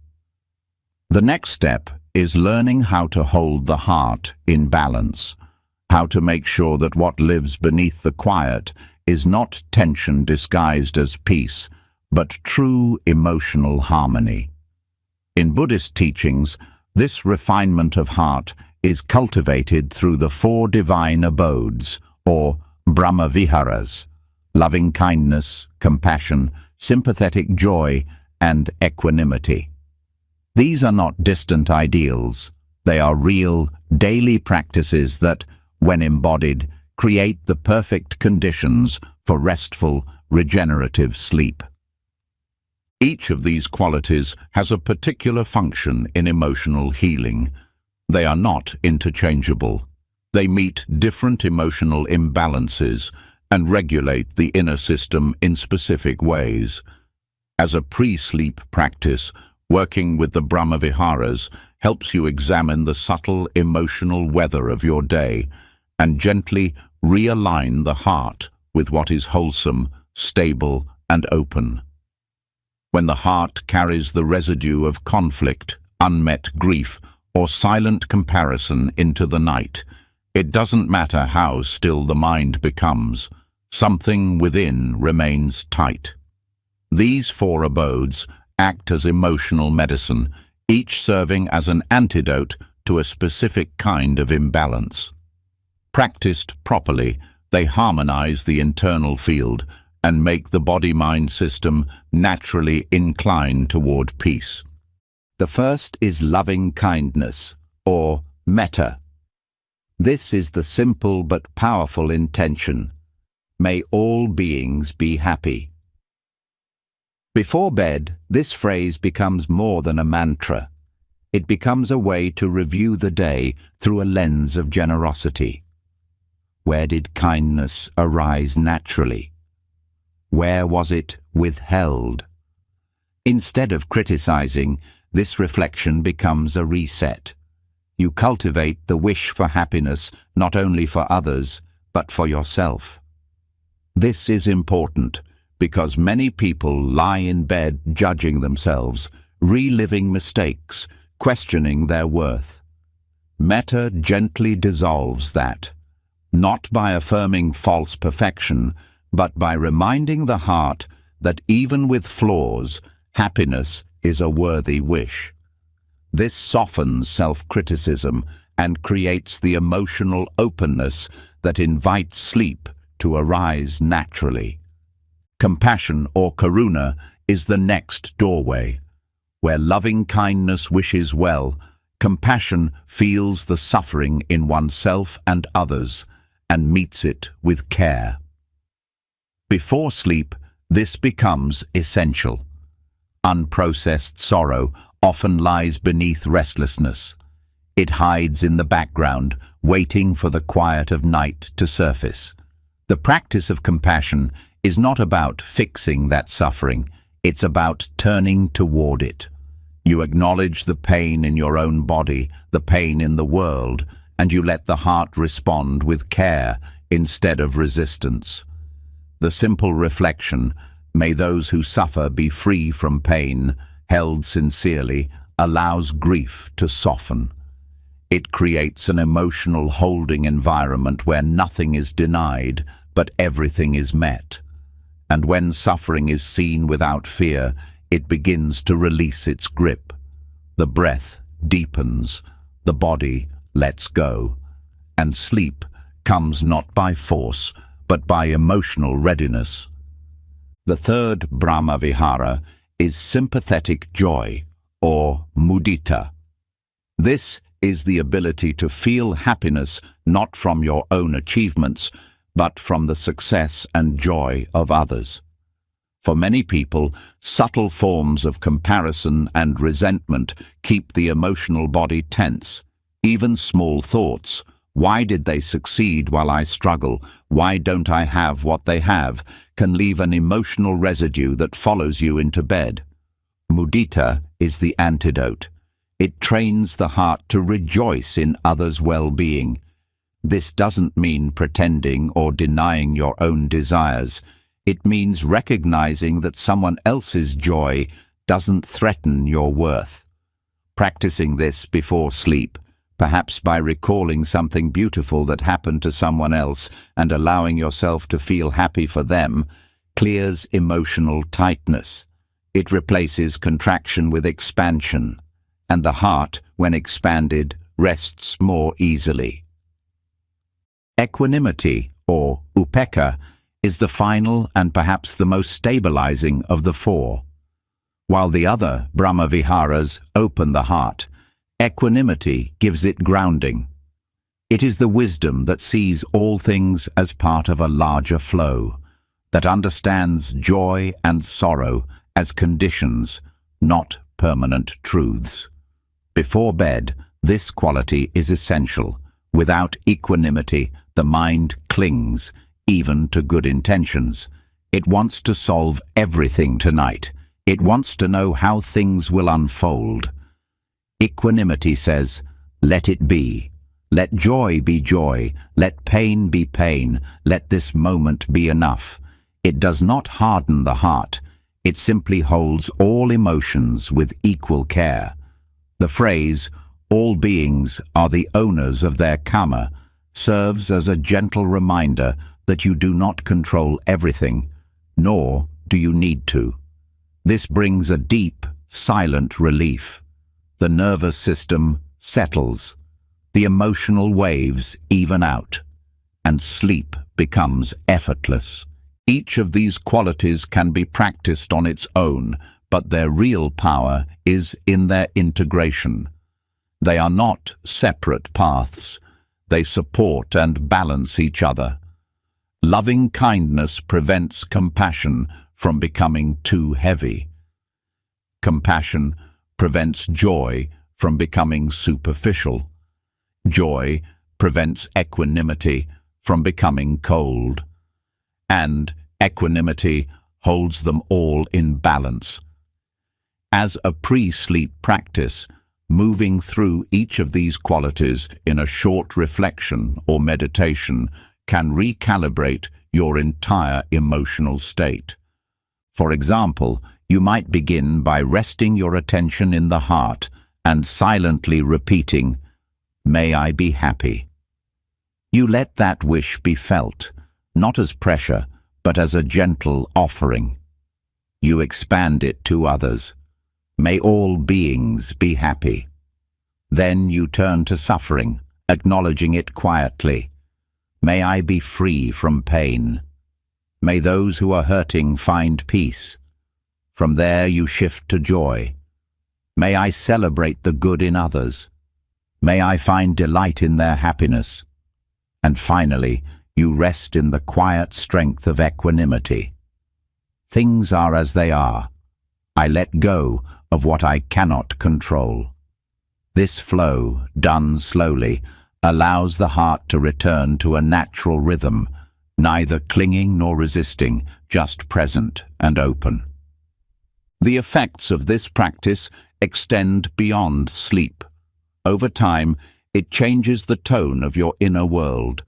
The next step is learning how to hold the heart in balance, how to make sure that what lives beneath the quiet is not tension disguised as peace, but true emotional harmony. In Buddhist teachings, this refinement of heart is cultivated through the 4 divine abodes, or Brahma-viharas: loving kindness, compassion, sympathetic joy, and equanimity. These are not distant ideals. They are real, daily practices that, when embodied, create the perfect conditions for restful, regenerative sleep. Each of these qualities has a particular function in emotional healing. They are not interchangeable. They meet different emotional imbalances and regulate the inner system in specific ways. As a pre-sleep practice, working with the Brahma-viharas helps you examine the subtle emotional weather of your day and gently realign the heart with what is wholesome, stable, and open. When the heart carries the residue of conflict, unmet grief, or silent comparison into the night, it doesn't matter how still the mind becomes, something within remains tight. These 4 abodes act as emotional medicine, each serving as an antidote to a specific kind of imbalance. Practiced properly, they harmonize the internal field and make the body-mind system naturally incline toward peace. The first is loving kindness, or metta. This is the simple but powerful intention. May all beings be happy. Before bed, this phrase becomes more than a mantra. It becomes a way to review the day through a lens of generosity. Where did kindness arise naturally? Where was it withheld? Instead of criticizing, this reflection becomes a reset. You cultivate the wish for happiness not only for others, but for yourself. This is important because many people lie in bed judging themselves, reliving mistakes, questioning their worth. Metta gently dissolves that, not by affirming false perfection, but by reminding the heart that even with flaws, happiness is a worthy wish. This softens self-criticism and creates the emotional openness that invites sleep to arise naturally. Compassion or karuna is the next doorway. Where loving kindness wishes well, compassion feels the suffering in oneself and others and meets it with care. Before sleep, this becomes essential. Unprocessed sorrow often lies beneath restlessness. It hides in the background, waiting for the quiet of night to surface. The practice of compassion is not about fixing that suffering, it's about turning toward it. You acknowledge the pain in your own body, the pain in the world, and you let the heart respond with care instead of resistance. The simple reflection, "May those who suffer be free from pain," held sincerely, allows grief to soften. It creates an emotional holding environment where nothing is denied, but everything is met. And when suffering is seen without fear, it begins to release its grip. The breath deepens, the body lets go, and sleep comes not by force, but by emotional readiness. The third Brahma Vihara is sympathetic joy, or mudita. This is the ability to feel happiness not from your own achievements, but from the success and joy of others. For many people, subtle forms of comparison and resentment keep the emotional body tense. Even small thoughts, "Why did they succeed while I struggle? Why don't I have what they have?" can leave an emotional residue that follows you into bed. Mudita is the antidote. It trains the heart to rejoice in others' well-being. This doesn't mean pretending or denying your own desires. It means recognizing that someone else's joy doesn't threaten your worth. Practicing this before sleep, perhaps by recalling something beautiful that happened to someone else and allowing yourself to feel happy for them, clears emotional tightness. It replaces contraction with expansion, and the heart, when expanded, rests more easily. Equanimity, or upekkha, is the final and perhaps the most stabilizing of the four. While the other Brahma Viharas open the heart, equanimity gives it grounding. It is the wisdom that sees all things as part of a larger flow, that understands joy and sorrow as conditions, not permanent truths. Before bed, this quality is essential. Without equanimity, the mind clings, even to good intentions. It wants to solve everything tonight. It wants to know how things will unfold. Equanimity says, "Let it be. Let joy be joy. Let pain be pain. Let this moment be enough." It does not harden the heart. It simply holds all emotions with equal care. The phrase, "all beings are the owners of their karma," serves as a gentle reminder that you do not control everything, nor do you need to. This brings a deep, silent relief. The nervous system settles, the emotional waves even out, and sleep becomes effortless. Each of these qualities can be practiced on its own, but their real power is in their integration. They are not separate paths. They support and balance each other. Loving kindness prevents compassion from becoming too heavy. Compassion prevents joy from becoming superficial. Joy prevents equanimity from becoming cold. And equanimity holds them all in balance. As a pre-sleep practice, moving through each of these qualities in a short reflection or meditation can recalibrate your entire emotional state. For example, you might begin by resting your attention in the heart and silently repeating, "May I be happy." You let that wish be felt, not as pressure, but as a gentle offering. You expand it to others. May all beings be happy. Then you turn to suffering, acknowledging it quietly. May I be free from pain. May those who are hurting find peace. From there you shift to joy. May I celebrate the good in others. May I find delight in their happiness. And finally, you rest in the quiet strength of equanimity. Things are as they are. I let go of what I cannot control. This flow, done slowly, allows the heart to return to a natural rhythm, neither clinging nor resisting, just present and open. The effects of this practice extend beyond sleep. Over time, it changes the tone of your inner world.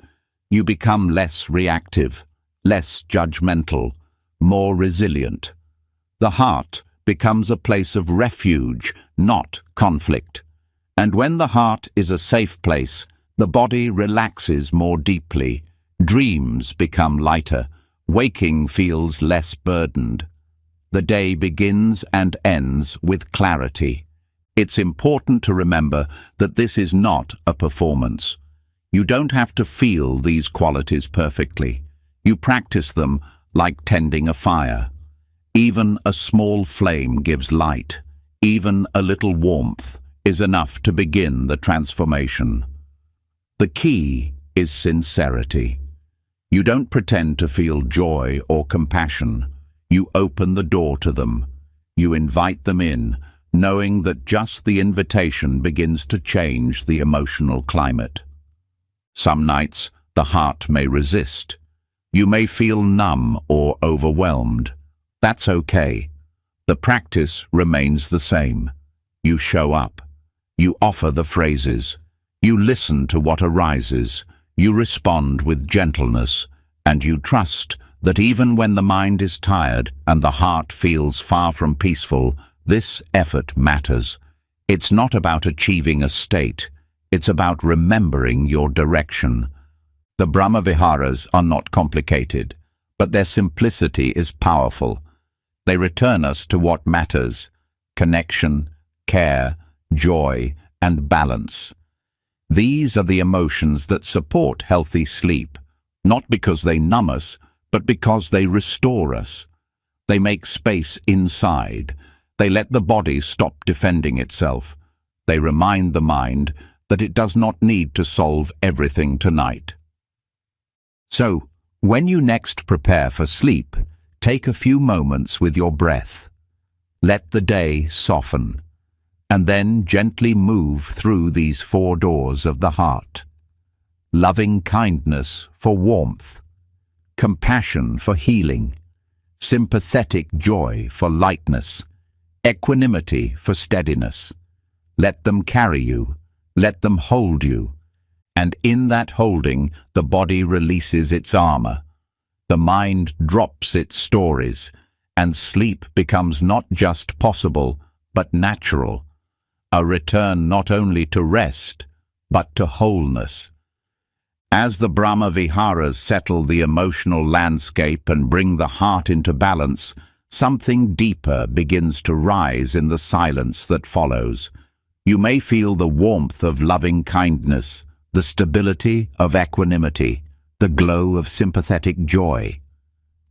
You become less reactive, less judgmental, more resilient. The heart becomes a place of refuge, not conflict. And when the heart is a safe place, the body relaxes more deeply, dreams become lighter, waking feels less burdened. The day begins and ends with clarity. It's important to remember that this is not a performance. You don't have to feel these qualities perfectly. You practice them like tending a fire. Even a small flame gives light. Even a little warmth is enough to begin the transformation. The key is sincerity. You don't pretend to feel joy or compassion. You open the door to them. You invite them in, knowing that just the invitation begins to change the emotional climate. Some nights, the heart may resist. You may feel numb or overwhelmed. That's okay. The practice remains the same. You show up. You offer the phrases. You listen to what arises. You respond with gentleness, and you trust that even when the mind is tired and the heart feels far from peaceful, this effort matters. It's not about achieving a state. It's about remembering your direction. The Brahma Viharas are not complicated, but their simplicity is powerful. They return us to what matters: connection, care, joy, and balance. These are the emotions that support healthy sleep, not because they numb us, but because they restore us. They make space inside. They let the body stop defending itself. They remind the mind that it does not need to solve everything tonight. So, when you next prepare for sleep, take a few moments with your breath. Let the day soften, and then gently move through these 4 doors of the heart. Loving kindness for warmth, compassion for healing, sympathetic joy for lightness, equanimity for steadiness. Let them carry you, let them hold you, and in that holding the body releases its armor. The mind drops its stories, and sleep becomes not just possible, but natural. A return not only to rest, but to wholeness. As the Brahma Viharas settle the emotional landscape and bring the heart into balance, something deeper begins to rise in the silence that follows. You may feel the warmth of loving kindness, the stability of equanimity, the glow of sympathetic joy.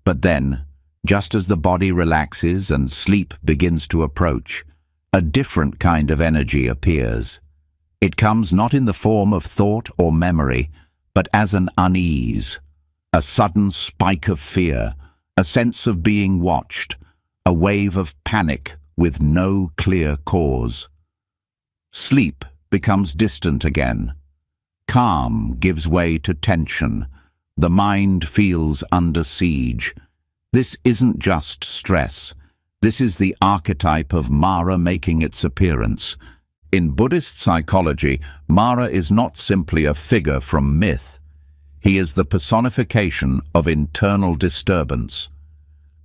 But then, just as the body relaxes and sleep begins to approach, a different kind of energy appears. It comes not in the form of thought or memory, but as an unease, a sudden spike of fear, a sense of being watched, a wave of panic with no clear cause. Sleep becomes distant again. Calm gives way to tension. The mind feels under siege. This isn't just stress. This is the archetype of Mara making its appearance. In Buddhist psychology, Mara is not simply a figure from myth. He is the personification of internal disturbance.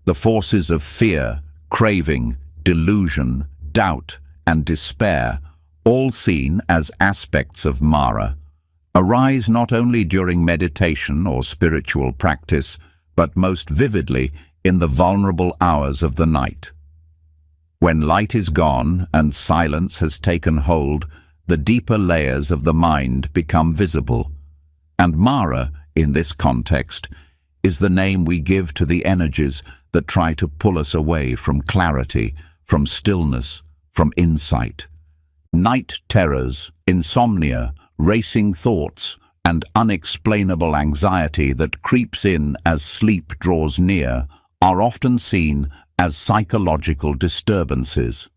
The forces of fear, craving, delusion, doubt, and despair, all seen as aspects of Mara, arise not only during meditation or spiritual practice, but most vividly in the vulnerable hours of the night. When light is gone and silence has taken hold, the deeper layers of the mind become visible. And Mara, in this context, is the name we give to the energies that try to pull us away from clarity, from stillness, from insight. Night terrors, insomnia, racing thoughts, and unexplainable anxiety that creeps in as sleep draws near are often seen as psychological disturbances.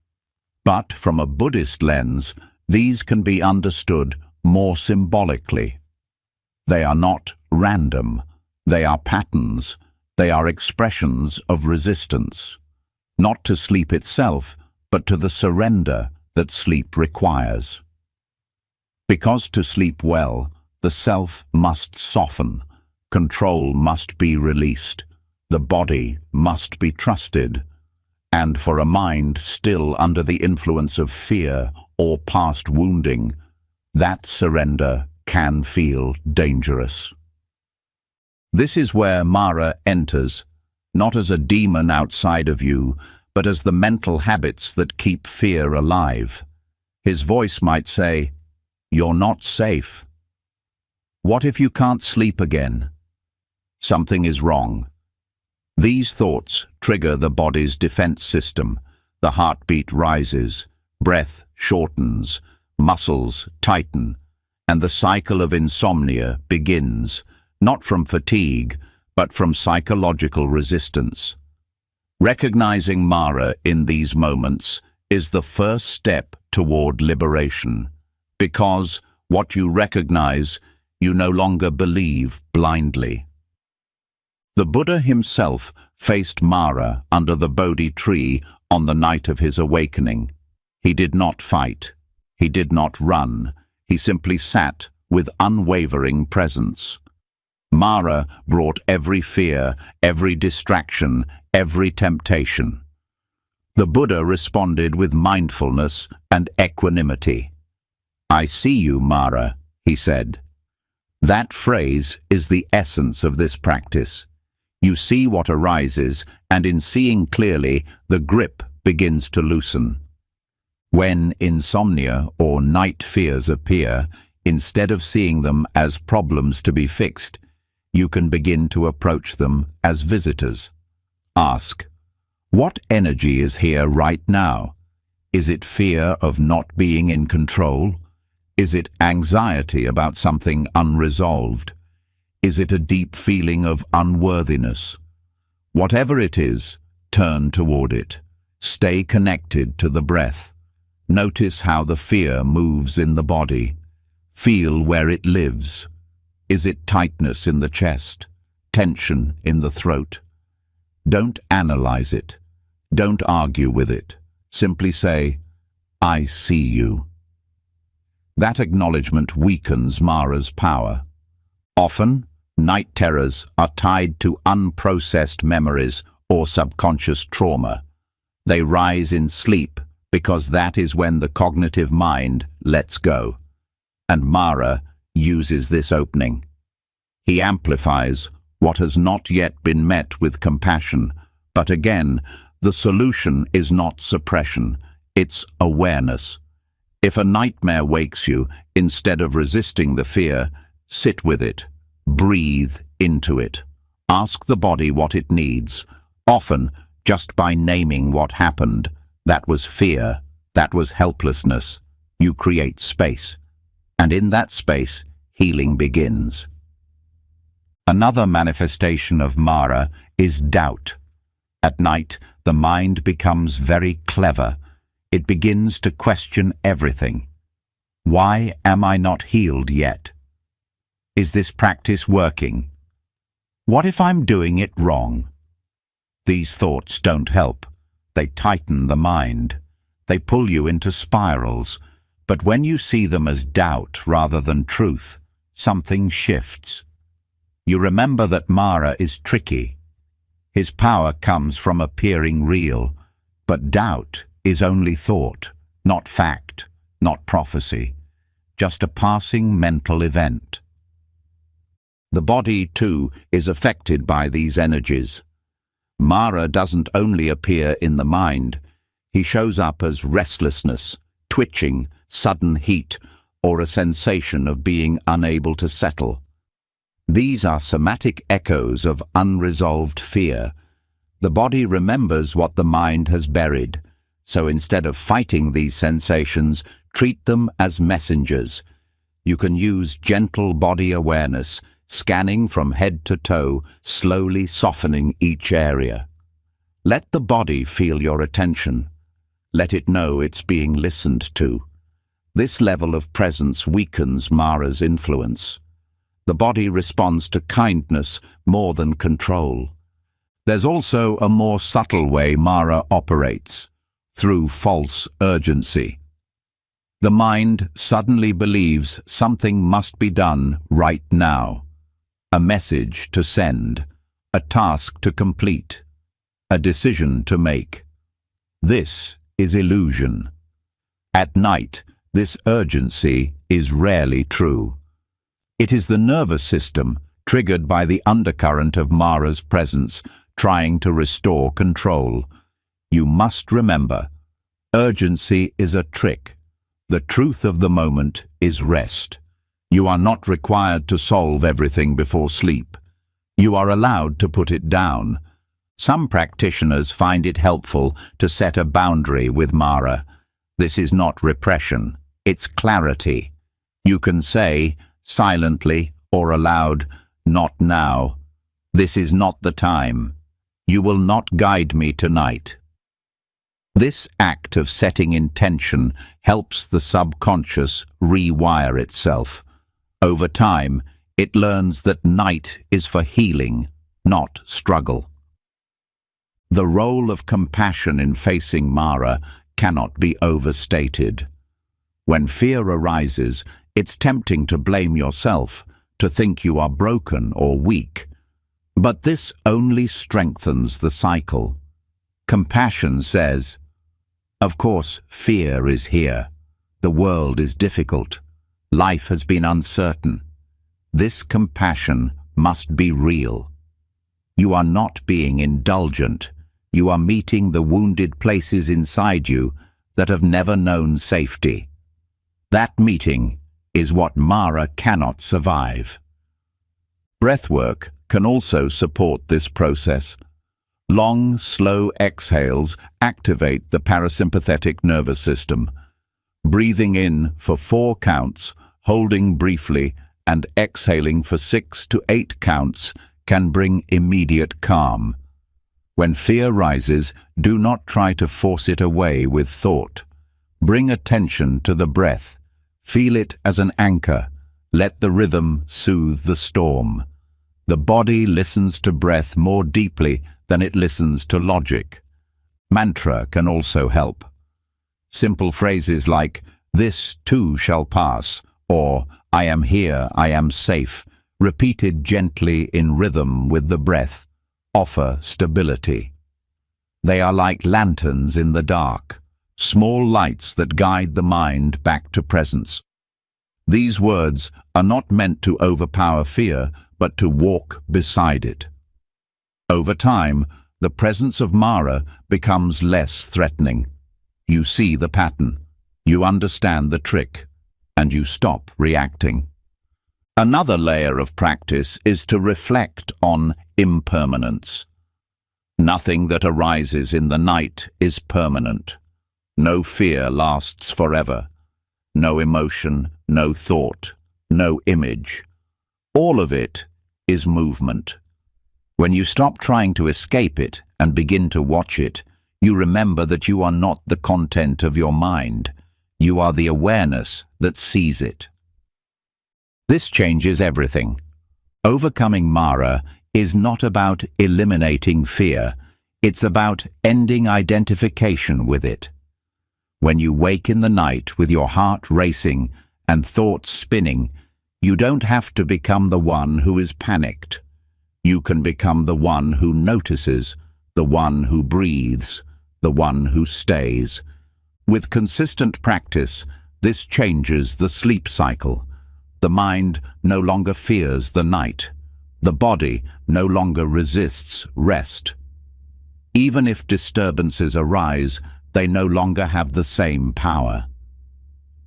But from a Buddhist lens, these can be understood more symbolically. They are not random. They are patterns. They are expressions of resistance, not to sleep itself, but to the surrender that sleep requires. Because to sleep well, the self must soften, control must be released, the body must be trusted, and for a mind still under the influence of fear or past wounding, that surrender can feel dangerous. This is where Mara enters, not as a demon outside of you, but as the mental habits that keep fear alive. His voice might say, "You're not safe. What if you can't sleep again? Something is wrong." These thoughts trigger the body's defense system. The heartbeat rises, breath shortens, muscles tighten, and the cycle of insomnia begins, not from fatigue, but from psychological resistance. Recognizing Mara in these moments is the first step toward liberation, because what you recognize, you no longer believe blindly. The Buddha himself faced Mara under the Bodhi tree on the night of his awakening. He did not fight. He did not run. He simply sat with unwavering presence. Mara brought every fear, every distraction, every temptation. The Buddha responded with mindfulness and equanimity. "I see you, Mara," he said. That phrase is the essence of this practice. You see what arises, and in seeing clearly, the grip begins to loosen. When insomnia or night fears appear, instead of seeing them as problems to be fixed, you can begin to approach them as visitors. Ask, what energy is here right now? Is it fear of not being in control? Is it anxiety about something unresolved? Is it a deep feeling of unworthiness? Whatever it is, turn toward it. Stay connected to the breath. Notice how the fear moves in the body. Feel where it lives. Is it tightness in the chest? Tension in the throat? Don't analyze it. Don't argue with it. Simply say, "I see you." That acknowledgement weakens Mara's power. Often, night terrors are tied to unprocessed memories or subconscious trauma. They rise in sleep because that is when the cognitive mind lets go. And Mara uses this opening. He amplifies what has not yet been met with compassion, but again, the solution is not suppression, it's awareness. If a nightmare wakes you, instead of resisting the fear, sit with it. Breathe into it. Ask the body what it needs. Often, just by naming what happened, that was fear, that was helplessness, you create space. And in that space, healing begins. Another manifestation of Mara is doubt. At night, the mind becomes very clever. It begins to question everything. Why am I not healed yet? Is this practice working? What if I'm doing it wrong? These thoughts don't help. They tighten the mind. They pull you into spirals. But when you see them as doubt rather than truth, something shifts. You remember that Mara is tricky. His power comes from appearing real, but doubt is only thought, not fact, not prophecy, just a passing mental event. The body, too, is affected by these energies. Mara doesn't only appear in the mind. He shows up as restlessness, twitching, sudden heat, or a sensation of being unable to settle. These are somatic echoes of unresolved fear. The body remembers what the mind has buried, so instead of fighting these sensations, treat them as messengers. You can use gentle body awareness, scanning from head to toe, slowly softening each area. Let the body feel your attention. Let it know it's being listened to. This level of presence weakens Mara's influence. The body responds to kindness more than control. There's also a more subtle way Mara operates, through false urgency. The mind suddenly believes something must be done right now. A message to send, a task to complete, a decision to make. This is illusion. At night, this urgency is rarely true. It is the nervous system, triggered by the undercurrent of Mara's presence, trying to restore control. You must remember, urgency is a trick. The truth of the moment is rest. You are not required to solve everything before sleep. You are allowed to put it down. Some practitioners find it helpful to set a boundary with Mara. This is not repression, it's clarity. You can say, silently or aloud, "Not now. This is not the time. You will not guide me tonight." This act of setting intention helps the subconscious rewire itself. Over time, it learns that night is for healing, not struggle. The role of compassion in facing Mara cannot be overstated. When fear arises, it's tempting to blame yourself, to think you are broken or weak. But this only strengthens the cycle. Compassion says, "Of course, fear is here. The world is difficult. Life has been uncertain. This compassion must be real. You are not being indulgent. You are meeting the wounded places inside you that have never known safety. That meeting is what Mara cannot survive." Breathwork can also support this process. Long, slow exhales activate the parasympathetic nervous system. Breathing in for 4 counts, holding briefly, and exhaling for 6 to 8 counts can bring immediate calm. When fear rises, do not try to force it away with thought. Bring attention to the breath. Feel it as an anchor. Let the rhythm soothe the storm. The body listens to breath more deeply than it listens to logic. Mantra can also help. Simple phrases like, "This too shall pass," or "I am here, I am safe," repeated gently in rhythm with the breath, offer stability. They are like lanterns in the dark, small lights that guide the mind back to presence. These words are not meant to overpower fear, but to walk beside it. Over time, the presence of Mara becomes less threatening. You see the pattern, you understand the trick, and you stop reacting. Another layer of practice is to reflect on impermanence. Nothing that arises in the night is permanent. No fear lasts forever. no emotion, no thought, no image. All of it is movement. When you stop trying to escape it and begin to watch it, you remember that you are not the content of your mind. You are the awareness that sees it. This changes everything. Overcoming Mara is not about eliminating fear. It's about ending identification with it. When you wake in the night with your heart racing and thoughts spinning, you don't have to become the one who is panicked. You can become the one who notices, the one who breathes, the one who stays. With consistent practice, this changes the sleep cycle. The mind no longer fears the night. The body no longer resists rest. Even if disturbances arise, they no longer have the same power.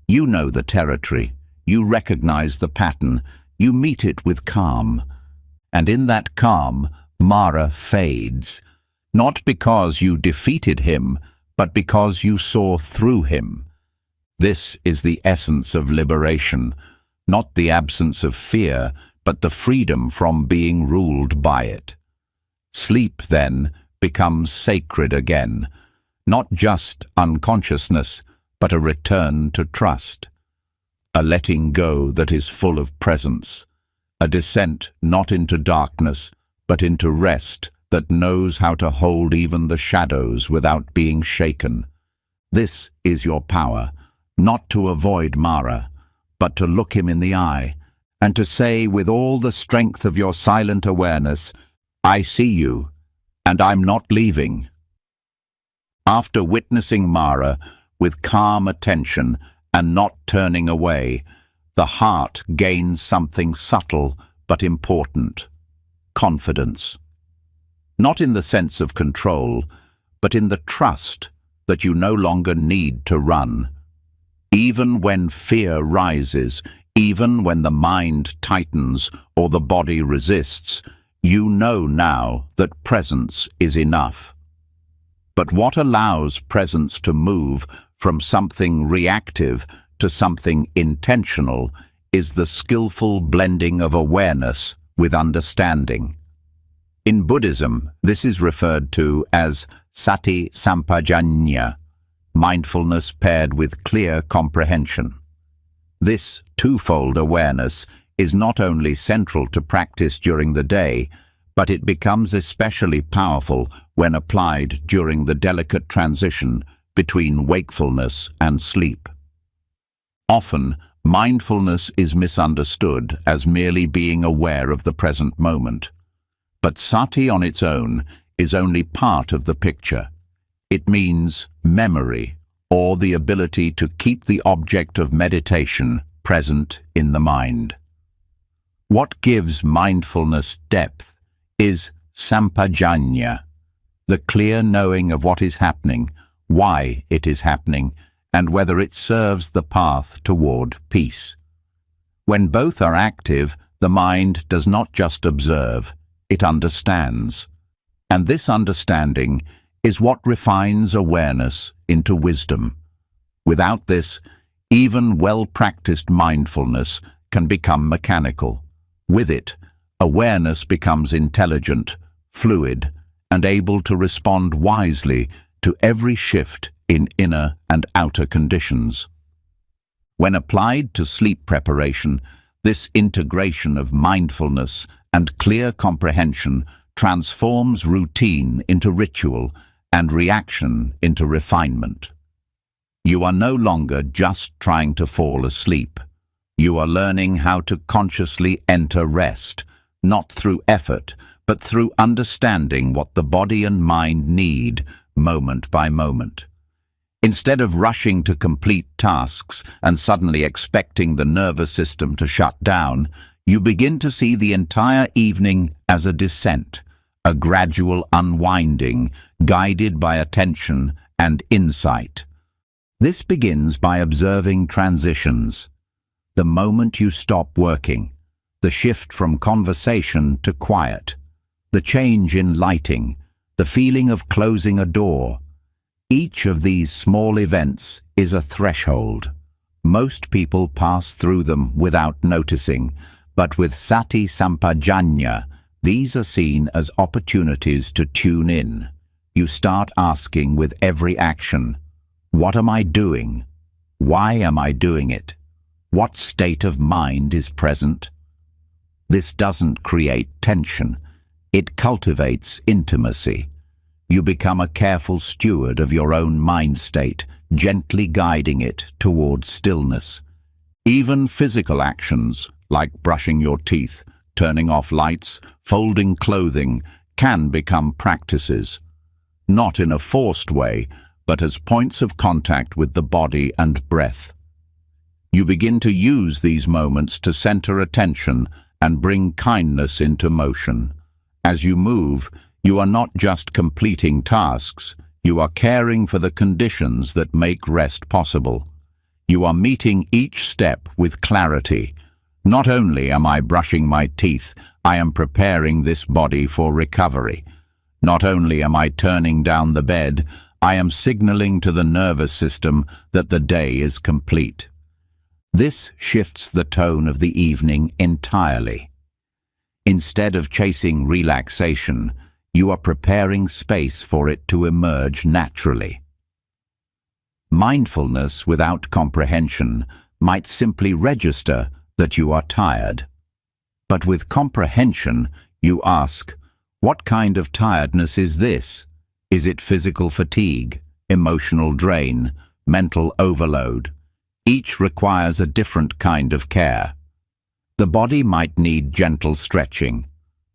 You know the territory. You recognize the pattern. You meet it with calm. And in that calm, Mara fades. Not because you defeated him, but because you saw through him. This is the essence of liberation, not the absence of fear, but the freedom from being ruled by it. Sleep, then, becomes sacred again, not just unconsciousness, but a return to trust, a letting go that is full of presence, a descent not into darkness, but into rest that knows how to hold even the shadows without being shaken. This is your power, not to avoid Mara, but to look him in the eye, and to say with all the strength of your silent awareness, I see you, and I'm not leaving. After witnessing Mara with calm attention and not turning away, the heart gains something subtle but important: confidence. Not in the sense of control, but in the trust that you no longer need to run. Even when fear rises, even when the mind tightens or the body resists, you know now that presence is enough. But what allows presence to move from something reactive to something intentional is the skillful blending of awareness with understanding. In Buddhism, this is referred to as sati sampajanya, mindfulness paired with clear comprehension. This twofold awareness is not only central to practice during the day, but it becomes especially powerful when applied during the delicate transition between wakefulness and sleep. Often, mindfulness is misunderstood as merely being aware of the present moment. But sati on its own is only part of the picture. It means memory, or the ability to keep the object of meditation present in the mind. What gives mindfulness depth is sampajanya, the clear knowing of what is happening, why it is happening, and whether it serves the path toward peace. When both are active, the mind does not just observe, it understands. And this understanding is what refines awareness into wisdom. Without this, even well-practiced mindfulness can become mechanical. With it, awareness becomes intelligent, fluid, and able to respond wisely to every shift in inner and outer conditions. When applied to sleep preparation, this integration of mindfulness and clear comprehension transforms routine into ritual and reaction into refinement. You are no longer just trying to fall asleep. You are learning how to consciously enter rest, not through effort, but through understanding what the body and mind need moment by moment. Instead of rushing to complete tasks and suddenly expecting the nervous system to shut down, you begin to see the entire evening as a descent, a gradual unwinding, guided by attention and insight. This begins by observing transitions. The moment you stop working, the shift from conversation to quiet, the change in lighting, the feeling of closing a door. Each of these small events is a threshold. Most people pass through them without noticing, but with sati sampajanya, these are seen as opportunities to tune in. You start asking with every action, what am I doing? Why am I doing it? What state of mind is present? This doesn't create tension. It cultivates intimacy. You become a careful steward of your own mind state, gently guiding it towards stillness. Even physical actions, like brushing your teeth, turning off lights, folding clothing, can become practices. Not in a forced way, but as points of contact with the body and breath. You begin to use these moments to center attention and bring kindness into motion. As you move, you are not just completing tasks, you are caring for the conditions that make rest possible. You are meeting each step with clarity. Not only am I brushing my teeth, I am preparing this body for recovery. Not only am I turning down the bed, I am signaling to the nervous system that the day is complete. This shifts the tone of the evening entirely. Instead of chasing relaxation, you are preparing space for it to emerge naturally. Mindfulness without comprehension might simply register that you are tired. But with comprehension, you ask, what kind of tiredness is this? Is it physical fatigue, emotional drain, mental overload? Each requires a different kind of care. The body might need gentle stretching.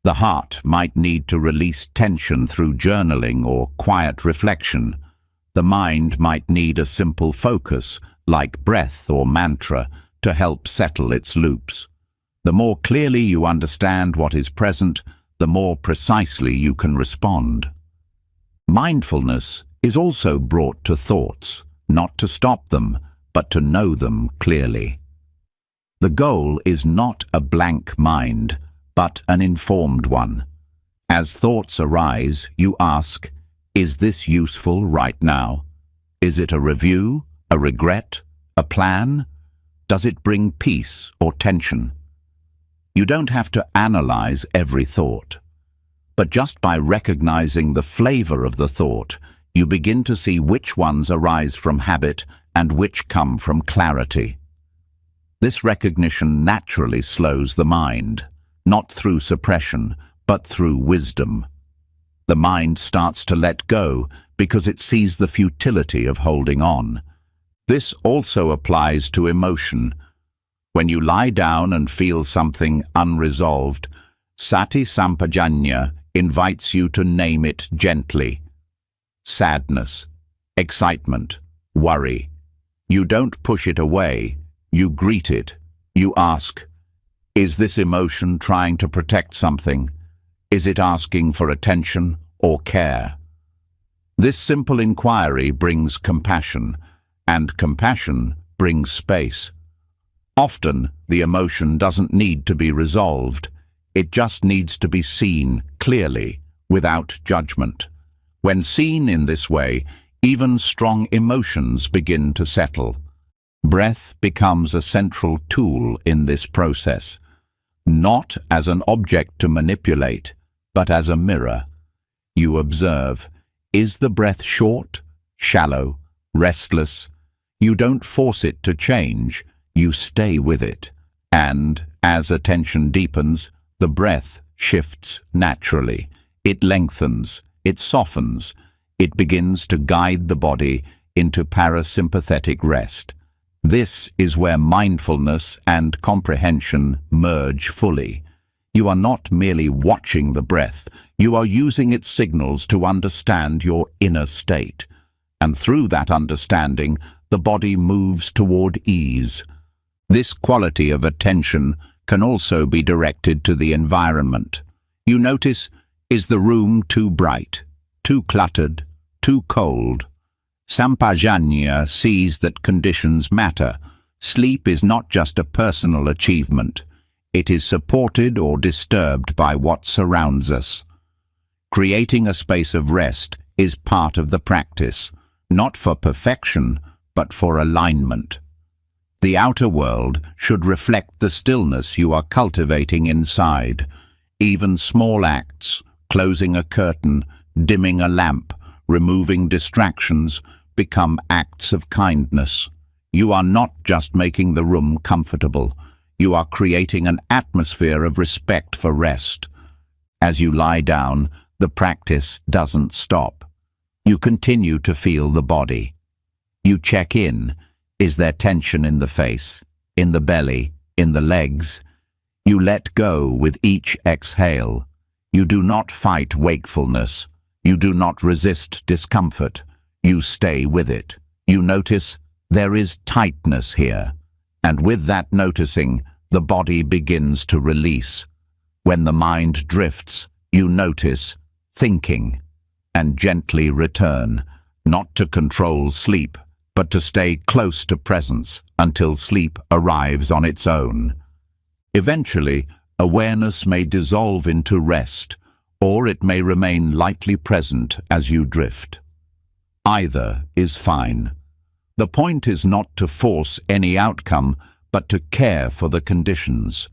The heart might need to release tension through journaling or quiet reflection. The mind might need a simple focus, like breath or mantra, to help settle its loops. The more clearly you understand what is present, the more precisely you can respond. Mindfulness is also brought to thoughts, not to stop them, but to know them clearly. The goal is not a blank mind, but an informed one. As thoughts arise, you ask, is this useful right now? Is it a review, a regret, a plan? Does it bring peace or tension? You don't have to analyze every thought. But just by recognizing the flavor of the thought, you begin to see which ones arise from habit and which come from clarity. This recognition naturally slows the mind, not through suppression, but through wisdom. The mind starts to let go because it sees the futility of holding on. This also applies to emotion. When you lie down and feel something unresolved, Sati Sampajanya invites you to name it gently. Sadness, excitement, worry. You don't push it away, you greet it. You ask, is this emotion trying to protect something? Is it asking for attention or care? This simple inquiry brings compassion, and compassion brings space. Often, the emotion doesn't need to be resolved. It just needs to be seen clearly, without judgment. When seen in this way, even strong emotions begin to settle. Breath becomes a central tool in this process, not as an object to manipulate, but as a mirror. You observe, is the breath short, shallow, restless? You don't force it to change, you stay with it. And, as attention deepens, the breath shifts naturally. It lengthens, it softens, it begins to guide the body into parasympathetic rest. This is where mindfulness and comprehension merge fully. You are not merely watching the breath, you are using its signals to understand your inner state. And through that understanding, the body moves toward ease. This quality of attention can also be directed to the environment. You notice, is the room too bright, too cluttered, too cold? Sampajanya sees that conditions matter. Sleep is not just a personal achievement. It is supported or disturbed by what surrounds us. Creating a space of rest is part of the practice, not for perfection, but for alignment. The outer world should reflect the stillness you are cultivating inside. Even small acts, closing a curtain, dimming a lamp, removing distractions, become acts of kindness. You are not just making the room comfortable. You are creating an atmosphere of respect for rest. As you lie down, the practice doesn't stop. You continue to feel the body. You check in. Is there tension in the face, in the belly, in the legs? You let go with each exhale. You do not fight wakefulness. You do not resist discomfort. You stay with it. You notice there is tightness here. And with that noticing, the body begins to release. When the mind drifts, you notice thinking and gently return, not to control sleep, but to stay close to presence until sleep arrives on its own. Eventually, awareness may dissolve into rest, or it may remain lightly present as you drift. Either is fine. The point is not to force any outcome, but to care for the conditions,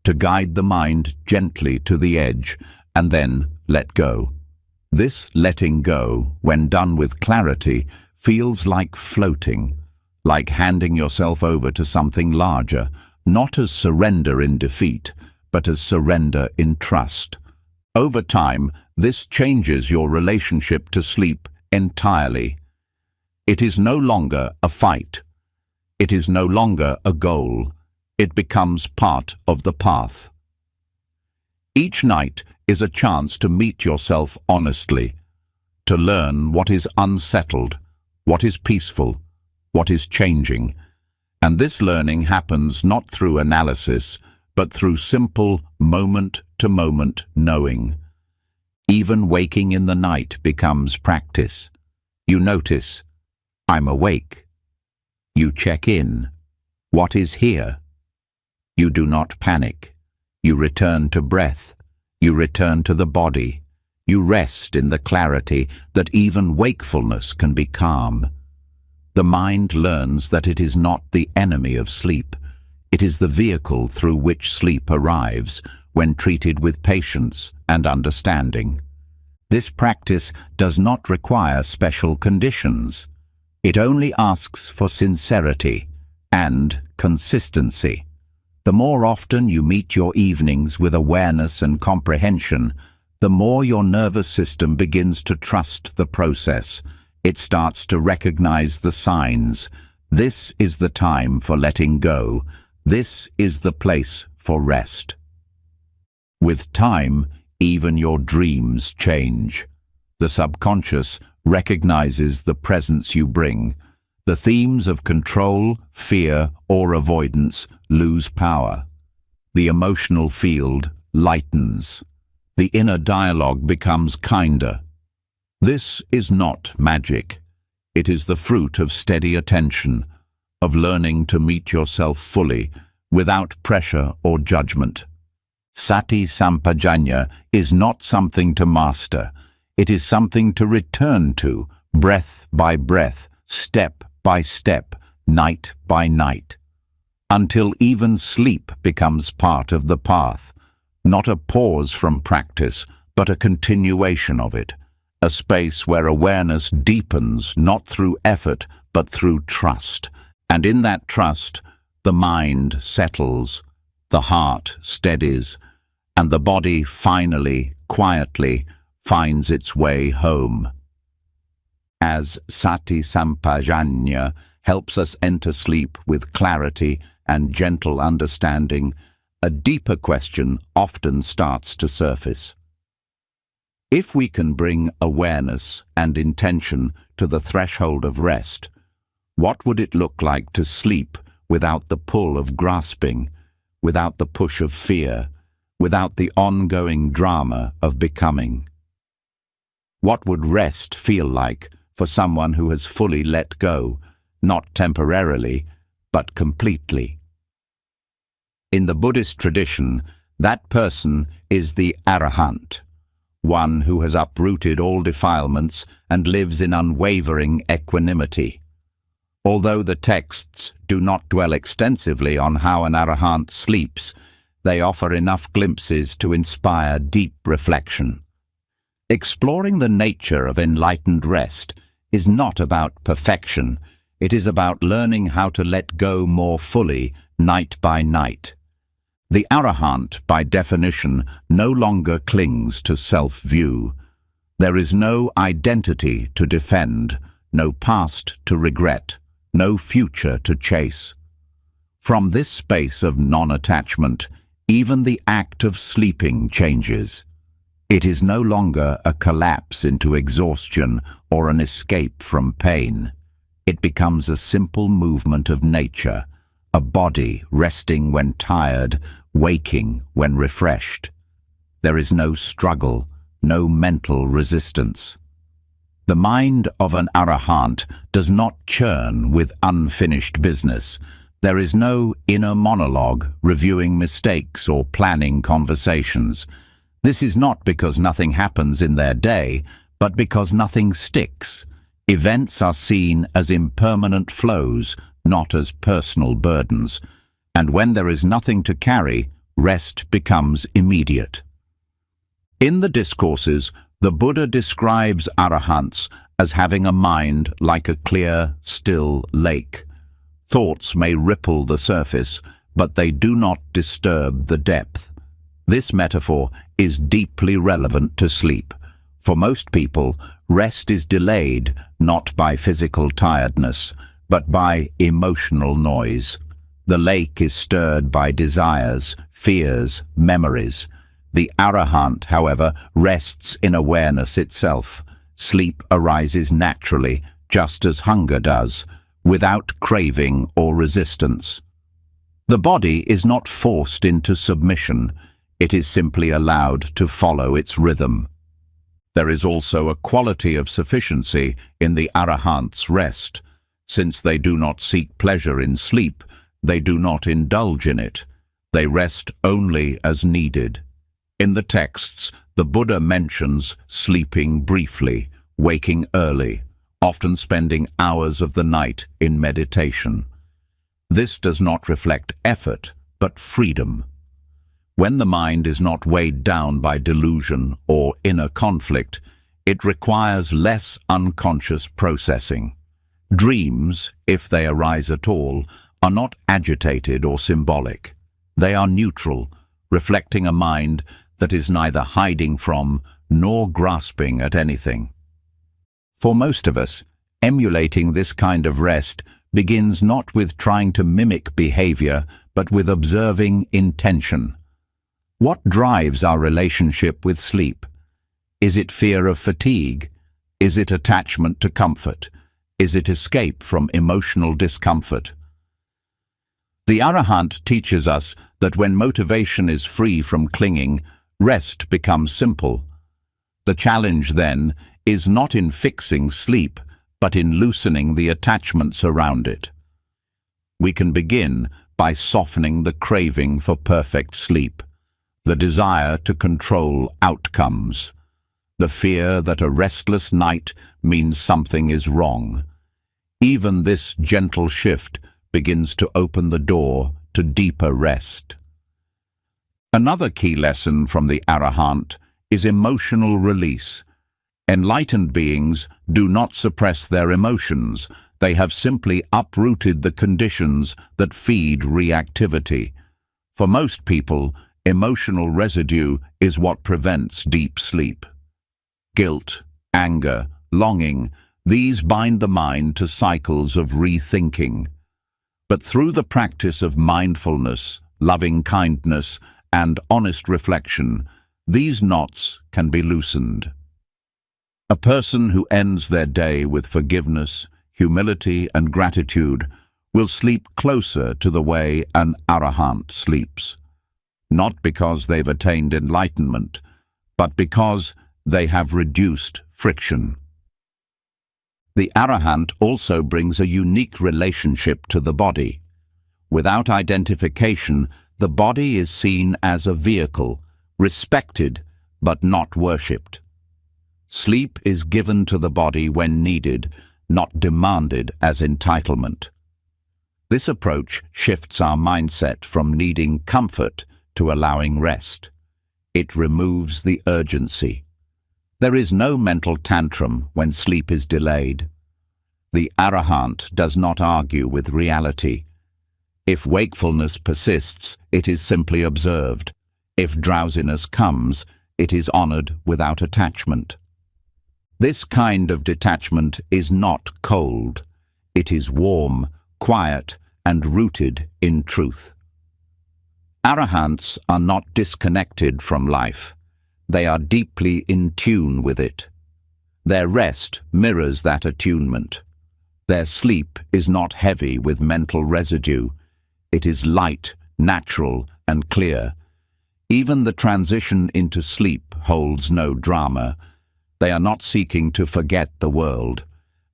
to guide the mind gently to the edge, and then let go. This letting go, when done with clarity, feels like floating, like handing yourself over to something larger, not as surrender in defeat, but as surrender in trust. Over time, this changes your relationship to sleep entirely. It is no longer a fight. It is no longer a goal. It becomes part of the path. Each night is a chance to meet yourself honestly, to learn what is unsettled, what is peaceful, what is changing. And this learning happens not through analysis, but through simple moment-to-moment knowing. Even waking in the night becomes practice. You notice, I'm awake. You check in. What is here? You do not panic. You return to breath. You return to the body. You rest in the clarity that even wakefulness can be calm. The mind learns that it is not the enemy of sleep. It is the vehicle through which sleep arrives when treated with patience and understanding. This practice does not require special conditions. It only asks for sincerity and consistency. The more often you meet your evenings with awareness and comprehension, the more your nervous system begins to trust the process. It starts to recognize the signs. This is the time for letting go. This is the place for rest. With time, even your dreams change. The subconscious recognizes the presence you bring. The themes of control, fear, or avoidance lose power. The emotional field lightens. The inner dialogue becomes kinder. This is not magic. It is the fruit of steady attention, of learning to meet yourself fully, without pressure or judgment. Sati Sampajanya is not something to master. It is something to return to, breath by breath, step by step, night by night, until even sleep becomes part of the path, not a pause from practice, but a continuation of it, a space where awareness deepens not through effort, but through trust. And in that trust, the mind settles, the heart steadies, and the body finally, quietly, finds its way home. As Sati Sampajanya helps us enter sleep with clarity and gentle understanding, a deeper question often starts to surface. If we can bring awareness and intention to the threshold of rest, what would it look like to sleep without the pull of grasping, without the push of fear, without the ongoing drama of becoming? What would rest feel like for someone who has fully let go, not temporarily, but completely? In the Buddhist tradition, that person is the Arahant, one who has uprooted all defilements and lives in unwavering equanimity. Although the texts do not dwell extensively on how an arahant sleeps, they offer enough glimpses to inspire deep reflection. Exploring the nature of enlightened rest is not about perfection. It is about learning how to let go more fully, night by night. The arahant, by definition, no longer clings to self-view. There is no identity to defend, no past to regret, no future to chase. From this space of non-attachment, even the act of sleeping changes. It is no longer a collapse into exhaustion or an escape from pain. It becomes a simple movement of nature, a body resting when tired, waking when refreshed. There is no struggle, no mental resistance. The mind of an arahant does not churn with unfinished business. There is no inner monologue reviewing mistakes or planning conversations. This is not because nothing happens in their day, but because nothing sticks. Events are seen as impermanent flows, not as personal burdens. And when there is nothing to carry, rest becomes immediate. In the discourses, the Buddha describes arahants as having a mind like a clear, still lake. Thoughts may ripple the surface, but they do not disturb the depth. This metaphor is deeply relevant to sleep. For most people, rest is delayed not by physical tiredness, but by emotional noise. The lake is stirred by desires, fears, memories. The arahant, however, rests in awareness itself. Sleep arises naturally, just as hunger does, without craving or resistance. The body is not forced into submission. It is simply allowed to follow its rhythm. There is also a quality of sufficiency in the arahant's rest. Since they do not seek pleasure in sleep, they do not indulge in it. They rest only as needed. In the texts, the Buddha mentions sleeping briefly, waking early, often spending hours of the night in meditation. This does not reflect effort, but freedom. When the mind is not weighed down by delusion or inner conflict, it requires less unconscious processing. Dreams, if they arise at all, are not agitated or symbolic. They are neutral, reflecting a mind that is neither hiding from nor grasping at anything. For most of us, emulating this kind of rest begins not with trying to mimic behavior, but with observing intention. What drives our relationship with sleep? Is it fear of fatigue? Is it attachment to comfort? Is it escape from emotional discomfort? The arahant teaches us that when motivation is free from clinging, rest becomes simple. The challenge, then, is not in fixing sleep, but in loosening the attachments around it. We can begin by softening the craving for perfect sleep, the desire to control outcomes, the fear that a restless night means something is wrong. Even this gentle shift begins to open the door to deeper rest. Another key lesson from the arahant is emotional release. Enlightened beings do not suppress their emotions. They have simply uprooted the conditions that feed reactivity. For most people, emotional residue is what prevents deep sleep. Guilt, anger, longing, these bind the mind to cycles of rethinking. But through the practice of mindfulness, loving kindness, and honest reflection, these knots can be loosened. A person who ends their day with forgiveness, humility, and gratitude will sleep closer to the way an arahant sleeps. Not because they've attained enlightenment, but because they have reduced friction. The arahant also brings a unique relationship to the body. Without identification, the body is seen as a vehicle, respected but not worshipped. Sleep is given to the body when needed, not demanded as entitlement. This approach shifts our mindset from needing comfort to allowing rest. It removes the urgency. There is no mental tantrum when sleep is delayed. The arahant does not argue with reality. If wakefulness persists, it is simply observed. If drowsiness comes, it is honored without attachment. This kind of detachment is not cold. It is warm, quiet, and rooted in truth. Arahants are not disconnected from life. They are deeply in tune with it. Their rest mirrors that attunement. Their sleep is not heavy with mental residue. It is light, natural, and clear. Even the transition into sleep holds no drama. They are not seeking to forget the world.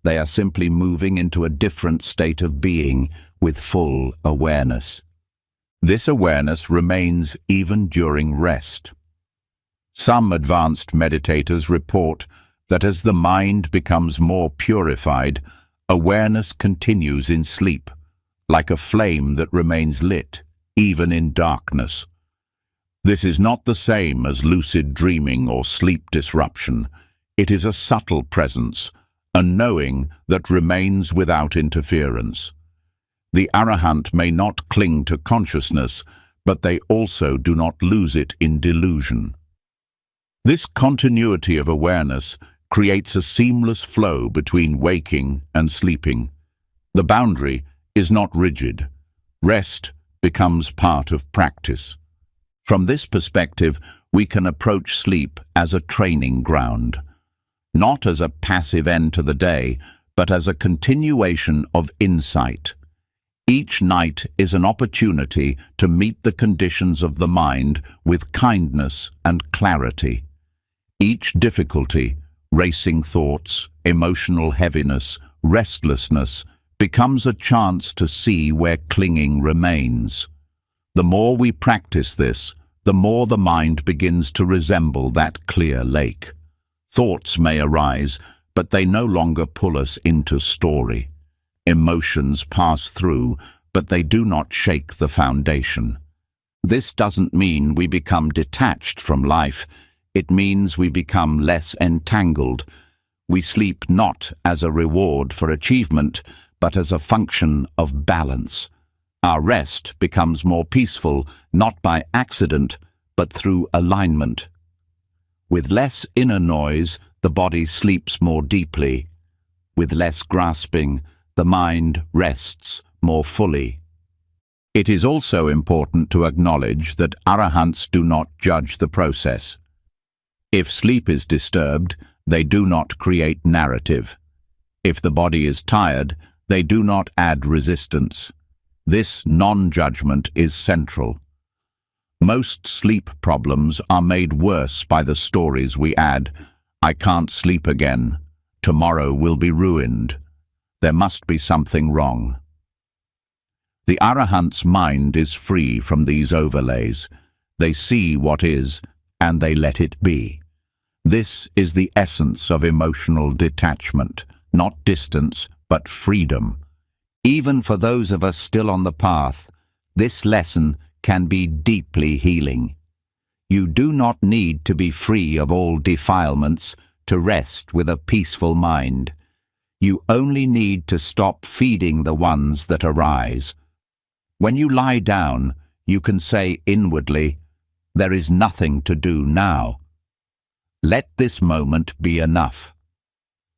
They are simply moving into a different state of being with full awareness. This awareness remains even during rest. Some advanced meditators report that as the mind becomes more purified, awareness continues in sleep, like a flame that remains lit, even in darkness. This is not the same as lucid dreaming or sleep disruption. It is a subtle presence, a knowing that remains without interference. The arahant may not cling to consciousness, but they also do not lose it in delusion. This continuity of awareness creates a seamless flow between waking and sleeping. The boundary is not rigid. Rest becomes part of practice. From this perspective, we can approach sleep as a training ground, not as a passive end to the day, but as a continuation of insight. Each night is an opportunity to meet the conditions of the mind with kindness and clarity. Each difficulty, racing thoughts, emotional heaviness, restlessness, becomes a chance to see where clinging remains. The more we practice this, the more the mind begins to resemble that clear lake. Thoughts may arise, but they no longer pull us into story. Emotions pass through, but they do not shake the foundation. This doesn't mean we become detached from life. It means we become less entangled. We sleep not as a reward for achievement, but as a function of balance. Our rest becomes more peaceful, not by accident, but through alignment. With less inner noise, the body sleeps more deeply. With less grasping, the mind rests more fully. It is also important to acknowledge that arahants do not judge the process. If sleep is disturbed, they do not create narrative. If the body is tired, they do not add resistance. This non-judgment is central. Most sleep problems are made worse by the stories we add. I can't sleep again. Tomorrow will be ruined. There must be something wrong. The arahant's mind is free from these overlays. They see what is, and they let it be. This is the essence of emotional detachment, not distance, but freedom. Even for those of us still on the path, this lesson can be deeply healing. You do not need to be free of all defilements to rest with a peaceful mind. You only need to stop feeding the ones that arise. When you lie down, you can say inwardly, "There is nothing to do now." Let this moment be enough.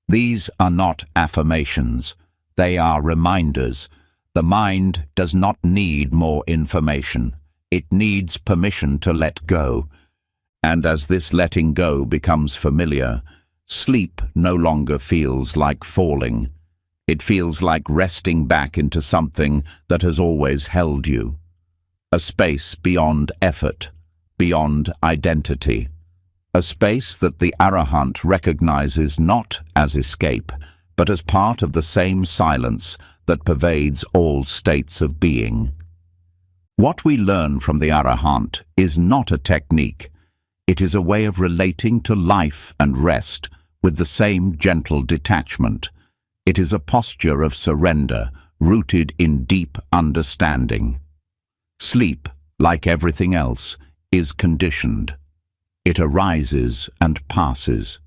These are not affirmations. They are reminders. The mind does not need more information. It needs permission to let go. And as this letting go becomes familiar, sleep no longer feels like falling. It feels like resting back into something that has always held you. A space beyond effort, beyond identity. A space that the arahant recognizes not as escape, but as part of the same silence that pervades all states of being. What we learn from the arahant is not a technique. It is a way of relating to life and rest with the same gentle detachment. It is a posture of surrender, rooted in deep understanding. Sleep, like everything else, is conditioned. It arises and passes.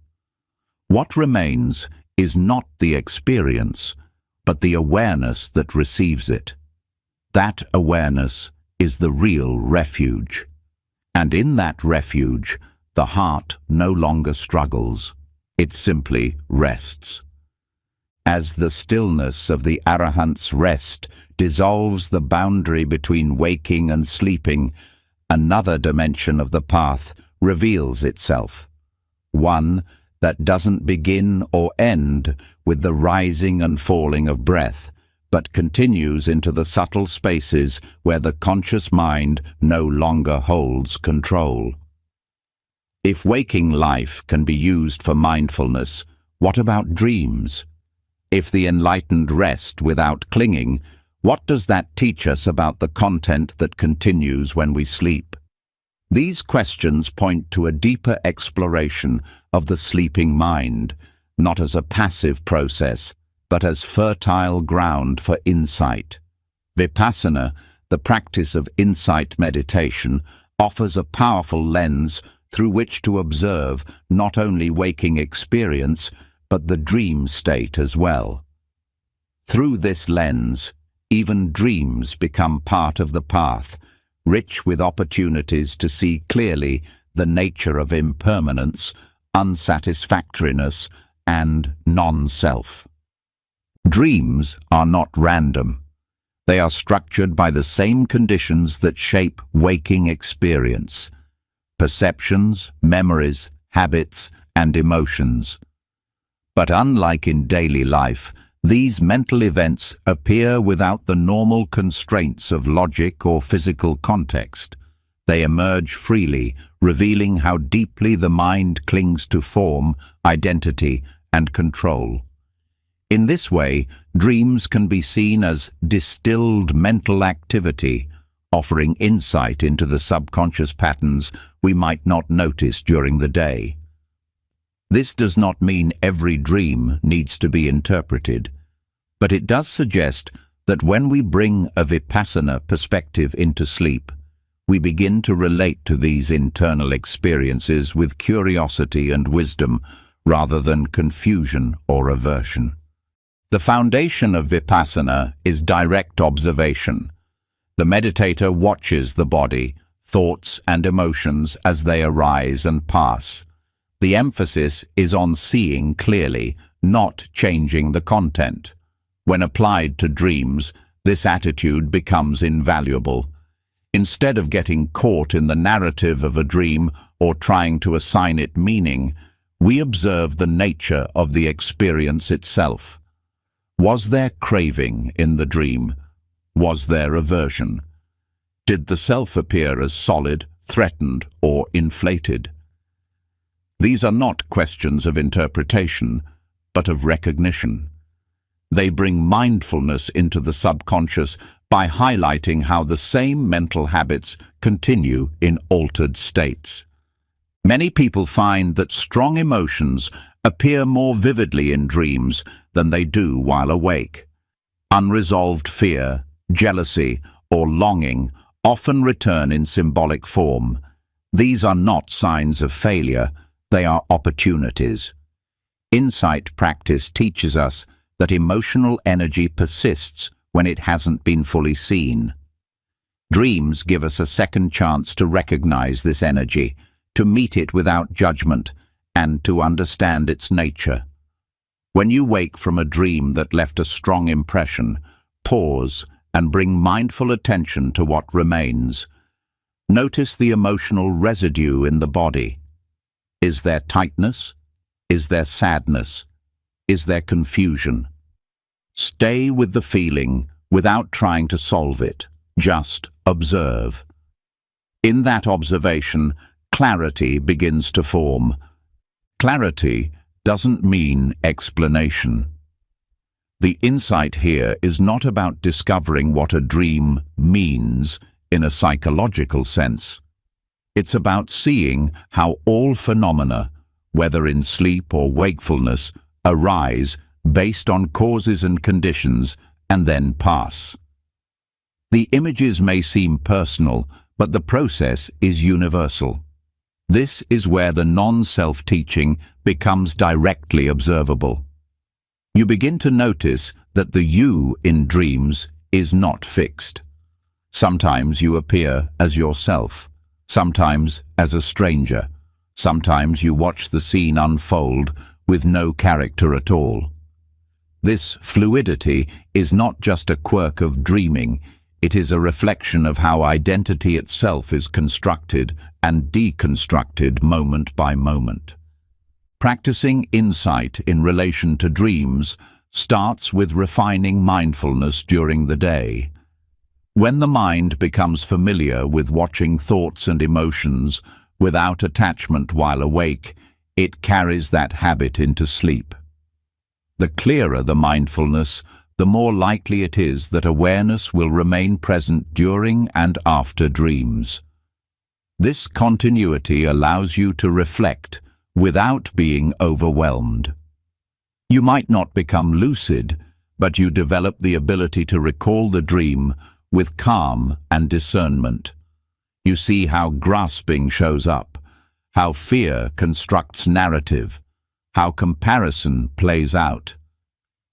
What remains is not the experience, but the awareness that receives it. That awareness is the real refuge. And in that refuge, the heart no longer struggles. It simply rests. As the stillness of the Arahant's rest dissolves the boundary between waking and sleeping, another dimension of the path reveals itself. One that doesn't begin or end with the rising and falling of breath, but continues into the subtle spaces where the conscious mind no longer holds control. If waking life can be used for mindfulness, what about dreams? If the enlightened rest without clinging, what does that teach us about the content that continues when we sleep? These questions point to a deeper exploration of the sleeping mind, not as a passive process, but as fertile ground for insight. Vipassana, the practice of insight meditation, offers a powerful lens through which to observe not only waking experience, but the dream state as well. Through this lens, even dreams become part of the path, rich with opportunities to see clearly the nature of impermanence, unsatisfactoriness, and non-self. Dreams are not random. They are structured by the same conditions that shape waking experience: perceptions, memories, habits, and emotions. But unlike in daily life, these mental events appear without the normal constraints of logic or physical context. They emerge freely, revealing how deeply the mind clings to form, identity, and control. In this way, dreams can be seen as distilled mental activity, offering insight into the subconscious patterns we might not notice during the day. This does not mean every dream needs to be interpreted, but it does suggest that when we bring a Vipassana perspective into sleep, we begin to relate to these internal experiences with curiosity and wisdom rather than confusion or aversion. The foundation of Vipassana is direct observation. The meditator watches the body, thoughts, and emotions as they arise and pass. The emphasis is on seeing clearly, not changing the content. When applied to dreams, this attitude becomes invaluable. Instead of getting caught in the narrative of a dream or trying to assign it meaning, we observe the nature of the experience itself. Was there craving in the dream? Was there aversion? Did the self appear as solid, threatened, or inflated? These are not questions of interpretation, but of recognition. They bring mindfulness into the subconscious by highlighting how the same mental habits continue in altered states. Many people find that strong emotions appear more vividly in dreams than they do while awake. Unresolved fear, jealousy, or longing often return in symbolic form. These are not signs of failure, they are opportunities. Insight practice teaches us that emotional energy persists when it hasn't been fully seen. Dreams give us a second chance to recognize this energy, to meet it without judgment, and to understand its nature. When you wake from a dream that left a strong impression, pause and bring mindful attention to what remains. Notice the emotional residue in the body. Is there tightness? Is there sadness? Is there confusion? Stay with the feeling without trying to solve it. Just observe. In that observation, clarity begins to form. Clarity doesn't mean explanation. The insight here is not about discovering what a dream means in a psychological sense. It's about seeing how all phenomena, whether in sleep or wakefulness, arise based on causes and conditions, and then pass. The images may seem personal, but the process is universal. This is where the non-self-teaching becomes directly observable. You begin to notice that the you in dreams is not fixed. Sometimes you appear as yourself, sometimes as a stranger, sometimes you watch the scene unfold with no character at all. This fluidity is not just a quirk of dreaming, it is a reflection of how identity itself is constructed and deconstructed moment by moment. Practicing insight in relation to dreams starts with refining mindfulness during the day. When the mind becomes familiar with watching thoughts and emotions without attachment while awake, it carries that habit into sleep. The clearer the mindfulness, the more likely it is that awareness will remain present during and after dreams. This continuity allows you to reflect without being overwhelmed. You might not become lucid, but you develop the ability to recall the dream with calm and discernment. You see how grasping shows up, how fear constructs narrative, how comparison plays out.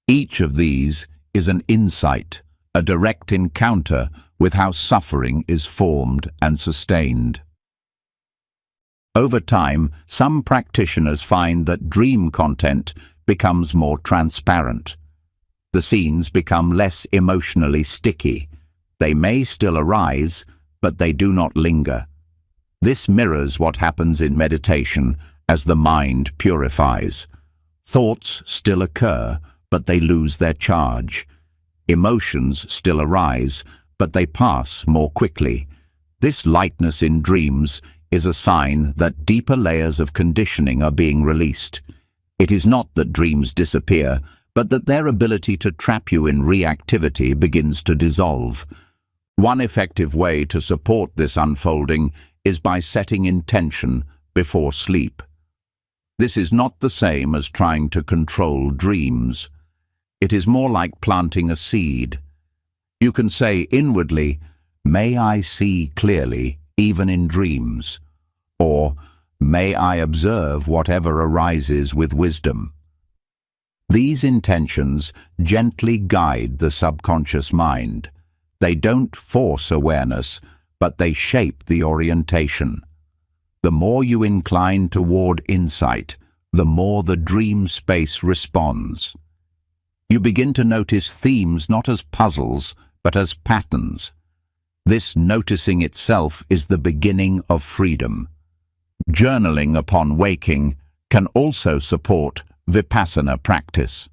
Each of these is an insight, a direct encounter with how suffering is formed and sustained. Over time, some practitioners find that dream content becomes more transparent. The scenes become less emotionally sticky. They may still arise, but they do not linger. This mirrors what happens in meditation as the mind purifies. Thoughts still occur, but they lose their charge. Emotions still arise, but they pass more quickly. This lightness in dreams is a sign that deeper layers of conditioning are being released. It is not that dreams disappear, but that their ability to trap you in reactivity begins to dissolve. One effective way to support this unfolding is by setting intention before sleep. This is not the same as trying to control dreams. It is more like planting a seed. You can say inwardly, "May I see clearly, even in dreams," or "May I observe whatever arises with wisdom." These intentions gently guide the subconscious mind. They don't force awareness, but they shape the orientation. The more you incline toward insight, the more the dream space responds. You begin to notice themes not as puzzles, but as patterns. This noticing itself is the beginning of freedom. Journaling upon waking can also support vipassana practice.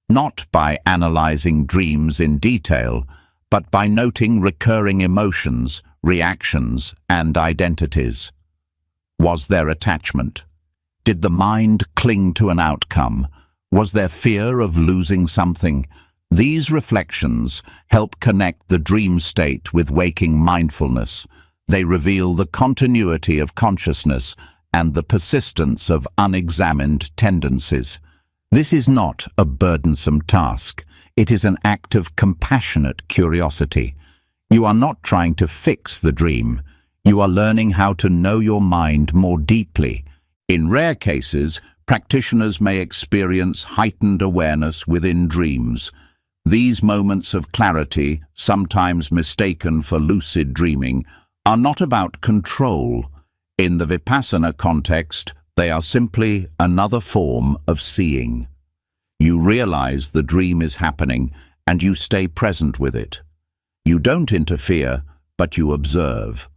Not by analyzing dreams in detail, but by noting recurring emotions, reactions, and identities. Was there attachment? Did the mind cling to an outcome? Was there fear of losing something? These reflections help connect the dream state with waking mindfulness. They reveal the continuity of consciousness and the persistence of unexamined tendencies. This is not a burdensome task. It is an act of compassionate curiosity. You are not trying to fix the dream. You are learning how to know your mind more deeply. In rare cases, practitioners may experience heightened awareness within dreams. These moments of clarity, sometimes mistaken for lucid dreaming, are not about control. In the Vipassana context, they are simply another form of seeing. You realize the dream is happening, and you stay present with it. You don't interfere, but you observe.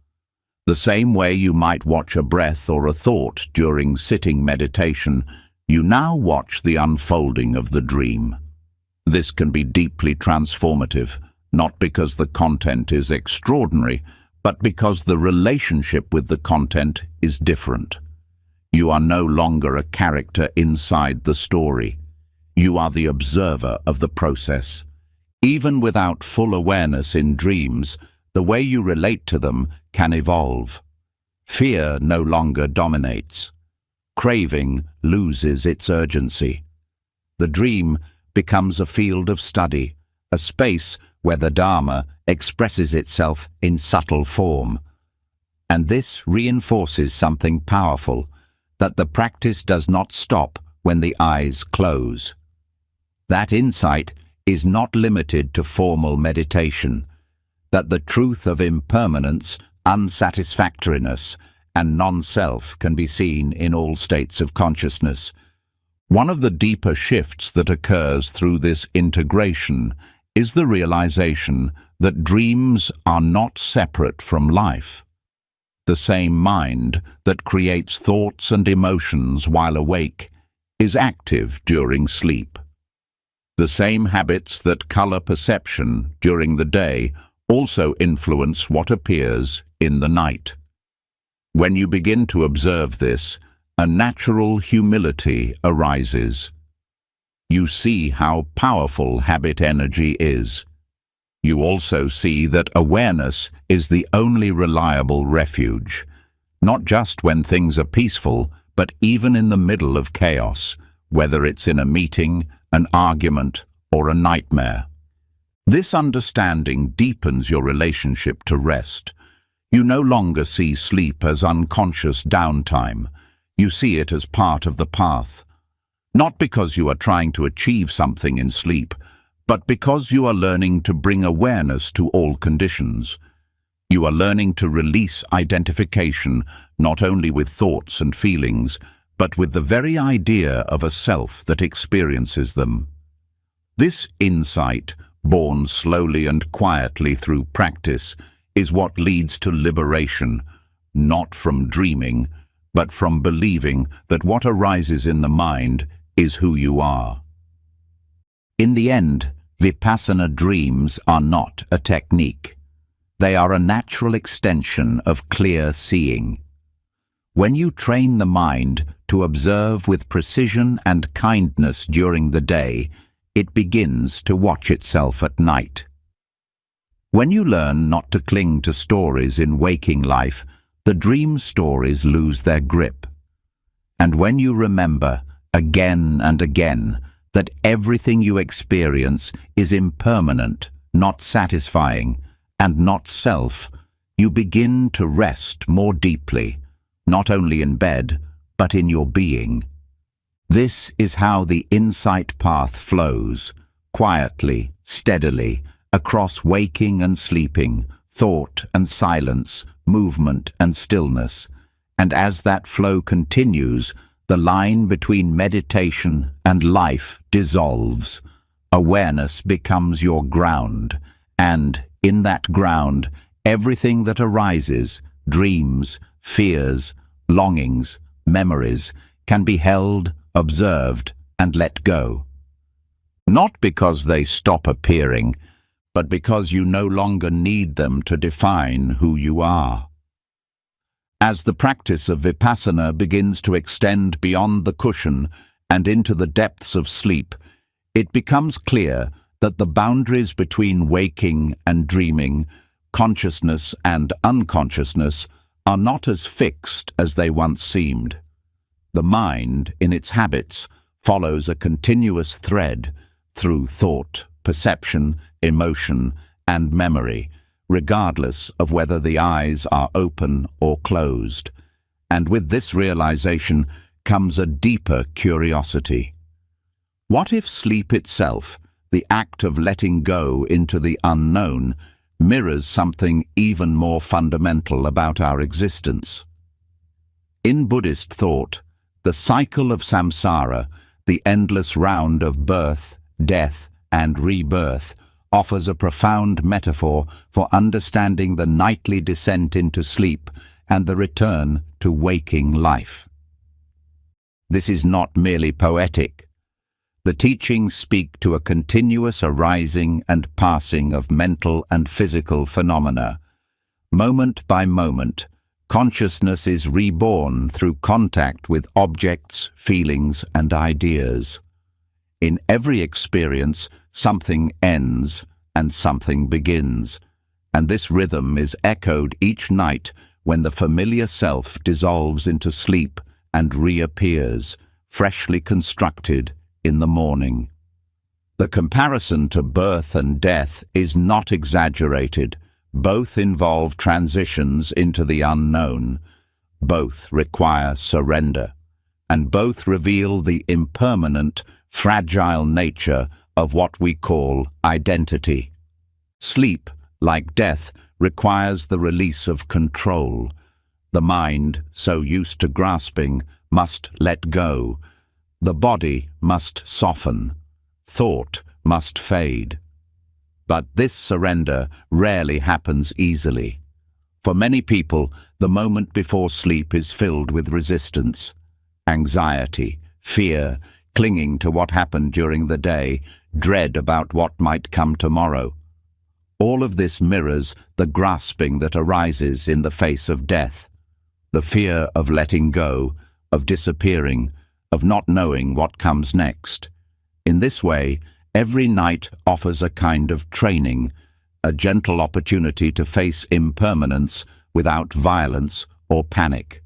The same way you might watch a breath or a thought during sitting meditation, you now watch the unfolding of the dream. This can be deeply transformative, not because the content is extraordinary, but because the relationship with the content is different. You are no longer a character inside the story. You are the observer of the process. Even without full awareness in dreams, the way you relate to them can evolve. Fear no longer dominates. Craving loses its urgency. The dream becomes a field of study, a space where the Dharma expresses itself in subtle form. And this reinforces something powerful, that the practice does not stop when the eyes close. That insight is not limited to formal meditation, that the truth of impermanence, unsatisfactoriness, and non-self can be seen in all states of consciousness. One of the deeper shifts that occurs through this integration is the realization that dreams are not separate from life. The same mind that creates thoughts and emotions while awake is active during sleep. The same habits that color perception during the day also influence what appears in the night. When you begin to observe this, a natural humility arises. You see how powerful habit energy is. You also see that awareness is the only reliable refuge, not just when things are peaceful, but even in the middle of chaos, whether it's in a meeting, an argument, or a nightmare. This understanding deepens your relationship to rest. You no longer see sleep as unconscious downtime. You see it as part of the path. Not because you are trying to achieve something in sleep, but because you are learning to bring awareness to all conditions. You are learning to release identification not only with thoughts and feelings, but with the very idea of a self that experiences them. This insight, born slowly and quietly through practice, is what leads to liberation, not from dreaming, but from believing that what arises in the mind is who you are. In the end, Vipassana dreams are not a technique. They are a natural extension of clear seeing. When you train the mind to observe with precision and kindness during the day, it begins to watch itself at night. When you learn not to cling to stories in waking life, the dream stories lose their grip. And when you remember, again and again, that everything you experience is impermanent, not satisfying, and not self, you begin to rest more deeply, not only in bed, but in your being. This is how the insight path flows, quietly, steadily, across waking and sleeping, thought and silence, movement and stillness. And as that flow continues, the line between meditation and life dissolves. Awareness becomes your ground, and in that ground, everything that arises, dreams, fears, longings, memories, can be held, observed, and let go. Not because they stop appearing, but because you no longer need them to define who you are. As the practice of Vipassana begins to extend beyond the cushion and into the depths of sleep, it becomes clear that the boundaries between waking and dreaming, consciousness and unconsciousness, are not as fixed as they once seemed. The mind, in its habits, follows a continuous thread through thought, perception, emotion, and memory, regardless of whether the eyes are open or closed. And with this realization comes a deeper curiosity. What if sleep itself, the act of letting go into the unknown, mirrors something even more fundamental about our existence? In Buddhist thought, the cycle of samsara, the endless round of birth, death, and rebirth, offers a profound metaphor for understanding the nightly descent into sleep and the return to waking life. This is not merely poetic. The teachings speak to a continuous arising and passing of mental and physical phenomena. Moment by moment, consciousness is reborn through contact with objects, feelings, and ideas. In every experience, something ends and something begins, and this rhythm is echoed each night when the familiar self dissolves into sleep and reappears, freshly constructed, in the morning. The comparison to birth and death is not exaggerated. Both involve transitions into the unknown. Both require surrender. And both reveal the impermanent, fragile nature of what we call identity. Sleep, like death, requires the release of control. The mind, so used to grasping, must let go. The body must soften. Thought must fade. But this surrender rarely happens easily. For many people, the moment before sleep is filled with resistance, anxiety, fear, clinging to what happened during the day, dread about what might come tomorrow. All of this mirrors the grasping that arises in the face of death, the fear of letting go, of disappearing, of not knowing what comes next. In this way, every night offers a kind of training, a gentle opportunity to face impermanence without violence or panic.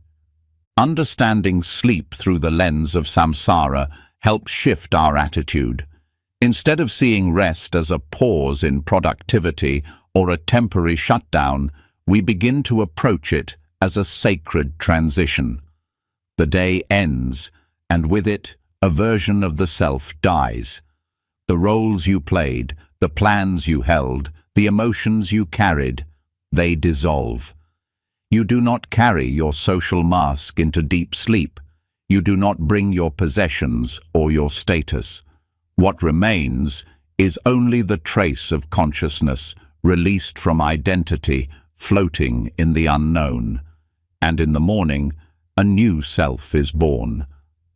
Understanding sleep through the lens of samsara helps shift our attitude. Instead of seeing rest as a pause in productivity or a temporary shutdown, we begin to approach it as a sacred transition. The day ends, and with it, a version of the self dies. The roles you played, the plans you held, the emotions you carried, they dissolve. You do not carry your social mask into deep sleep. You do not bring your possessions or your status. What remains is only the trace of consciousness released from identity, floating in the unknown. And in the morning, a new self is born.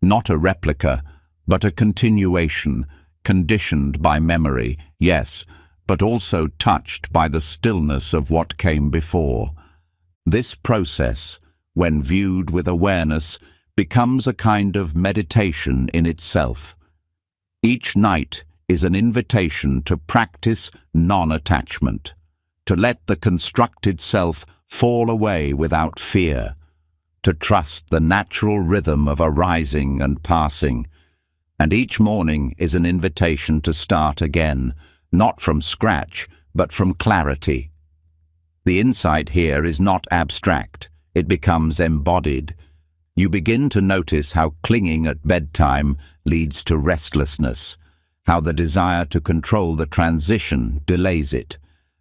Not a replica, but a continuation, conditioned by memory, yes, but also touched by the stillness of what came before. This process, when viewed with awareness, becomes a kind of meditation in itself. Each night is an invitation to practice non-attachment, to let the constructed self fall away without fear, to trust the natural rhythm of arising and passing. And each morning is an invitation to start again, not from scratch, but from clarity. The insight here is not abstract, it becomes embodied. You begin to notice how clinging at bedtime leads to restlessness, how the desire to control the transition delays it,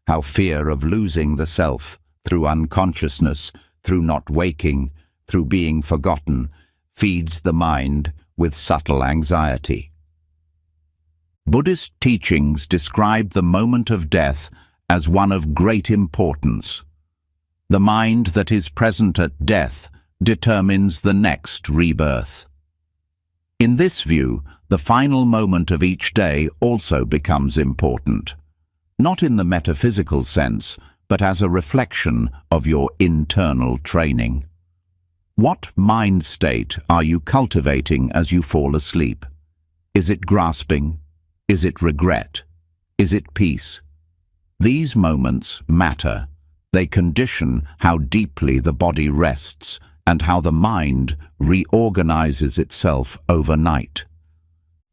how fear of losing the self through unconsciousness, through not waking, through being forgotten, feeds the mind with subtle anxiety. Buddhist teachings describe the moment of death as one of great importance. The mind that is present at death determines the next rebirth. In this view, the final moment of each day also becomes important, not in the metaphysical sense, but as a reflection of your internal training. What mind state are you cultivating as you fall asleep? Is it grasping? Is it regret? Is it peace? These moments matter. They condition how deeply the body rests and how the mind reorganizes itself overnight.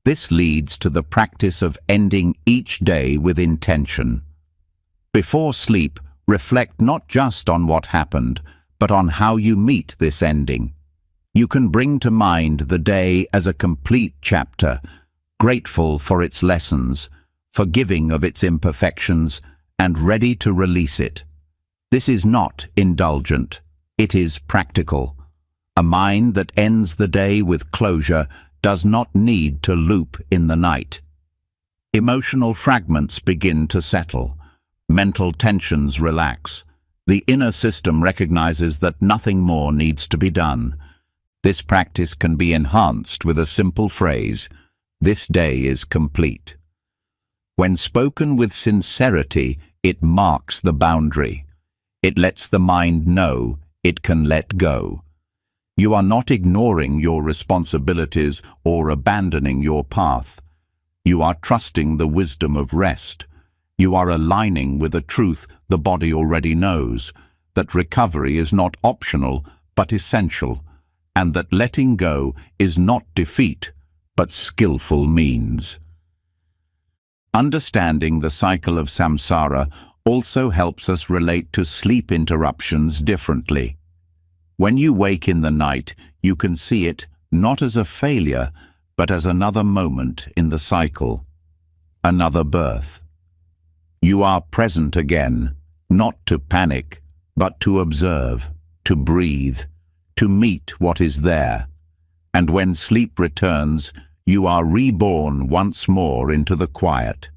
This leads to the practice of ending each day with intention. Before sleep, reflect not just on what happened, but on how you meet this ending. You can bring to mind the day as a complete chapter, grateful for its lessons, forgiving of its imperfections, and ready to release it. This is not indulgent, it is practical. A mind that ends the day with closure does not need to loop in the night. Emotional fragments begin to settle. Mental tensions relax. The inner system recognizes that nothing more needs to be done. This practice can be enhanced with a simple phrase, "This day is complete." When spoken with sincerity, it marks the boundary. It lets the mind know it can let go. You are not ignoring your responsibilities or abandoning your path. You are trusting the wisdom of rest. You are aligning with a truth the body already knows, that recovery is not optional but essential, and that letting go is not defeat but skillful means. Understanding the cycle of samsara also helps us relate to sleep interruptions differently. When you wake in the night, you can see it not as a failure, but as another moment in the cycle, another birth. You are present again, not to panic, but to observe, to breathe, to meet what is there. And when sleep returns, you are reborn once more into the quiet.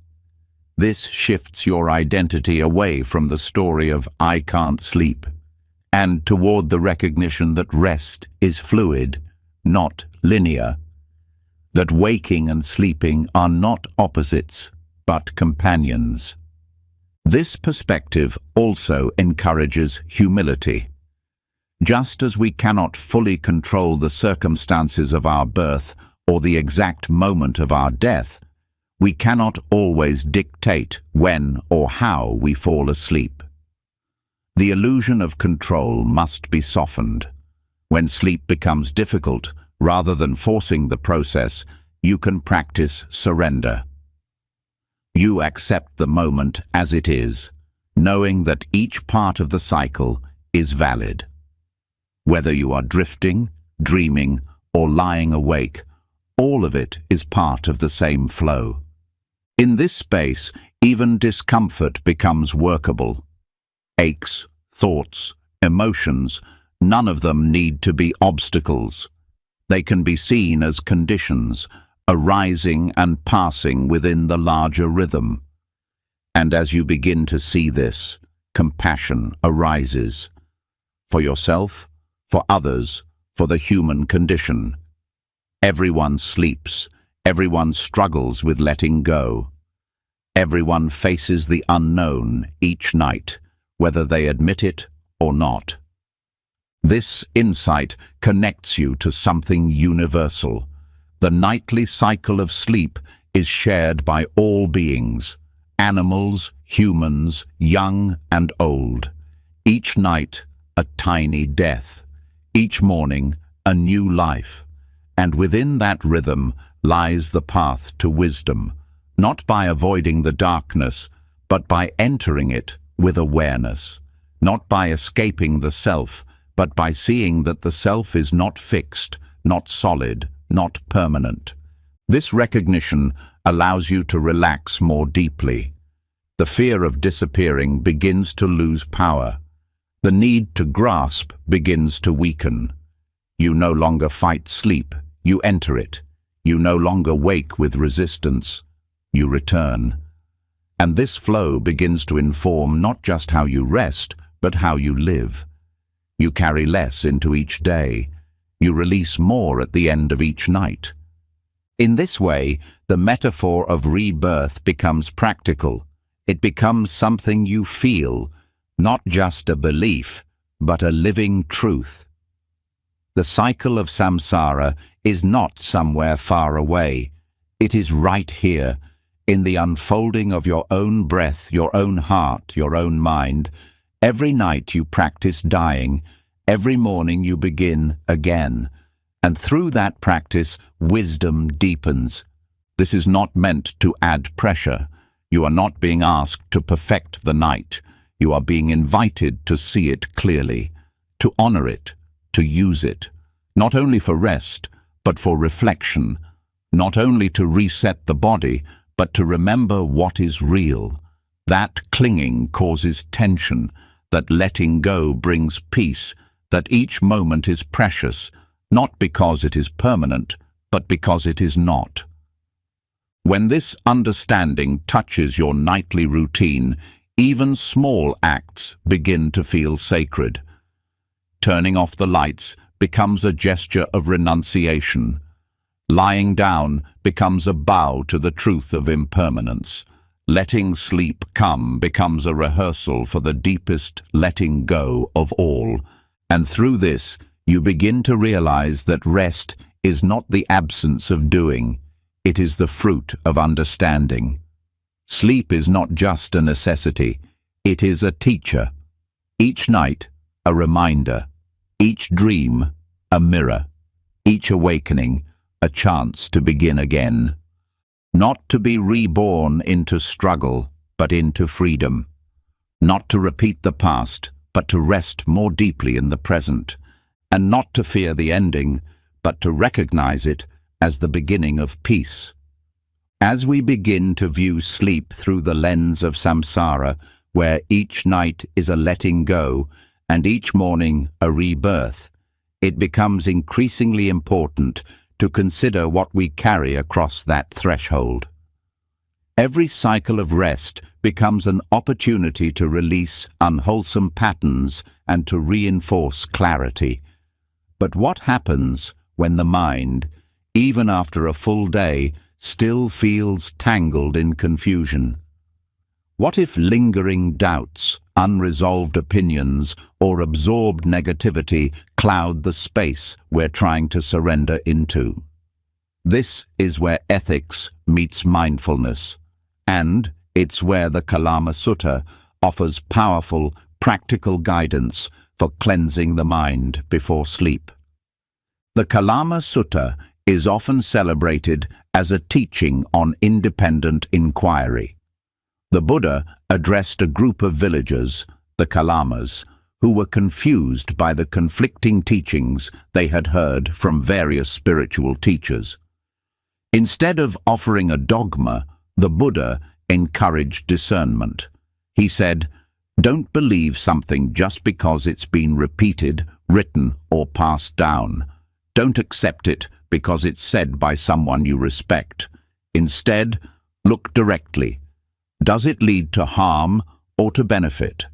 This shifts your identity away from the story of "I can't sleep" and toward the recognition that rest is fluid, not linear. That waking and sleeping are not opposites, but companions. This perspective also encourages humility. Just as we cannot fully control the circumstances of our birth or the exact moment of our death, we cannot always dictate when or how we fall asleep. The illusion of control must be softened. When sleep becomes difficult, rather than forcing the process, you can practice surrender. You accept the moment as it is, knowing that each part of the cycle is valid. Whether you are drifting, dreaming, or lying awake, all of it is part of the same flow. In this space, even discomfort becomes workable. Aches, thoughts, emotions, none of them need to be obstacles. They can be seen as conditions, arising and passing within the larger rhythm. And as you begin to see this, compassion arises. For yourself, for others, for the human condition. Everyone sleeps. Everyone struggles with letting go. Everyone faces the unknown each night, whether they admit it or not. This insight connects you to something universal. The nightly cycle of sleep is shared by all beings, animals, humans, young and old. Each night, a tiny death. Each morning, a new life. And within that rhythm lies the path to wisdom, not by avoiding the darkness, but by entering it with awareness, not by escaping the self, but by seeing that the self is not fixed, not solid, not permanent. This recognition allows you to relax more deeply. The fear of disappearing begins to lose power. The need to grasp begins to weaken. You no longer fight sleep, you enter it. You no longer wake with resistance, you return. And this flow begins to inform not just how you rest, but how you live. You carry less into each day. You release more at the end of each night. In this way, the metaphor of rebirth becomes practical. It becomes something you feel, not just a belief, but a living truth. The cycle of samsara is not somewhere far away. It is right here, in the unfolding of your own breath, your own heart, your own mind. Every night you practice dying. Every morning you begin again. And through that practice, wisdom deepens. This is not meant to add pressure. You are not being asked to perfect the night. You are being invited to see it clearly, to honor it, to use it, not only for rest, but for reflection, not only to reset the body, but to remember what is real. That clinging causes tension, that letting go brings peace, that each moment is precious, not because it is permanent, but because it is not. When this understanding touches your nightly routine, even small acts begin to feel sacred. Turning off the lights becomes a gesture of renunciation. Lying down becomes a bow to the truth of impermanence. Letting sleep come becomes a rehearsal for the deepest letting go of all. And through this, you begin to realize that rest is not the absence of doing. It is the fruit of understanding. Sleep is not just a necessity. It is a teacher. Each night, a reminder. Each dream, a mirror. Each awakening, a chance to begin again. not to be reborn into struggle, but into freedom. Not to repeat the past, but to rest more deeply in the present. And not to fear the ending, but to recognize it as the beginning of peace. As we begin to view sleep through the lens of samsara, where each night is a letting go and each morning a rebirth, it becomes increasingly important to consider what we carry across that threshold. Every cycle of rest becomes an opportunity to release unwholesome patterns and to reinforce clarity. But what happens when the mind, even after a full day, still feels tangled in confusion? What if lingering doubts, unresolved opinions, or absorbed negativity cloud the space we're trying to surrender into? This is where ethics meets mindfulness, and it's where the Kalama Sutta offers powerful, practical guidance for cleansing the mind before sleep. The Kalama Sutta is often celebrated as a teaching on independent inquiry. The Buddha addressed a group of villagers, the Kalamas, who were confused by the conflicting teachings they had heard from various spiritual teachers. Instead of offering a dogma, the Buddha encouraged discernment. He said, "Don't believe something just because it's been repeated, written, or passed down. Don't accept it because it's said by someone you respect. Instead, look directly. Does it lead to harm or to benefit?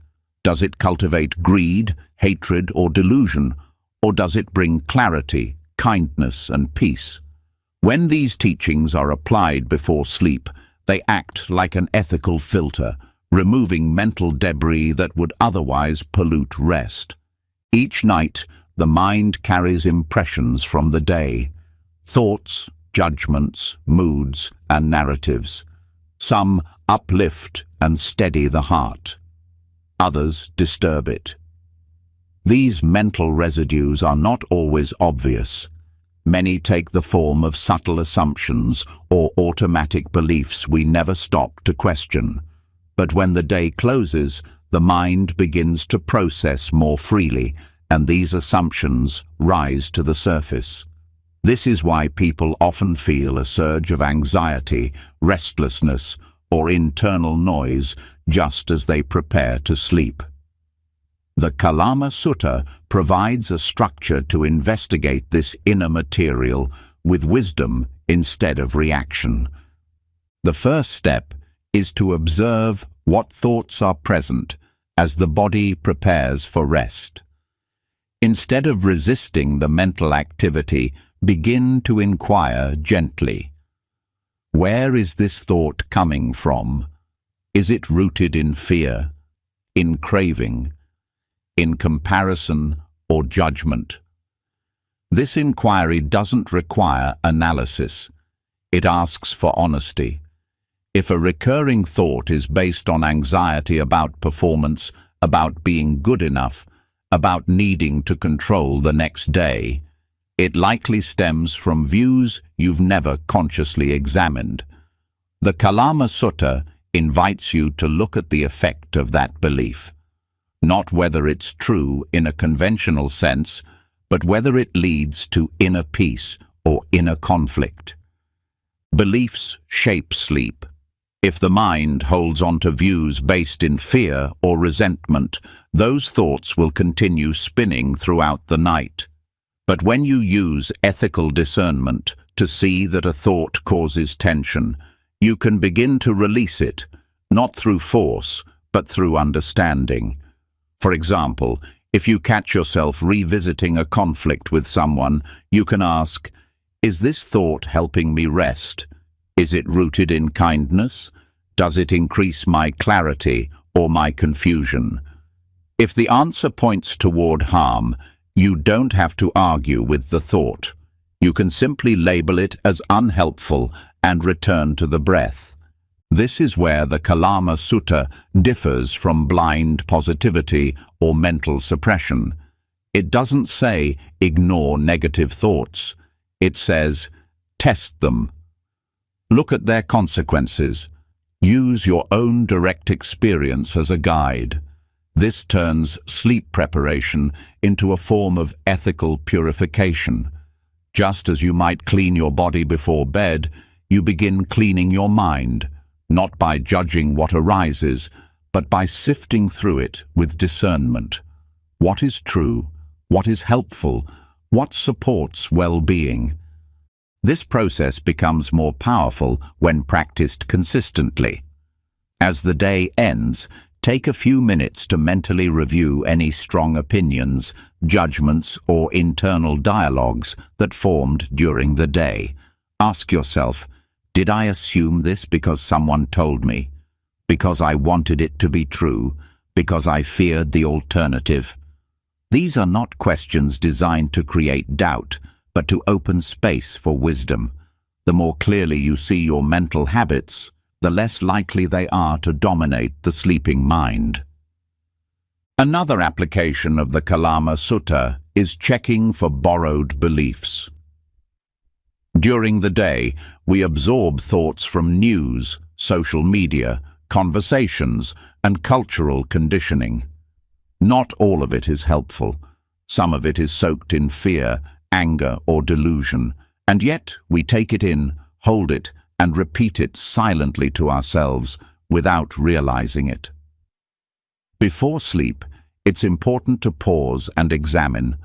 Does it cultivate greed, hatred, or delusion? Or does it bring clarity, kindness, and peace?" When these teachings are applied before sleep, they act like an ethical filter, removing mental debris that would otherwise pollute rest. Each night, the mind carries impressions from the day, thoughts, judgments, moods, and narratives. Some uplift and steady the heart. Others disturb it. These mental residues are not always obvious. Many take the form of subtle assumptions or automatic beliefs we never stop to question. But when the day closes, the mind begins to process more freely, and these assumptions rise to the surface. This is why people often feel a surge of anxiety, restlessness, or internal noise just as they prepare to sleep. The Kalama Sutta provides a structure to investigate this inner material with wisdom instead of reaction. The first step is to observe what thoughts are present as the body prepares for rest. Instead of resisting the mental activity, begin to inquire gently. Where is this thought coming from? Is it rooted in fear, in craving, in comparison, or judgment? This inquiry doesn't require analysis. It asks for honesty. If a recurring thought is based on anxiety about performance, about being good enough, about needing to control the next day, it likely stems from views you've never consciously examined. The Kalama Sutta invites you to look at the effect of that belief. Not whether it's true in a conventional sense, but whether it leads to inner peace or inner conflict. Beliefs shape sleep. If the mind holds on to views based in fear or resentment, those thoughts will continue spinning throughout the night. But when you use ethical discernment to see that a thought causes tension, you can begin to release it, not through force, but through understanding. For example, if you catch yourself revisiting a conflict with someone, you can ask, "Is this thought helping me rest? Is it rooted in kindness? Does it increase my clarity or my confusion?" If the answer points toward harm, you don't have to argue with the thought. You can simply label it as unhelpful and return to the breath. This is where the Kalama Sutta differs from blind positivity or mental suppression. It doesn't say, ignore negative thoughts. It says, test them. Look at their consequences. Use your own direct experience as a guide. This turns sleep preparation into a form of ethical purification. Just as you might clean your body before bed, you begin cleaning your mind, not by judging what arises, but by sifting through it with discernment. What is true? What is helpful? What supports well-being? This process becomes more powerful when practiced consistently. As the day ends, take a few minutes to mentally review any strong opinions, judgments, or internal dialogues that formed during the day. Ask yourself, did I assume this because someone told me? Because I wanted it to be true? Because I feared the alternative? These are not questions designed to create doubt, but to open space for wisdom. The more clearly you see your mental habits, the less likely they are to dominate the sleeping mind. Another application of the Kalama Sutta is checking for borrowed beliefs. During the day, we absorb thoughts from news, social media, conversations, and cultural conditioning. Not all of it is helpful. Some of it is soaked in fear, anger, or delusion, and yet we take it in, hold it, and repeat it silently to ourselves without realizing it. Before sleep, it's important to pause and examine,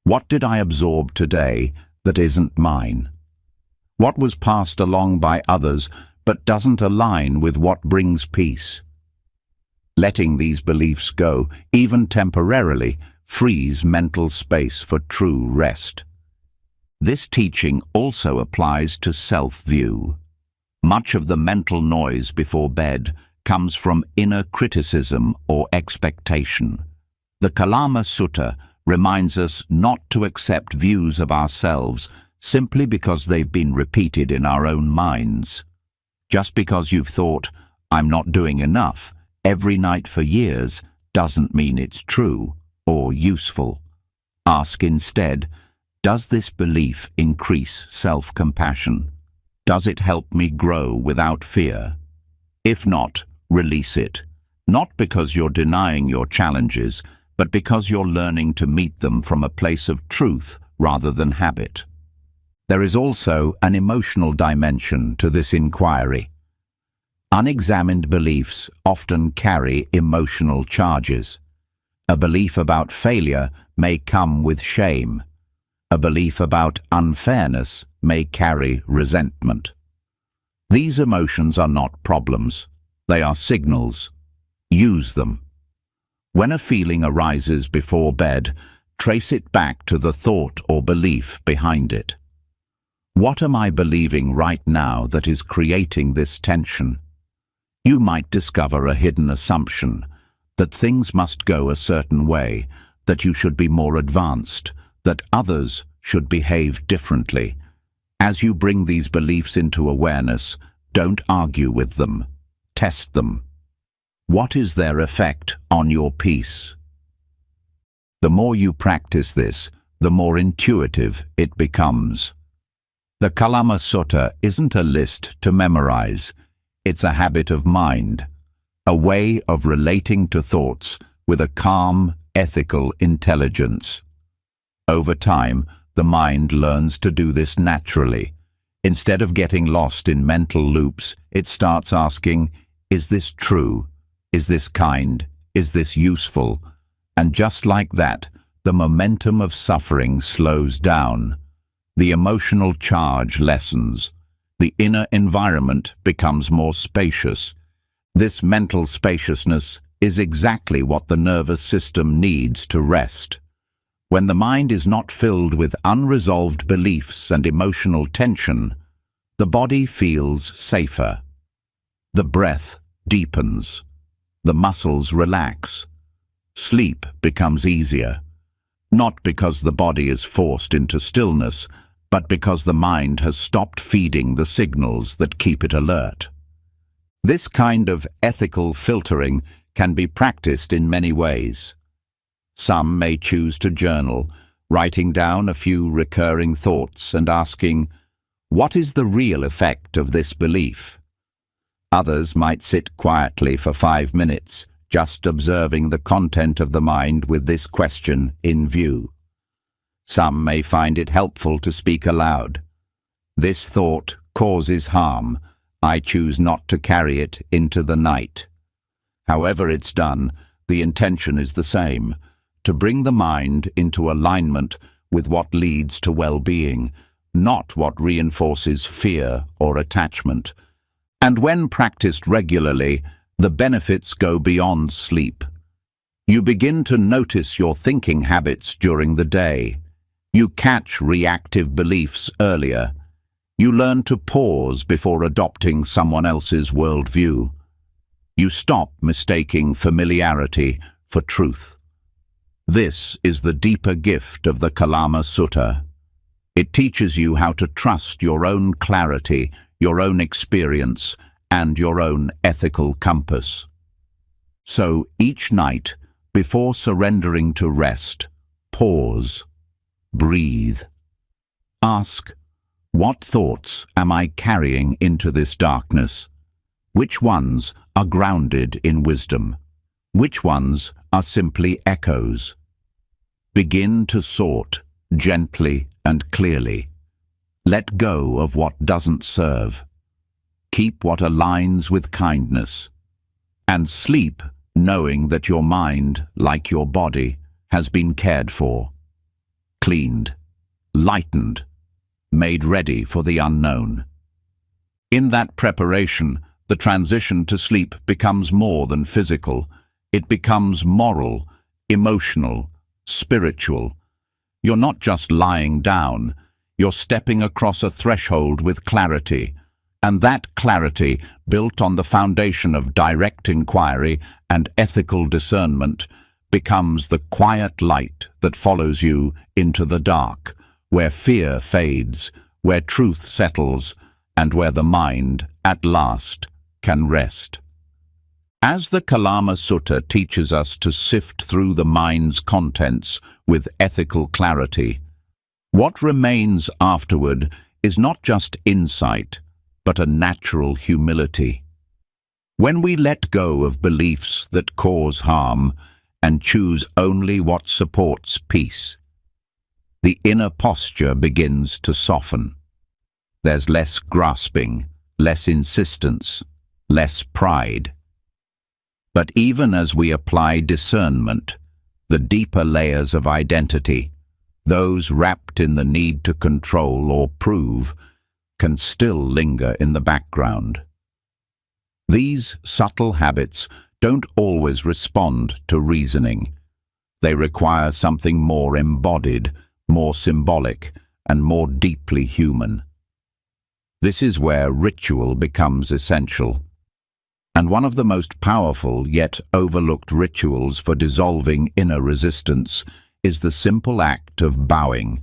what did I absorb today that isn't mine? What was passed along by others but doesn't align with what brings peace? Letting these beliefs go, even temporarily, frees mental space for true rest. This teaching also applies to self-view. Much of the mental noise before bed comes from inner criticism or expectation. The Kalama Sutta reminds us not to accept views of ourselves simply because they've been repeated in our own minds. Just because you've thought, "I'm not doing enough," every night for years doesn't mean it's true or useful. Ask instead, does this belief increase self-compassion? Does it help me grow without fear? If not, release it. Not because you're denying your challenges, but because you're learning to meet them from a place of truth rather than habit. There is also an emotional dimension to this inquiry. Unexamined beliefs often carry emotional charges. A belief about failure may come with shame. A belief about unfairness may carry resentment. These emotions are not problems. They are signals. Use them. When a feeling arises before bed, trace it back to the thought or belief behind it. What am I believing right now that is creating this tension? You might discover a hidden assumption that things must go a certain way, that you should be more advanced, that others should behave differently. As you bring these beliefs into awareness, don't argue with them. Test them. What is their effect on your peace? The more you practice this, the more intuitive it becomes. The Kalama Sutta isn't a list to memorize. It's a habit of mind, a way of relating to thoughts with a calm, ethical intelligence. Over time, the mind learns to do this naturally. Instead of getting lost in mental loops, it starts asking, is this true? Is this kind? Is this useful? And just like that, the momentum of suffering slows down. The emotional charge lessens. The inner environment becomes more spacious. This mental spaciousness is exactly what the nervous system needs to rest. When the mind is not filled with unresolved beliefs and emotional tension, the body feels safer. The breath deepens. The muscles relax. Sleep becomes easier. Not because the body is forced into stillness, but because the mind has stopped feeding the signals that keep it alert. This kind of ethical filtering can be practiced in many ways. Some may choose to journal, writing down a few recurring thoughts and asking, What is the real effect of this belief? Others might sit quietly for 5 minutes, just observing the content of the mind with this question in view. Some may find it helpful to speak aloud. This thought causes harm. I choose not to carry it into the night. However it's done, the intention is the same, to bring the mind into alignment with what leads to well-being, not what reinforces fear or attachment. And when practiced regularly, the benefits go beyond sleep. You begin to notice your thinking habits during the day. You catch reactive beliefs earlier. You learn to pause before adopting someone else's worldview. You stop mistaking familiarity for truth. This is the deeper gift of the Kalama Sutta. It teaches you how to trust your own clarity, your own experience, and your own ethical compass. So each night, before surrendering to rest, pause, breathe. Ask, what thoughts am I carrying into this darkness? Which ones are grounded in wisdom? Which ones are simply echoes? Begin to sort, gently and clearly. Let go of what doesn't serve. Keep what aligns with kindness. And sleep knowing that your mind, like your body, has been cared for, cleaned, lightened, made ready for the unknown. In that preparation, the transition to sleep becomes more than physical. It becomes moral, emotional, spiritual. You're not just lying down, you're stepping across a threshold with clarity, and that clarity, built on the foundation of direct inquiry and ethical discernment, becomes the quiet light that follows you into the dark, where fear fades, where truth settles, and where the mind, at last, can rest. As the Kalama Sutta teaches us to sift through the mind's contents with ethical clarity, what remains afterward is not just insight, but a natural humility. When we let go of beliefs that cause harm and choose only what supports peace, the inner posture begins to soften. There's less grasping, less insistence, less pride. But even as we apply discernment, the deeper layers of identity, those wrapped in the need to control or prove, can still linger in the background. These subtle habits don't always respond to reasoning. They require something more embodied, more symbolic, and more deeply human. This is where ritual becomes essential. And one of the most powerful yet overlooked rituals for dissolving inner resistance is the simple act of bowing.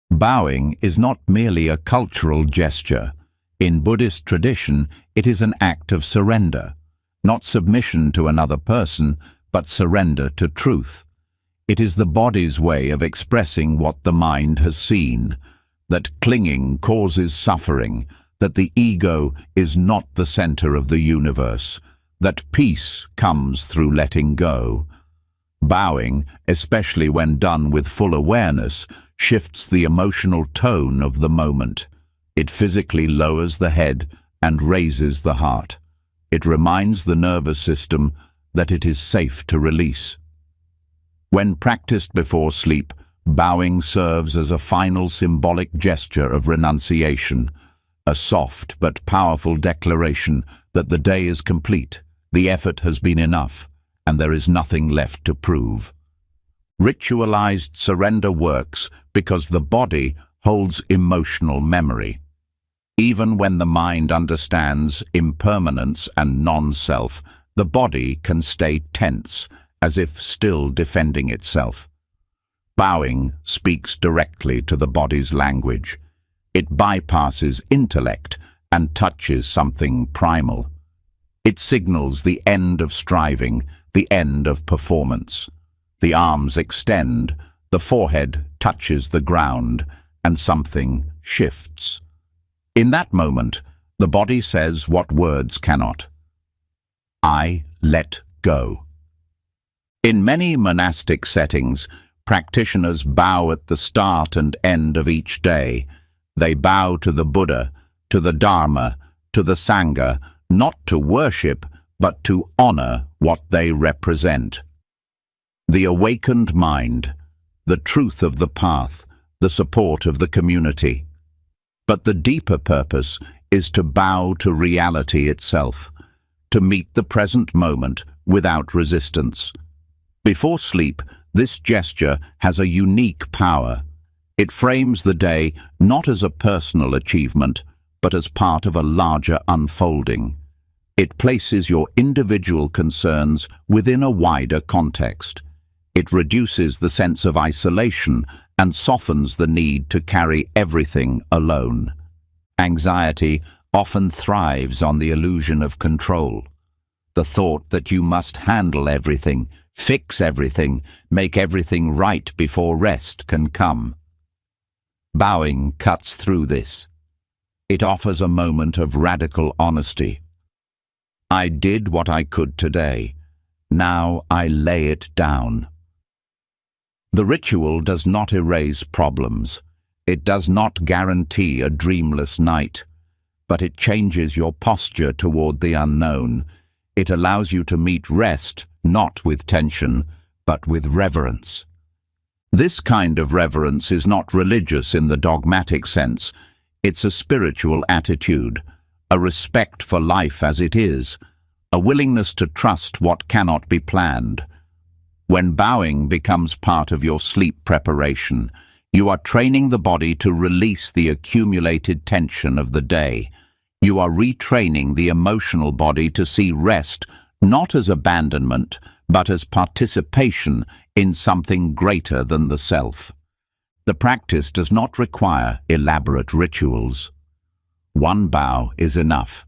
Bowing is not merely a cultural gesture. In Buddhist tradition, it is an act of surrender, not submission to another person, but surrender to truth. It is the body's way of expressing what the mind has seen, that clinging causes suffering, that the ego is not the center of the universe, that peace comes through letting go. Bowing, especially when done with full awareness, shifts the emotional tone of the moment. It physically lowers the head and raises the heart. It reminds the nervous system that it is safe to release. When practiced before sleep, bowing serves as a final symbolic gesture of renunciation, a soft but powerful declaration that the day is complete, the effort has been enough, and there is nothing left to prove. Ritualized surrender works because the body holds emotional memory. Even when the mind understands impermanence and non-self, the body can stay tense, as if still defending itself. Bowing speaks directly to the body's language. It bypasses intellect and touches something primal. It signals the end of striving, the end of performance. The arms extend, the forehead touches the ground, and something shifts. In that moment, the body says what words cannot. I let go. In many monastic settings, practitioners bow at the start and end of each day. They bow to the Buddha, to the Dharma, to the Sangha, not to worship, but to honor what they represent. The awakened mind, the truth of the path, the support of the community. But the deeper purpose is to bow to reality itself, to meet the present moment without resistance. Before sleep, this gesture has a unique power. It frames the day not as a personal achievement, but as part of a larger unfolding. It places your individual concerns within a wider context. It reduces the sense of isolation and softens the need to carry everything alone. Anxiety often thrives on the illusion of control. The thought that you must handle everything, fix everything, make everything right before rest can come. Bowing cuts through this. It offers a moment of radical honesty. I did what I could today. Now I lay it down. The ritual does not erase problems. It does not guarantee a dreamless night, but it changes your posture toward the unknown. It allows you to meet rest not with tension, but with reverence. This kind of reverence is not religious in the dogmatic sense. It's a spiritual attitude, a respect for life as it is, a willingness to trust what cannot be planned. When bowing becomes part of your sleep preparation, you are training the body to release the accumulated tension of the day. You are retraining the emotional body to see rest not as abandonment, but as participation in something greater than the self. The practice does not require elaborate rituals. One bow is enough.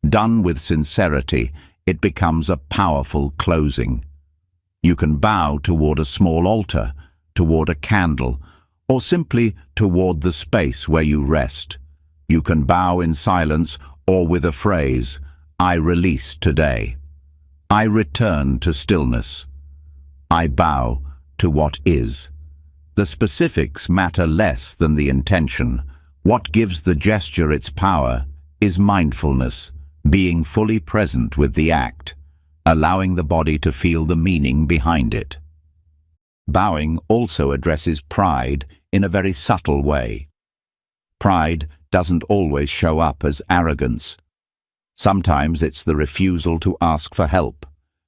Done with sincerity, it becomes a powerful closing. You can bow toward a small altar, toward a candle, or simply toward the space where you rest. You can bow in silence or with a phrase, I release today. I return to stillness. I bow to what is. The specifics matter less than the intention. What gives the gesture its power is mindfulness, being fully present with the act, allowing the body to feel the meaning behind it. Bowing also addresses pride in a very subtle way. Pride doesn't always show up as arrogance. Sometimes it's the refusal to ask for help,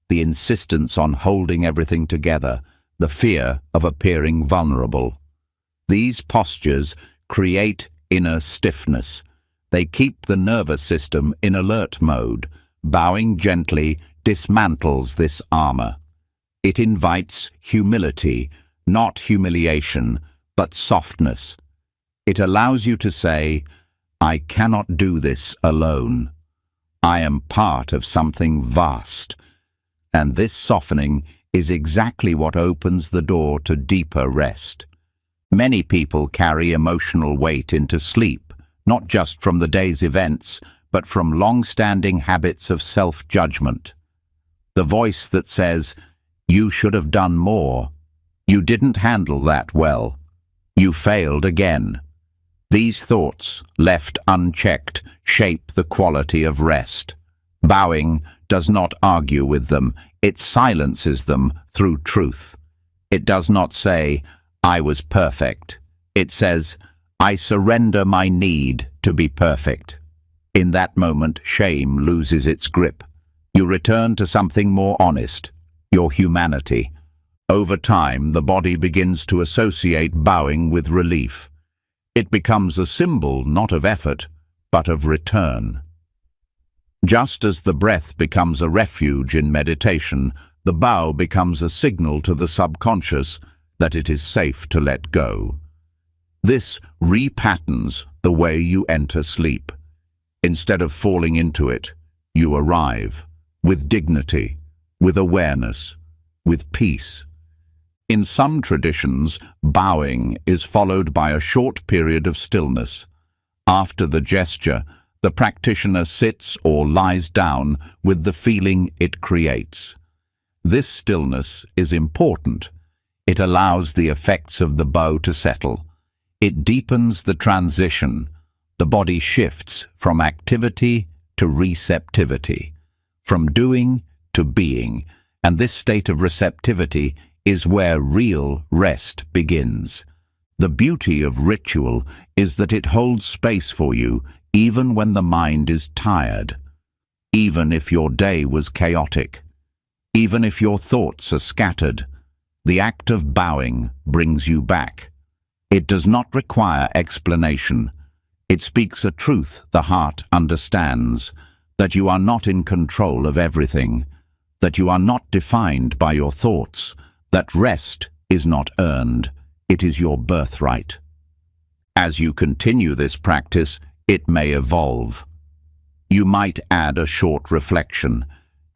the insistence on holding everything together, the fear of appearing vulnerable. These postures create inner stiffness. They keep the nervous system in alert mode. Bowing gently dismantles this armor. It invites humility, not humiliation, but softness. It allows you to say, I cannot do this alone. I am part of something vast. And this softening is exactly what opens the door to deeper rest. Many people carry emotional weight into sleep, not just from the day's events, but from long-standing habits of self-judgment. The voice that says, you should have done more. You didn't handle that well. You failed again. These thoughts, left unchecked, shape the quality of rest. Bowing does not argue with them. It silences them through truth. It does not say, I was perfect. It says, I surrender my need to be perfect. In that moment, shame loses its grip. You return to something more honest, your humanity. Over time, the body begins to associate bowing with relief. It becomes a symbol not of effort, but of return. Just as the breath becomes a refuge in meditation, the bow becomes a signal to the subconscious that it is safe to let go. This repatterns the way you enter sleep. Instead of falling into it, you arrive with dignity, with awareness, with peace. In some traditions, bowing is followed by a short period of stillness. After the gesture, the practitioner sits or lies down with the feeling it creates. This stillness is important. It allows the effects of the bow to settle. It deepens the transition. The body shifts from activity to receptivity, from doing to being, and this state of receptivity is where real rest begins. The beauty of ritual is that it holds space for you even when the mind is tired, even if your day was chaotic, even if your thoughts are scattered. The act of bowing brings you back. It does not require explanation. It speaks a truth the heart understands, that you are not in control of everything, that you are not defined by your thoughts, that rest is not earned, it is your birthright. As you continue this practice, it may evolve. You might add a short reflection.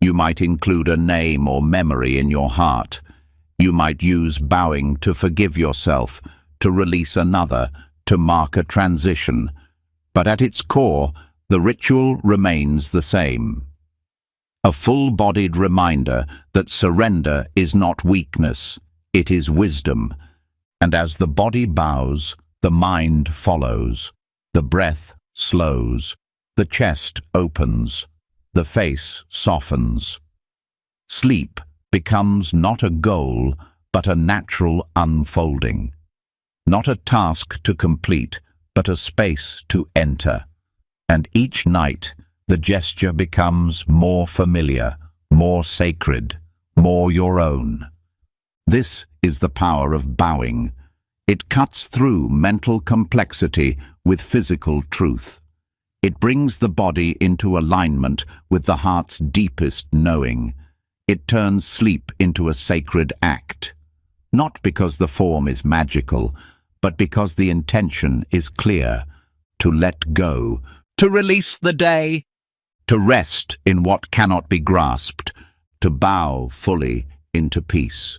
You might include a name or memory in your heart. You might use bowing to forgive yourself, to release another, to mark a transition. But at its core, the ritual remains the same. A full-bodied reminder that surrender is not weakness, it is wisdom. And as the body bows, the mind follows. The breath slows. The chest opens. The face softens. Sleep becomes not a goal, but a natural unfolding. Not a task to complete, but a space to enter. And each night, the gesture becomes more familiar, more sacred, more your own. This is the power of bowing. It cuts through mental complexity with physical truth. It brings the body into alignment with the heart's deepest knowing. It turns sleep into a sacred act, not because the form is magical, but because the intention is clear: to let go, to release the day, to rest in what cannot be grasped, to bow fully into peace.